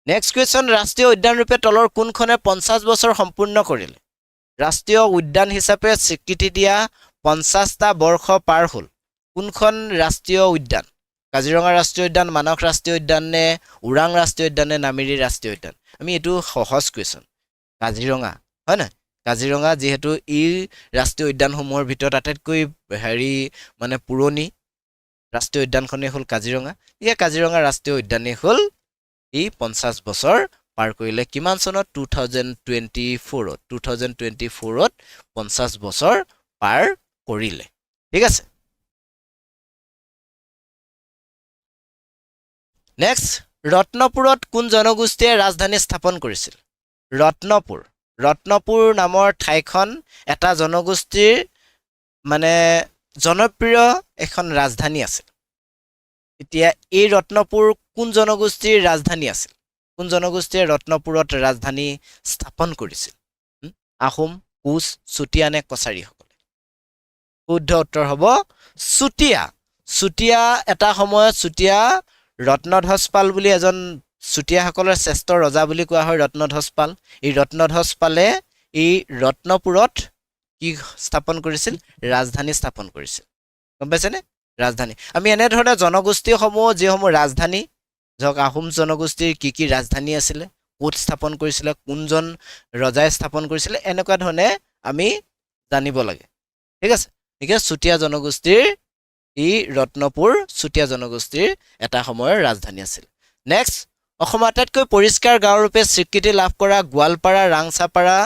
নেক্সট কুৱেশ্যন ৰাষ্ট্ৰীয় উদ্যান ৰূপে তলৰ কোনখনে 50 বছৰ সম্পূৰ্ণ কৰিলে ৰাষ্ট্ৰীয় উদ্যান হিচাপে স্বীকৃতি দিয়া 50টা বৰ্ষ পাৰ হ'ল কোনখন ৰাষ্ট্ৰীয় উদ্যান কাজিৰঙা ৰাষ্ট্ৰীয় উদ্যান মানস ৰাষ্ট্ৰীয় উদ্যান নে ওৰাং ৰাষ্ট্ৰীয় উদ্যান নে নামেৰি ৰাষ্ট্ৰীয় উদ্যান আমি এইটো সহজ কুৱেশ্যন কাজিৰঙা হয় নাই কাজিৰঙা যিহেতু এই ৰাষ্ট্ৰীয় উদ্যানসমূহৰ ভিতৰত আটাইতকৈ মানে পুৰণি ৰাষ্ট্ৰীয় উদ্যানখনেই হ'ল কাজিৰঙা কাজিৰঙা ৰাষ্ট্ৰীয় উদ্যানেই হ'ল এই 50 বছৰ পাৰ কৰিলে কিমান চনত 2024ত 50 বছৰ পাৰ কৰিলে ঠিক আছে নেক্সট ৰত্নপুৰত কোন জনগোষ্ঠীয়ে ৰাজধানী স্থাপন কৰিছিল ৰত্নপুৰ নামৰ ঠাইখন এটা জনগোষ্ঠীৰ মানে জনপ্ৰিয় এখন ৰাজধানী আছিল এতিয়া এই ৰত্নপুৰ কোন জনগোষ্ঠীৰ ৰাজধানী আছিল কোন জনগোষ্ঠীয়ে ৰত্নপুৰত ৰাজধানী স্থাপন কৰিছিল আহোম কোচ চুতীয়া নে কছাৰীসকলে শুদ্ধ উত্তৰ হ'ব চুতীয়া এটা সময়ত চুতীয়া ৰত্নধ্বজ পাল বুলি এজন চুতীয়াসকলৰ শ্ৰেষ্ঠ ৰজা বুলি কোৱা হয় ৰত্নধ্বজ পাল এই ৰত্নধ্বজ পালে এই ৰত্নপুৰত কি স্থাপন কৰিছিল ৰাজধানী স্থাপন কৰিছিল গম পাইছেনে ৰাজধানী আমি এনেধৰণে জনগোষ্ঠীসমূহ যিসমূহ ৰাজধানী ধৰক আহোম জনগোষ্ঠীৰ কি ৰাজধানী আছিলে ক'ত স্থাপন কৰিছিলে কোনজন ৰজাই স্থাপন কৰিছিলে এনেকুৱা ধৰণে আমি জানিব লাগে ঠিক আছে গতিকে চুতীয়া জনগোষ্ঠীৰ এই ৰত্নপুৰ চুতীয়া জনগোষ্ঠীৰ এটা সময়ৰ ৰাজধানী আছিল নেক্সট অসমৰ আটাইতকৈ পৰিষ্কাৰ গাঁও ৰূপে স্বীকৃতি লাভ কৰা গোৱালপাৰা ৰাংচাপাৰা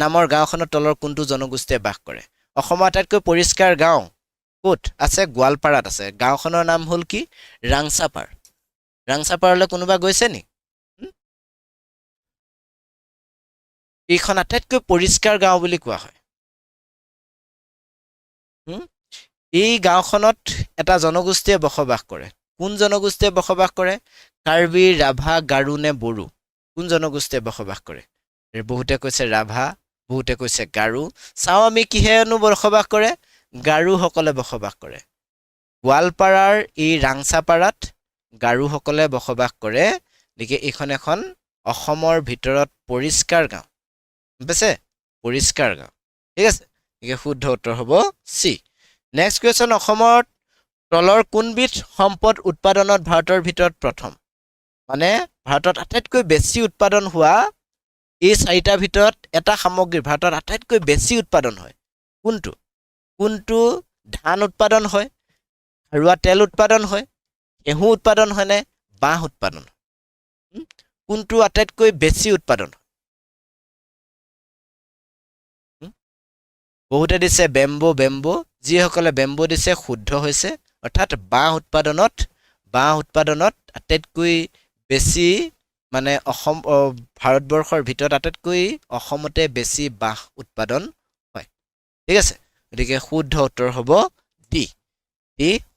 নামৰ গাঁওখনৰ তলৰ কোনটো জনগোষ্ঠীয়ে বাস কৰে অসমৰ আটাইতকৈ পৰিষ্কাৰ গাঁও ক'ত আছে গোৱালপাৰাত আছে গাঁওখনৰ নাম হ'ল কি ৰাংচাপাৰলৈ কোনোবা গৈছে নি এইখন আটাইতকৈ পৰিষ্কাৰ গাঁও বুলি কোৱা হয় হুম? এই গাঁওখনত এটা জনগোষ্ঠীয়ে বসবাস কৰে কোন জনগোষ্ঠীয়ে বসবাস কৰে কাৰ্বি ৰাভা গাৰো নে বড়ো কোন জনগোষ্ঠীয়ে বসবাস কৰে বহুতে কৈছে ৰাভা বহুতে কৈছে গাৰো চাওঁ আমি কিহেনো বসবাস কৰে গাৰোসকলে বসবাস কৰে গোৱালপাৰাৰ এই ৰাংচাপাৰাত গাৰোসকলে বসবাস কৰে গতিকে এইখন এখন অসমৰ ভিতৰত পৰিষ্কাৰ গাঁও গম পাইছে পৰিষ্কাৰ গাঁও ঠিক আছে গতিকে শুদ্ধ উত্তৰ হ'ব চি নেক্সট কুৱেশ্যন অসমত তলৰ কোনবিধ সম্পদ উৎপাদনত ভাৰতৰ ভিতৰত প্ৰথম মানে ভাৰতত আটাইতকৈ বেছি উৎপাদন হোৱা এই চাৰিটাৰ ভিতৰত এটা সামগ্ৰী ভাৰতত আটাইতকৈ বেছি উৎপাদন হয় কোনটো কোনটো ধান উৎপাদন হয় খাৰুৱা তেল উৎপাদন হয় ঘেঁহু উৎপাদন হয়নে বাঁহ উৎপাদন হয় কোনটো আটাইতকৈ বেছি উৎপাদন হয় বহুতে দিছে বেম্বো যিসকলে বেম্বো দিছে শুদ্ধ হৈছে অৰ্থাৎ বাঁহ উৎপাদনত আটাইতকৈ বেছি মানে অসম ভাৰতবৰ্ষৰ ভিতৰত আটাইতকৈ অসমতে বেছি বাঁহ উৎপাদন হয় ঠিক আছে গতিকে শুদ্ধ উত্তৰ হ'ব ডি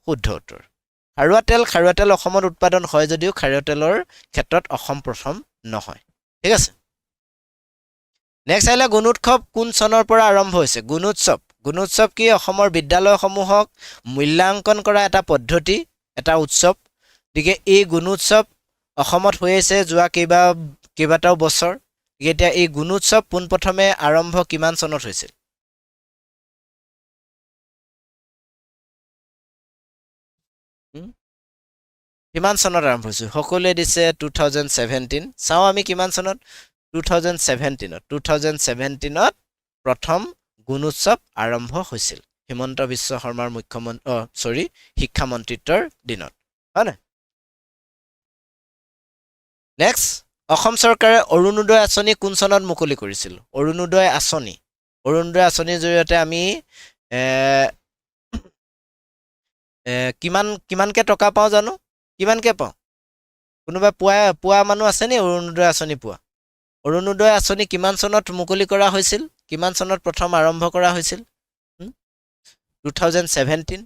শুদ্ধ উত্তৰ খাৰুৱা তেল অসমত উৎপাদন হয় যদিও খাৰুৱা তেলৰ ক্ষেত্ৰত অসম প্ৰথম নহয় ঠিক আছে নেক্সট আহিলে গুণোৎসৱ কোন চনৰ পৰা আৰম্ভ হৈছে গুণোৎসৱ কি অসমৰ বিদ্যালয়সমূহক মূল্যাংকন কৰা এটা পদ্ধতি এটা উৎসৱ গতিকে এই গুণোৎসৱ অসমত হৈ আছে যোৱা কেইবাটাও বছৰ এতিয়া এই গুণোৎসৱ পোনপ্ৰথমে আৰম্ভ কিমান চনত হৈছিল কিমান চনত আৰম্ভ হৈছিল সকলোৱে দিছে 2017 চাওঁ আমি কিমান চনত 2017ত প্ৰথম গুণোৎসৱ আৰম্ভ হৈছিল হিমন্ত বিশ্ব শৰ্মাৰ শিক্ষামন্ত্ৰীত্বৰ দিনত হয় নাই নেক্সট অসম চৰকাৰে অৰুণোদয় আঁচনি কোন চনত মুকলি কৰিছিল অৰুণোদয় আঁচনিৰ জৰিয়তে আমি কিমানকে টকা পাওঁ জানো কিমানকে পাওঁ কোনোবা পোৱা মানুহ আছে নি অৰুণোদয় আঁচনি পোৱা অৰুণোদয় আঁচনি কিমান চনত মুকলি কৰা হৈছিল কিমান চনত প্ৰথম আৰম্ভ কৰা হৈছিল 2017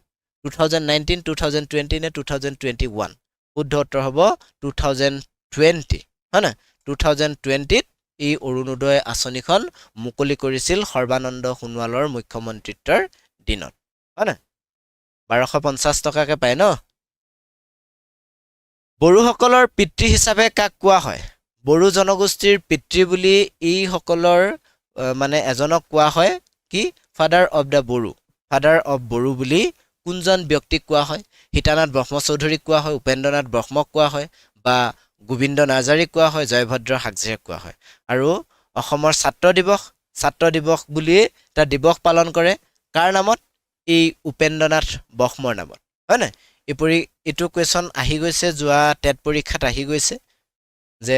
2019 2020 নে 2021 শুদ্ধ উত্তৰ হ'ব 2020 হয় না 2020ত এই অৰুণোদয় আঁচনিখন মুকলি কৰিছিল সৰ্বানন্দ সোণোৱালৰ মুখ্যমন্ত্ৰীত্বৰ দিনত হয় না 1250 টকাকে পায় ন বড়োসকলৰ পিতৃ হিচাপে কাক কোৱা হয় বড়ো জনগোষ্ঠীৰ পিতৃ বুলি এইসকলৰ মানে এজনক কোৱা হয় কি ফাদাৰ অফ বড়ো বুলি কোনজন ব্যক্তিক কোৱা হয় হিতানাথ ব্ৰহ্মচৌধুৰীক কোৱা হয় উপেন্দ্ৰনাথ ব্ৰহ্মক কোৱা হয় বা গোবিন্দ নাৰ্জাৰীক কোৱা হয় জয়ভদ্ৰ হাগজিৰাক কোৱা হয় আৰু অসমৰ ছাত্ৰ দিৱস বুলি এটা দিৱস পালন কৰে কাৰ নামত এই উপেন্দ্ৰনাথ ব্ৰহ্মৰ নামত হয় নাই এইটো কুৱেশ্যন আহি গৈছে যোৱা টেট পৰীক্ষাত আহি গৈছে যে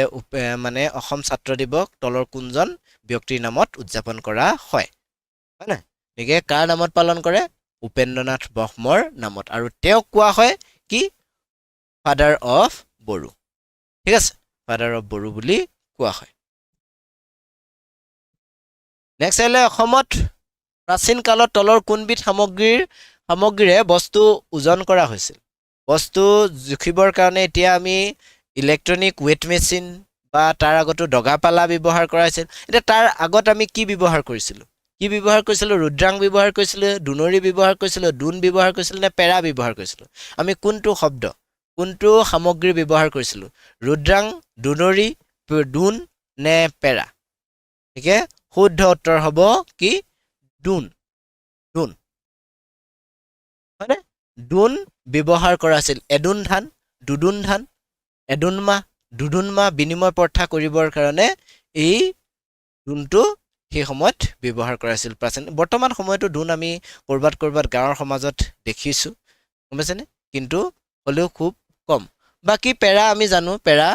মানে অসম ছাত্ৰ দিৱস তলৰ কোনজন ব্যক্তিৰ নামত উদযাপন কৰা হয় হয় নাই গতিকে কাৰ নামত পালন কৰে উপেন্দ্ৰনাথ ব্ৰহ্মৰ নামত আৰু তেওঁক কোৱা হয় কি ফাদাৰ অফ বড়ো ঠিক আছে ফাদাৰ অফ বড়ো বুলি কোৱা হয় নেক্সট আহিলে অসমত প্ৰাচীন কালত তলৰ কোনবিধ সামগ্ৰীৰে বস্তু ওজন কৰা হৈছিল বস্তু জুখিবৰ কাৰণে এতিয়া আমি ইলেক্ট্ৰনিক ৱেট মেচিন বা তাৰ আগতো দগাপালা ব্যৱহাৰ কৰা হৈছিল এতিয়া তাৰ আগত আমি কি ব্যৱহাৰ কৰিছিলোঁ ৰুদ্ৰাং ব্যৱহাৰ কৰিছিলোঁ দুনৰি ব্যৱহাৰ কৰিছিলোঁ দোন ব্যৱহাৰ কৰিছিলোঁ নে পেৰা ব্যৱহাৰ কৰিছিলোঁ আমি কোনটো সামগ্ৰী ব্যৱহাৰ কৰিছিলোঁ ৰুদ্ৰাং দুনৰি দোন নে পেৰা ঠিকে শুদ্ধ উত্তৰ হ'ব কি দোন হয়নে দোন ব্যৱহাৰ কৰা আছিল এদোন ধান দুদোন ধান দুদোন মাহ বিনিময় প্ৰথা কৰিবৰ কাৰণে এই দোনটো সেই সময়ত ব্যৱহাৰ কৰা আছিল প্ৰাচীন বৰ্তমান সময়তো দোন আমি ক'ৰবাত গাঁৱৰ সমাজত দেখিছোঁ গম পাইছেনে কিন্তু হ'লেও খুব কম বাকী পেৰা আমি জানো পেৰা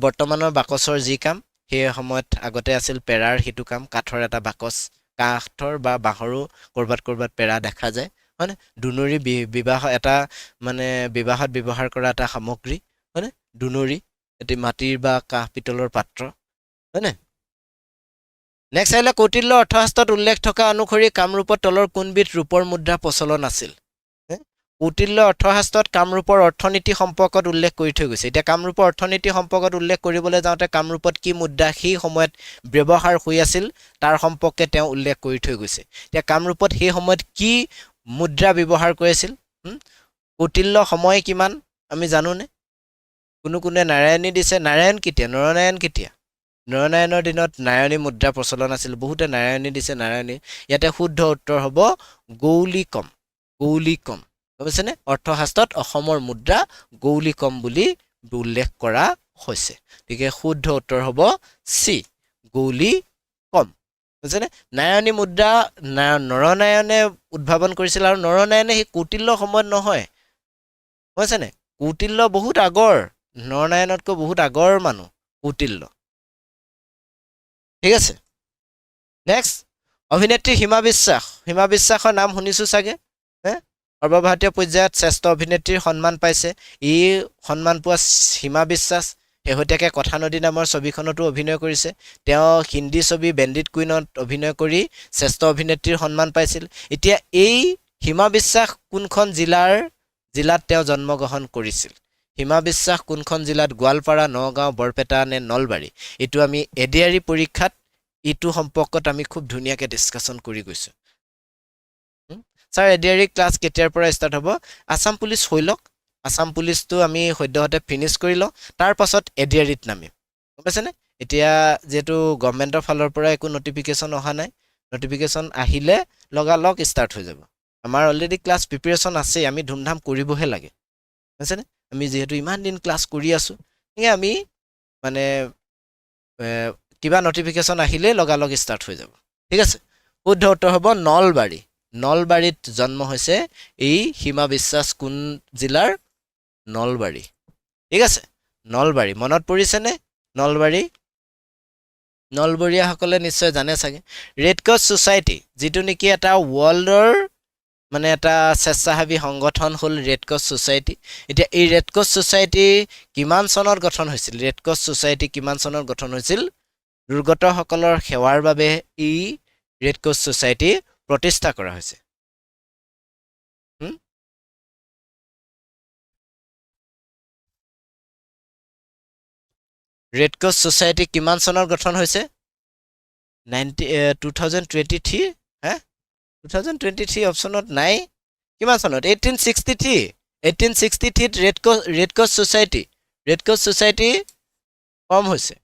বৰ্তমানৰ বাকচৰ যি কাম সেই সময়ত আগতে আছিল পেৰাৰ সেইটো কাম কাঠৰ এটা বাকচ কাঠৰ বা বাঁহৰো ক'ৰবাত পেৰা দেখা যায় হয়নে দুনৰি বিবাহত ব্যৱহাৰ কৰা এটা সামগ্ৰী হয়নে দুনৰি এটি মাটিৰ বা কাঁহ পিতলৰ পাত্ৰ হয়নে নেক্সট আহিলে কৌটিল্য অৰ্থশাস্ত্ৰত উল্লেখ থকা অনুসৰি কামৰূপৰ তলৰ কোনবিধ ৰূপৰ মুদ্ৰা প্ৰচলন আছিল কৌটিল্য অৰ্থশাস্ত্ৰত কামৰূপৰ অৰ্থনীতি সম্পৰ্কত উল্লেখ কৰি থৈ গৈছে এতিয়া কামৰূপৰ অৰ্থনীতি সম্পৰ্কত উল্লেখ কৰিবলৈ যাওঁতে কামৰূপত কি মুদ্ৰা সেই সময়ত ব্যৱহাৰ হৈ আছিল তাৰ সম্পৰ্কে তেওঁ উল্লেখ কৰি থৈ গৈছে এতিয়া কামৰূপত সেই সময়ত কি মুদ্ৰা ব্যৱহাৰ কৰিছিল কৌটিল্য সময় কিমান আমি জানোনে কোনে নাৰায়ণী দিছে নাৰায়ণ কেতিয়া নৰনাৰায়ণ কেতিয়া নৰনাৰায়ণৰ দিনত নাৰায়ণী মুদ্ৰা প্ৰচলন আছিল বহুতে নাৰায়ণী দিছে নাৰায়ণী ইয়াতে শুদ্ধ উত্তৰ হ'ব গৌলিকম গৌলিকম বুজিছেনে অৰ্থশাস্ত্ৰত অসমৰ মুদ্ৰা গৌলিকম বুলি উল্লেখ কৰা হৈছে গতিকে শুদ্ধ উত্তৰ হ'ব চি গৌলিকম বুজিছেনে নাৰায়ণী মুদ্ৰা নৰনাৰায়ণে উদ্ভাৱন কৰিছিল আৰু নৰনাৰায়ণে সেই কৌটিল্য সময়ত নহয় বুজিছেনে কৌটিল্য বহুত আগৰ নৰনাৰায়ণতকৈ বহুত আগৰ মানুহ কৌটিল্য ঠিক আছে নেক্সট অভিনেত্ৰী হিমা বিশ্বাসৰ নাম শুনিছোঁ চাগে সৰ্বভাৰতীয় পৰ্যায়ত শ্ৰেষ্ঠ অভিনেত্ৰীৰ সন্মান পাইছে ই সন্মান পোৱা হিমা বিশ্বাস শেহতীয়াকৈ কথানদী নামৰ ছবিখনতো অভিনয় কৰিছে তেওঁ হিন্দী ছবি বেণ্ডিট কুইনত অভিনয় কৰি শ্ৰেষ্ঠ অভিনেত্ৰীৰ সন্মান পাইছিল এতিয়া এই হিমা বিশ্বাস কোনখন জিলাত তেওঁ জন্মগ্ৰহণ কৰিছিল হিমা বিশ্বাস কোনখন জিলাত গোৱালপাৰা নগাঁও বৰপেটা নে নলবাৰী এইটো আমি এডিআৰই পৰীক্ষাত এইটো সম্পৰ্কত আমি খুব ধুনীয়াকৈ ডিছকাশ্যন কৰি গৈছোঁ ছাৰ এডিআৰই ক্লাছ কেতিয়াৰ পৰা ষ্টাৰ্ট হ'ব আছাম পুলিচ হৈ লওক আছাম পুলিচটো আমি সদ্যহতে ফিনিছ কৰি লওঁ তাৰ পাছত এডিআৰইত নামিম গম পাইছেনে এতিয়া যিহেতু গভৰ্ণমেণ্টৰ ফালৰ পৰা একো নটিফিকেশ্যন অহা নাই নটিফিকেশ্যন আহিলে লগালগ ষ্টাৰ্ট হৈ যাব আমাৰ অলৰেডি ক্লাছ প্ৰিপেৰেশ্যন আছেই আমি ধুমধাম কৰিবহে লাগে বুজিছেনে আমি যিহেতু ইমান দিন ক্লাছ কৰি আছোঁ সেয়ে আমি মানে কিবা নটিফিকেশ্যন আহিলে লগালগ ষ্টাৰ্ট হৈ যাব ঠিক আছে শুদ্ধ উত্তৰ হ'ব নলবাৰীত জন্ম হৈছে এই হিমা বিশ্বাস কোন জিলাৰ নলবাৰী ঠিক আছে নলবাৰী মনত পৰিছেনে নলবৰীয়াসকলে নিশ্চয় জানে চাগে ৰেড ক্ৰছ ছ'চাইটি যিটো নেকি এটা ৱৰ্ল্ডৰ মানে এটা স্বেচ্ছাসেৱী সংগঠন হ'ল ৰেড ক্ৰছ ছ'চাইটি এতিয়া এই ৰেড ক্ৰছ ছ'চাইটি কিমান চনত গঠন হৈছিল দুৰ্গতসকলৰ সেৱাৰ বাবে এই ৰেড ক্ৰছ ছ'চাইটি প্ৰতিষ্ঠা কৰা হৈছে ৰেড ক্ৰছ ছ'চাইটি কিমান চনত গঠন হৈছে 2023 2023 অপশ্যনত নাই কিমান চনত 1863 ৰেড ক্ৰছ ছ'চাইটি ফৰ্ম হৈছে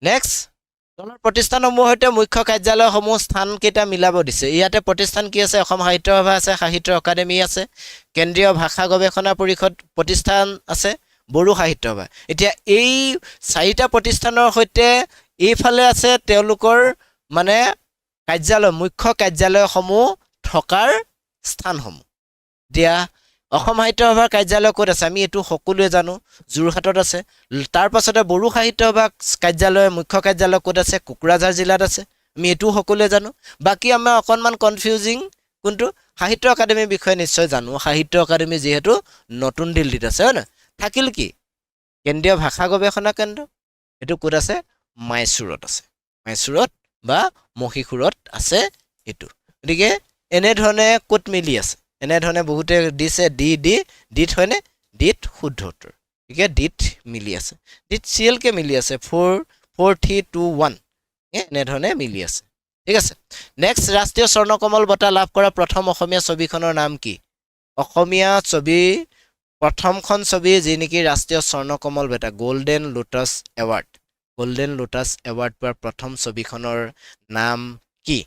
নেক্সট তলৰ প্ৰতিষ্ঠানসমূহৰ সৈতে মুখ্য কাৰ্যালয়সমূহ স্থানকেইটা মিলাব দিছে ইয়াতে প্ৰতিষ্ঠান কি আছে অসম সাহিত্য সভা আছে সাহিত্য একাডেমি আছে কেন্দ্ৰীয় ভাষা গৱেষণা পৰিষদ প্ৰতিষ্ঠান আছে বড়ো সাহিত্য সভা এতিয়া এই চাৰিটা প্ৰতিষ্ঠানৰ সৈতে এইফালে আছে তেওঁলোকৰ মানে মুখ্য কাৰ্যালয়সমূহ থকাৰ স্থানসমূহ এতিয়া অসম সাহিত্য সভাৰ কাৰ্যালয় ক'ত আছে আমি এইটো সকলোৱে জানো যোৰহাটত আছে তাৰ পাছতে বড়ো সাহিত্য সভা মুখ্য কাৰ্যালয় ক'ত আছে কোকৰাঝাৰ জিলাত আছে আমি এইটো সকলোৱে জানো বাকী আমাৰ অকণমান কনফিউজিং কোনটো সাহিত্য একাডেমীৰ বিষয়ে নিশ্চয় জানো সাহিত্য একাডেমী যিহেতু নতুন দিল্লীত আছে হয় না থাকিল কি কেন্দ্ৰীয় ভাষা গৱেষণা কেন্দ্ৰ এইটো ক'ত আছে মাইচুৰত বা মহীশূৰত আছে এইটো গতিকে এনেধৰণে ক'ত মিলি আছে এনেধৰণে বহুতে দিছে ডিত হয়নে ডিত শুদ্ধ উত্তৰ গতিকে ডিত মিলি আছে ডিত চিএলকে মিলি আছে 44321 এনেধৰণে মিলি আছে ঠিক আছে নেক্সট ৰাষ্ট্ৰীয় স্বৰ্ণকমল বঁটা লাভ কৰা প্ৰথম অসমীয়া ছবিখনৰ নাম কি অসমীয়া ছবি প্ৰথমখন ছবি যি নেকি ৰাষ্ট্ৰীয় স্বৰ্ণকমল বঁটা গোল্ডেন লোটাছ এৱাৰ্ড পোৱা প্ৰথম ছবিখনৰ নাম কি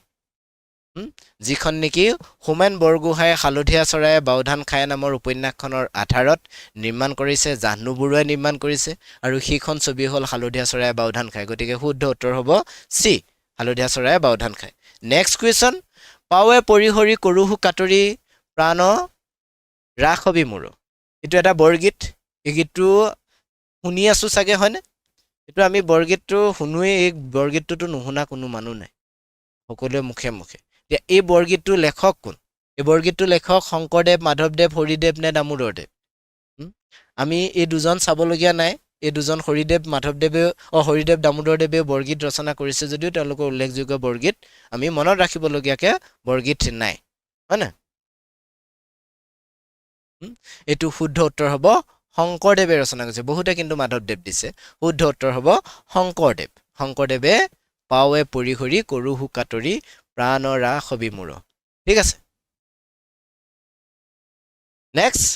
যিখন নেকি হোমেন বৰগোহাঁই হালধীয়া চৰায়ে বাওধান খায় নামৰ উপন্যাসখনৰ আধাৰত নিৰ্মাণ কৰিছে জাহ্নু বৰুৱাই নিৰ্মাণ কৰিছে আৰু সেইখন ছবি হ'ল হালধীয়া চৰায়ে বাওধান খায় গতিকে শুদ্ধ উত্তৰ হ'ব চি হালধীয়া চৰায়ে বাওধান খায় নেক্সট কুৱেশ্যন পাৱে পৰিহৰি কৰোহু কাতৰি প্ৰাণ ৰাস হবি মোৰ এইটো এটা বৰগীত এই গীতটো শুনি আছোঁ চাগে হয়নে এইটো আমি বৰগীতটো শুনোৱেই এই বৰগীতটোতো নুশুনা কোনো মানুহ নাই সকলোৱে মুখে এতিয়া এই বৰগীতটোৰ লেখক কোন এই বৰগীতটোৰ লেখক শংকৰদেৱ মাধৱদেৱ হৰিদেৱ নে দামোদৰদেৱ আমি এই দুজন চাবলগীয়া নাই এই দুজন হৰিদেৱ দামোদৰদেৱে বৰগীত ৰচনা কৰিছে যদিও তেওঁলোকৰ উল্লেখযোগ্য বৰগীত আমি মনত ৰাখিবলগীয়াকৈ বৰগীত নাই হয় না এইটো শুদ্ধ উত্তৰ হ'ব শংকৰদেৱে ৰচনা কৰিছে বহুতে কিন্তু মাধৱদেৱ দিছে শুদ্ধ উত্তৰ হ'ব শংকৰদেৱে পাৱে পৰিহৰি কৰো হুকাতৰি প্ৰাণৰা সবিমূৰ ঠিক আছে নেক্সট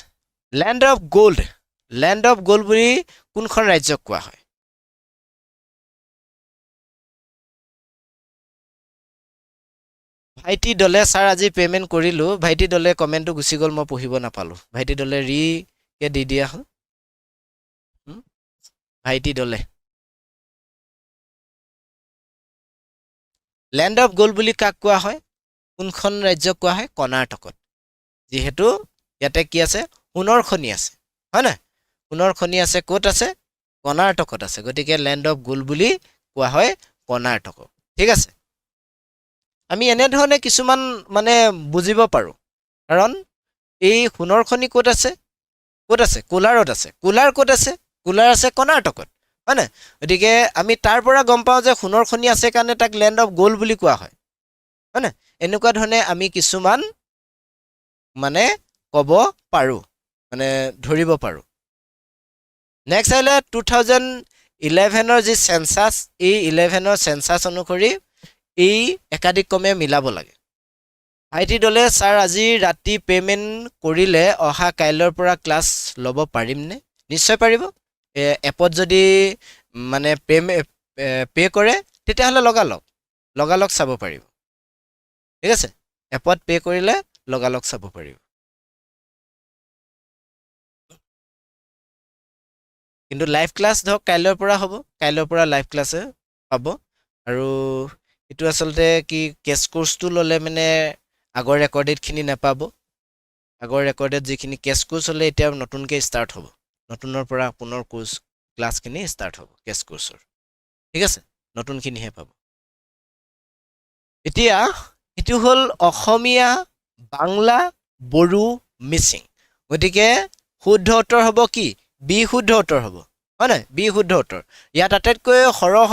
লেণ্ড অফ গোল্ড বুলি কোনখন ৰাজ্যক কোৱা হয় ভাইটি দলে ছাৰ আজি পেমেণ্ট কৰিলোঁ ভাইটি দলে কমেণ্টটো গুচি গ'ল মই পঢ়িব নাপালোঁ ভাইটি দলে ৰিকে দি দিয়া হ'ল ভাইটি দলে লেণ্ড অফ গোল্ড বুলি কাক কোৱা হয় কোনখন ৰাজ্যক কোৱা হয় কৰ্ণাটকত যিহেতু ইয়াতে কি আছে সোণৰ খনি আছে হয় না সোণৰ খনি আছে ক'ত আছে কৰ্ণাটকত আছে গতিকে লেণ্ড অফ গোল্ড বুলি কোৱা হয় কৰ্ণাটকক ঠিক আছে আমি এনেধৰণে কিছুমান মানে বুজিব পাৰোঁ কাৰণ এই সোণৰ খনি ক'ত আছে কোলাৰত আছে কোলাৰ ক'ত আছে কোলাৰ আছে কৰ্ণাটকত হয় না গতিকে আমি তাৰ পৰা গম পাওঁ যে সোণৰ খনি আছে কাৰণে তাক লেণ্ড অফ গোল্ড বুলি কোৱা হয় হয় না এনেকুৱা ধৰণে আমি কিছুমান মানে ক'ব পাৰোঁ মানে ধৰিব পাৰোঁ নেক্সট আহিলে 2011 যি চেঞ্চাছ এই 11 চেঞ্চাছ অনুসৰি এই একাধিক্ৰমে মিলাব লাগে ভাইটি দলে ছাৰ আজি ৰাতি পে'মেণ্ট কৰিলে অহা কাইলৈৰ পৰা ক্লাছ ল'ব পাৰিমনে নিশ্চয় পাৰিব এপত যদি মানে পে' কৰে তেতিয়াহ'লে লগালগ চাব পাৰিব ঠিক আছে এপত পে' কৰিলে লগালগ চাব পাৰিব কিন্তু লাইভ ক্লাছ ধৰক কাইলৈৰ পৰা হ'ব কাইলৈৰ পৰা লাইভ ক্লাছে পাব আৰু এইটো আচলতে কি কেছ কোৰ্চটো ল'লে মানে আগৰ ৰেকৰ্ডেডখিনি নাপাব আগৰ ৰেকৰ্ডেড যিখিনি কেছ কোৰ্চ হ'লে এতিয়া নতুনকৈ ষ্টাৰ্ট হ'ব নতুনৰ পৰা পুনৰ ক্লাছখিনি ষ্টাৰ্ট হ'ব কেছ কোৰ্চৰ ঠিক আছে নতুনখিনিহে পাব এতিয়া এইটো হ'ল অসমীয়া বাংলা বড়ো মিচিং গতিকে শুদ্ধ উত্তৰ হ'ব কি বি শুদ্ধ উত্তৰ হ'ব হয় নাই বি শুদ্ধ উত্তৰ ইয়াত আটাইতকৈ সৰহ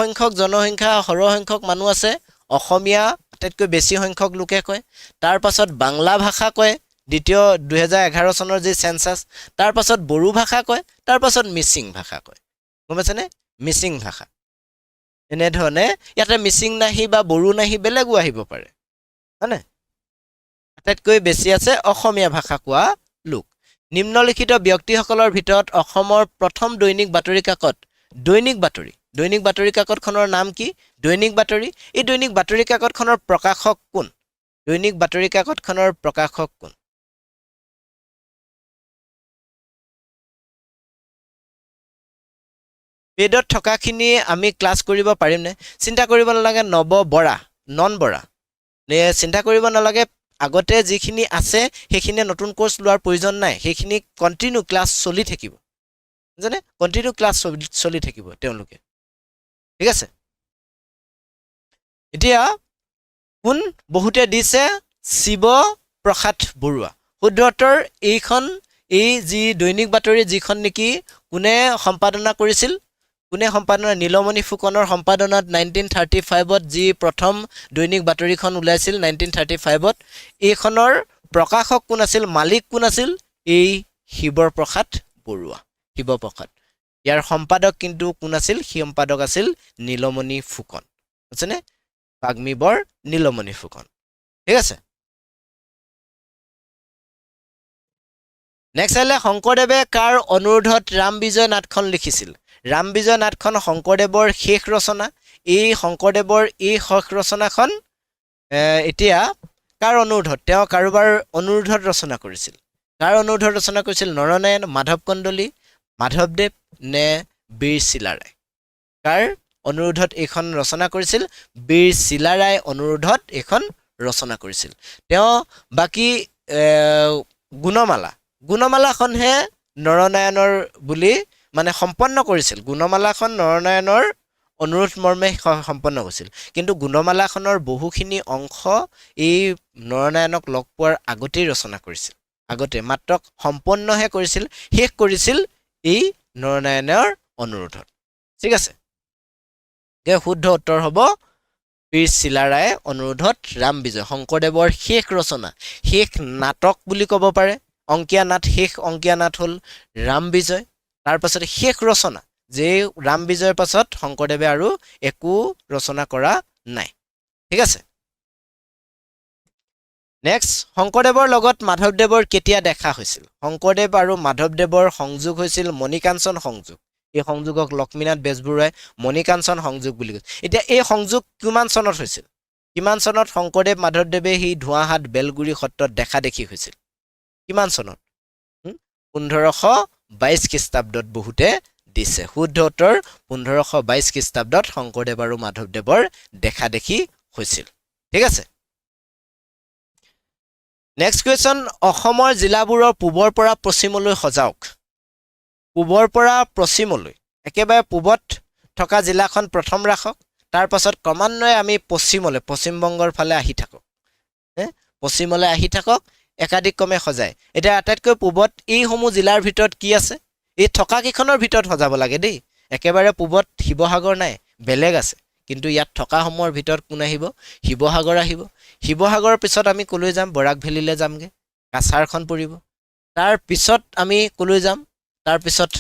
সংখ্যক মানুহ আছে অসমীয়া আটাইতকৈ বেছি সংখ্যক লোকে কয় তাৰ পাছত বাংলা ভাষা কয় দ্বিতীয় 2011 চনৰ যি চেঞ্চাছ তাৰ পাছত বড়ো ভাষা কয় তাৰ পাছত মিচিং ভাষা কয় গম পাইছেনে মিচিং ভাষা এনেধৰণে ইয়াতে মিচিং নাহি বা বড়ো নাহি বেলেগো আহিব পাৰে হয় নাই আটাইতকৈ বেছি আছে অসমীয়া ভাষা কোৱা লোক নিম্নলিখিত ব্যক্তিসকলৰ ভিতৰত অসমৰ প্ৰথম দৈনিক বাতৰি কাকতখনৰ নাম কি দৈনিক বাতৰি এই দৈনিক বাতৰি কাকতখনৰ প্ৰকাশক কোন পেডত থকাখিনি আমি ক্লাছ কৰিব পাৰিমনে চিন্তা কৰিব নালাগে নন বৰা চিন্তা কৰিব নালাগে আগতে যিখিনি আছে সেইখিনি নতুন কোৰ্চ লোৱাৰ প্ৰয়োজন নাই সেইখিনি কণ্টিনিউ ক্লাছ চলি থাকিব জানে কণ্টিনিউ ক্লাছ চলি থাকিব তেওঁলোকে ঠিক আছে এতিয়া কোন বহুতে দিছে শিৱ প্ৰসাদ বৰুৱা শুদ্ধ উত্তৰ এই যি দৈনিক বাতৰি যিখন নেকি কোনে সম্পাদনা কৰিছিল নীলমণি ফুকনৰ সম্পাদনাত 1935ত যি প্ৰথম দৈনিক বাতৰিখন ওলাইছিল 1935ত এইখনৰ প্ৰকাশক কোন আছিল মালিক কোন আছিল এই শিৱপ্ৰসাদ বৰুৱা ইয়াৰ সম্পাদক কিন্তু কোন আছিল সম্পাদক আছিল নীলমণি ফুকন আছেনে পাগমিবৰ নীলমণি ফুকন ঠিক আছে নেক্সট আহিলে শংকৰদেৱে কাৰ অনুৰোধত ৰামবিজয় নাটখন লিখিছিল ৰামবিজয় নাটখন শংকৰদেৱৰ শেষ ৰচনা এই শংকৰদেৱৰ এই শেষ ৰচনাখন এতিয়া কাৰ অনুৰোধত তেওঁ কাৰোবাৰ অনুৰোধত ৰচনা কৰিছিল নৰনাৰায়ণ মাধৱ কন্দলী মাধৱদেৱ নে বীৰ চিলাৰায় কাৰ অনুৰোধত এইখন ৰচনা কৰিছিল বীৰ চিলাৰায় অনুৰোধত এইখন ৰচনা কৰিছিল তেওঁ বাকী গুণমালাখনহে নৰনাৰায়ণৰ বুলি মানে সম্পন্ন কৰিছিল গুণমালাখন নৰনাৰায়ণৰ অনুৰোধ মৰ্মে সম্পন্ন কৰিছিল কিন্তু গুণমালাখনৰ বহুখিনি অংশ এই নৰনাৰায়ণক লগ পোৱাৰ আগতেই ৰচনা কৰিছিল মাত্ৰ সম্পন্নহে কৰিছিল শেষ কৰিছিল এই নৰনাৰায়ণৰ অনুৰোধত ঠিক আছে শুদ্ধ উত্তৰ হ'ব পীৰ চিলাৰায়ে অনুৰোধত ৰাম বিজয় শংকৰদেৱৰ শেষ ৰচনা শেষ নাটক বুলি ক'ব পাৰে অংকীয়া নাট শেষ অংকীয়া নাট হ'ল ৰাম বিজয় তাৰ পাছত শেষ ৰচনা যে ৰাম বিজয়ৰ পাছত শংকৰদেৱে আৰু একো ৰচনা কৰা নাই ঠিক আছে নেক্সট শংকৰদেৱৰ লগত মাধৱদেৱৰ কেতিয়া দেখা হৈছিল শংকৰদেৱ আৰু মাধৱদেৱৰ সংযোগ হৈছিল মণিকাঞ্চন সংযোগ এই সংযোগক লক্ষ্মীনাথ বেজবৰুৱাই মণিকাঞ্চন সংযোগ বুলি কৈছে এতিয়া এই সংযোগ কিমান চনত হৈছিল কিমান চনত শংকৰদেৱ মাধৱদেৱে সেই ধুৱাহাট বেলগুৰি সত্ৰত দেখা দেখি হৈছিল কিমান চনত 1522 খ্ৰীষ্টাব্দত বহুতে দিছে শুদ্ধ উত্তৰ 1522 খ্ৰীষ্টাব্দত শংকৰদেৱ আৰু মাধৱদেৱৰ দেখা দেখি হৈছিল ঠিক আছে নেক্সট কুৱেশ্যন অসমৰ জিলাবোৰৰ পূবৰ পৰা পশ্চিমলৈ সজাওক পূবৰ পৰা পশ্চিমলৈ একেবাৰে পূবত থকা জিলাখন প্ৰথম ৰাখক তাৰ পাছত ক্ৰমান্বয়ে আমি পশ্চিমলৈ পশ্চিমবংগৰ ফালে আহি থাকক পশ্চিমলৈ আহি থাকক একাধিক্ৰমে সজায় এতিয়া আটাইতকৈ পূবত এইসমূহ জিলাৰ ভিতৰত কি আছে এই থকা কিখনৰ ভিতৰত সজাব লাগে দেই একেবাৰে পূবত শিৱসাগৰ নাই বেলেগ আছে কিন্তু ইয়াত থকা সমূহৰ ভিতৰত কোন আহিব শিৱসাগৰ আহিব শিৱসাগৰৰ পিছত আমি কলৈ যাম বৰাক ভেলীলৈ যামগে কাছাৰখন পৰিব তাৰ পিছত আমি কলৈ যাম তাৰ পিছত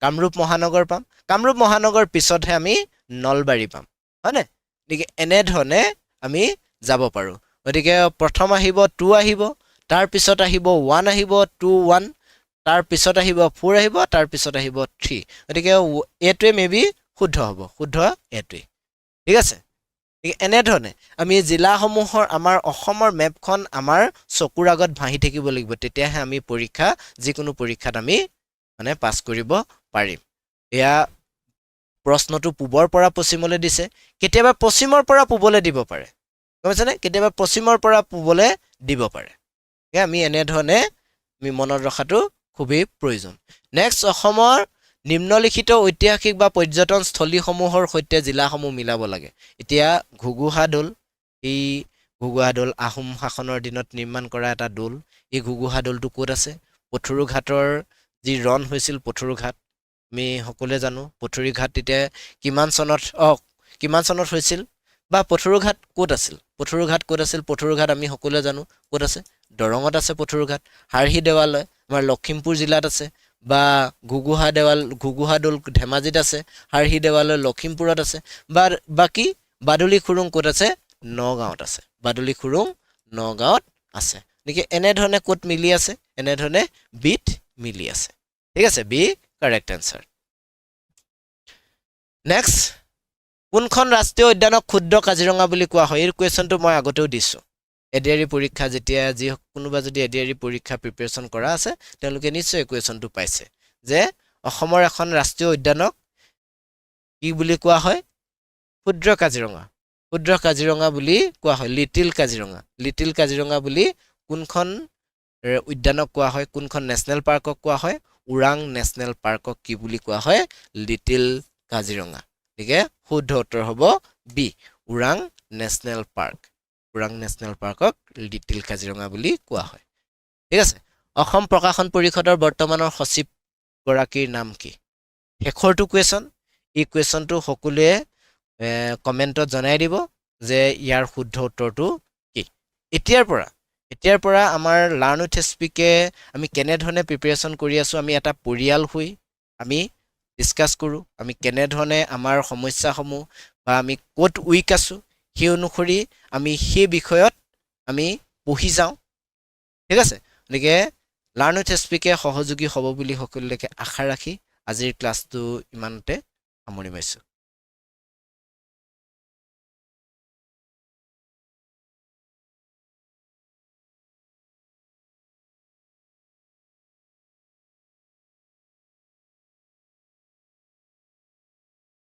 কামৰূপ মহানগৰ পাম কামৰূপ মহানগৰ পিছতহে আমি নলবাৰী পাম হয়নে গতিকে এনেধৰণে আমি যাব পাৰোঁ গতিকে প্ৰথম আহিব 2 আহিব তাৰ পিছত আহিব 1 আহিব 2 1 তাৰ পিছত আহিব 4 আহিব তাৰ পিছত আহিব 3 গতিকে এটোৱে মেবি শুদ্ধ হ'ব শুদ্ধ এটোৱে ঠিক আছে এনেধৰণে আমি জিলাসমূহৰ আমাৰ অসমৰ মেপখন আমাৰ চকুৰ আগত ভাহি থাকিব লাগিব তেতিয়াহে আমি পৰীক্ষা যিকোনো পৰীক্ষাত আমি মানে পাছ কৰিব পাৰিম এয়া প্ৰশ্নটো পূবৰ পৰা পশ্চিমলৈ দিছে কেতিয়াবা পশ্চিমৰ পৰা পূবলৈ দিব পাৰে গম পাইছেনে কেতিয়াবা পশ্চিমৰ পৰা পূবলৈ দিব পাৰে আমি এনেধৰণে আমি মনত ৰখাটো খুবেই প্ৰয়োজন নেক্সট অসমৰ নিম্নলিখিত ঐতিহাসিক বা পৰ্যটনস্থলীসমূহৰ সৈতে জিলাসমূহ মিলাব লাগে এতিয়া ঘুগুহা দৌল এই ঘুগুহা দৌল আহোম শাসনৰ দিনত নিৰ্মাণ কৰা এটা দৌল এই ঘুগুহা দৌলটো ক'ত আছে পথৰুঘাটৰ যি ৰণ হৈছিল পথৰুঘাট আমি সকলোৱে জানো পথৰুঘাট তেতিয়া কিমান চনত হৈছিল বা পথৰুঘাট ক'ত আছিল পথৰুঘাট আমি সকলোৱে জানো ক'ত আছে দৰঙত আছে পথৰুঘাট হাৰহি দেৱালয় আমাৰ লখিমপুৰ জিলাত আছে বা ঘুগুহা দৌল ধেমাজিত আছে হাৰহি দেৱালয় লখিমপুৰত আছে বা বাকি বাদুলি খুৰুং ক'ত আছে নগাঁৱত আছে বাদুলি খুৰুং নগাঁৱত আছে নেকি এনেধৰণে ক'ত মিলি আছে এনেধৰণে বিট মিলি আছে ঠিক আছে বি কাৰেক্ট আনসাৰ নেক্সট কোনখন ৰাষ্ট্ৰীয় উদ্যানক ক্ষুদ্ৰ কাজিৰঙা বুলি কোৱা হয় এই কুৱেশ্যনটো মই আগতেও দিছোঁ এডিআৰই পৰীক্ষা যেতিয়া যি কোনোবা যদি এডিআৰই পৰীক্ষা প্ৰিপাৰেচন কৰা আছে তেওঁলোকে নিশ্চয় কুৱেশ্যনটো পাইছে যে অসমৰ এখন ৰাষ্ট্ৰীয় উদ্যানক কি বুলি কোৱা হয় ক্ষুদ্ৰ কাজিৰঙা বুলি কোৱা হয় লিটিল কাজিৰঙা বুলি কোনখন উদ্যানক কোৱা হয় কোনখন নেশ্যনেল পাৰ্কক কোৱা হয় ওৰাং নেশ্যনেল পাৰ্কক কি বুলি কোৱা হয় লিটিল কাজিৰঙা গতিকে শুদ্ধ উত্তৰ হ'ব বি ওৰাং নেশ্যনেল পাৰ্কক লিটিল কাজিৰঙা বুলি কোৱা হয় ঠিক আছে অসম প্ৰকাশন পৰিষদৰ বৰ্তমানৰ সচিব গৰাকীৰ নাম কি শেষৰটো কুৱেশ্যন এই কুৱেশ্যনটো সকলোৱে কমেণ্টত জনাই দিব যে ইয়াৰ শুদ্ধ উত্তৰটো কি এতিয়াৰ পৰা আমাৰ লাৰ্ণ উইথ এছপিকে আমি কেনেধৰণে প্ৰিপাৰেচন কৰি আছোঁ আমি এটা পৰিয়াল হৈ আমি ডিছকাছ কৰোঁ আমি কেনেধৰণে আমাৰ সমস্যাসমূহ বা আমি ক'ত উইক আছোঁ সেই অনুসৰি আমি সেই বিষয়ত আমি পঢ়ি যাওঁ ঠিক আছে গতিকে লাৰ্ণ উইথ এছপিকে সহযোগী হ'ব বুলি সকলোকে আশা ৰাখি আজিৰ ক্লাছটো ইমানতে সামৰি মাৰিছোঁ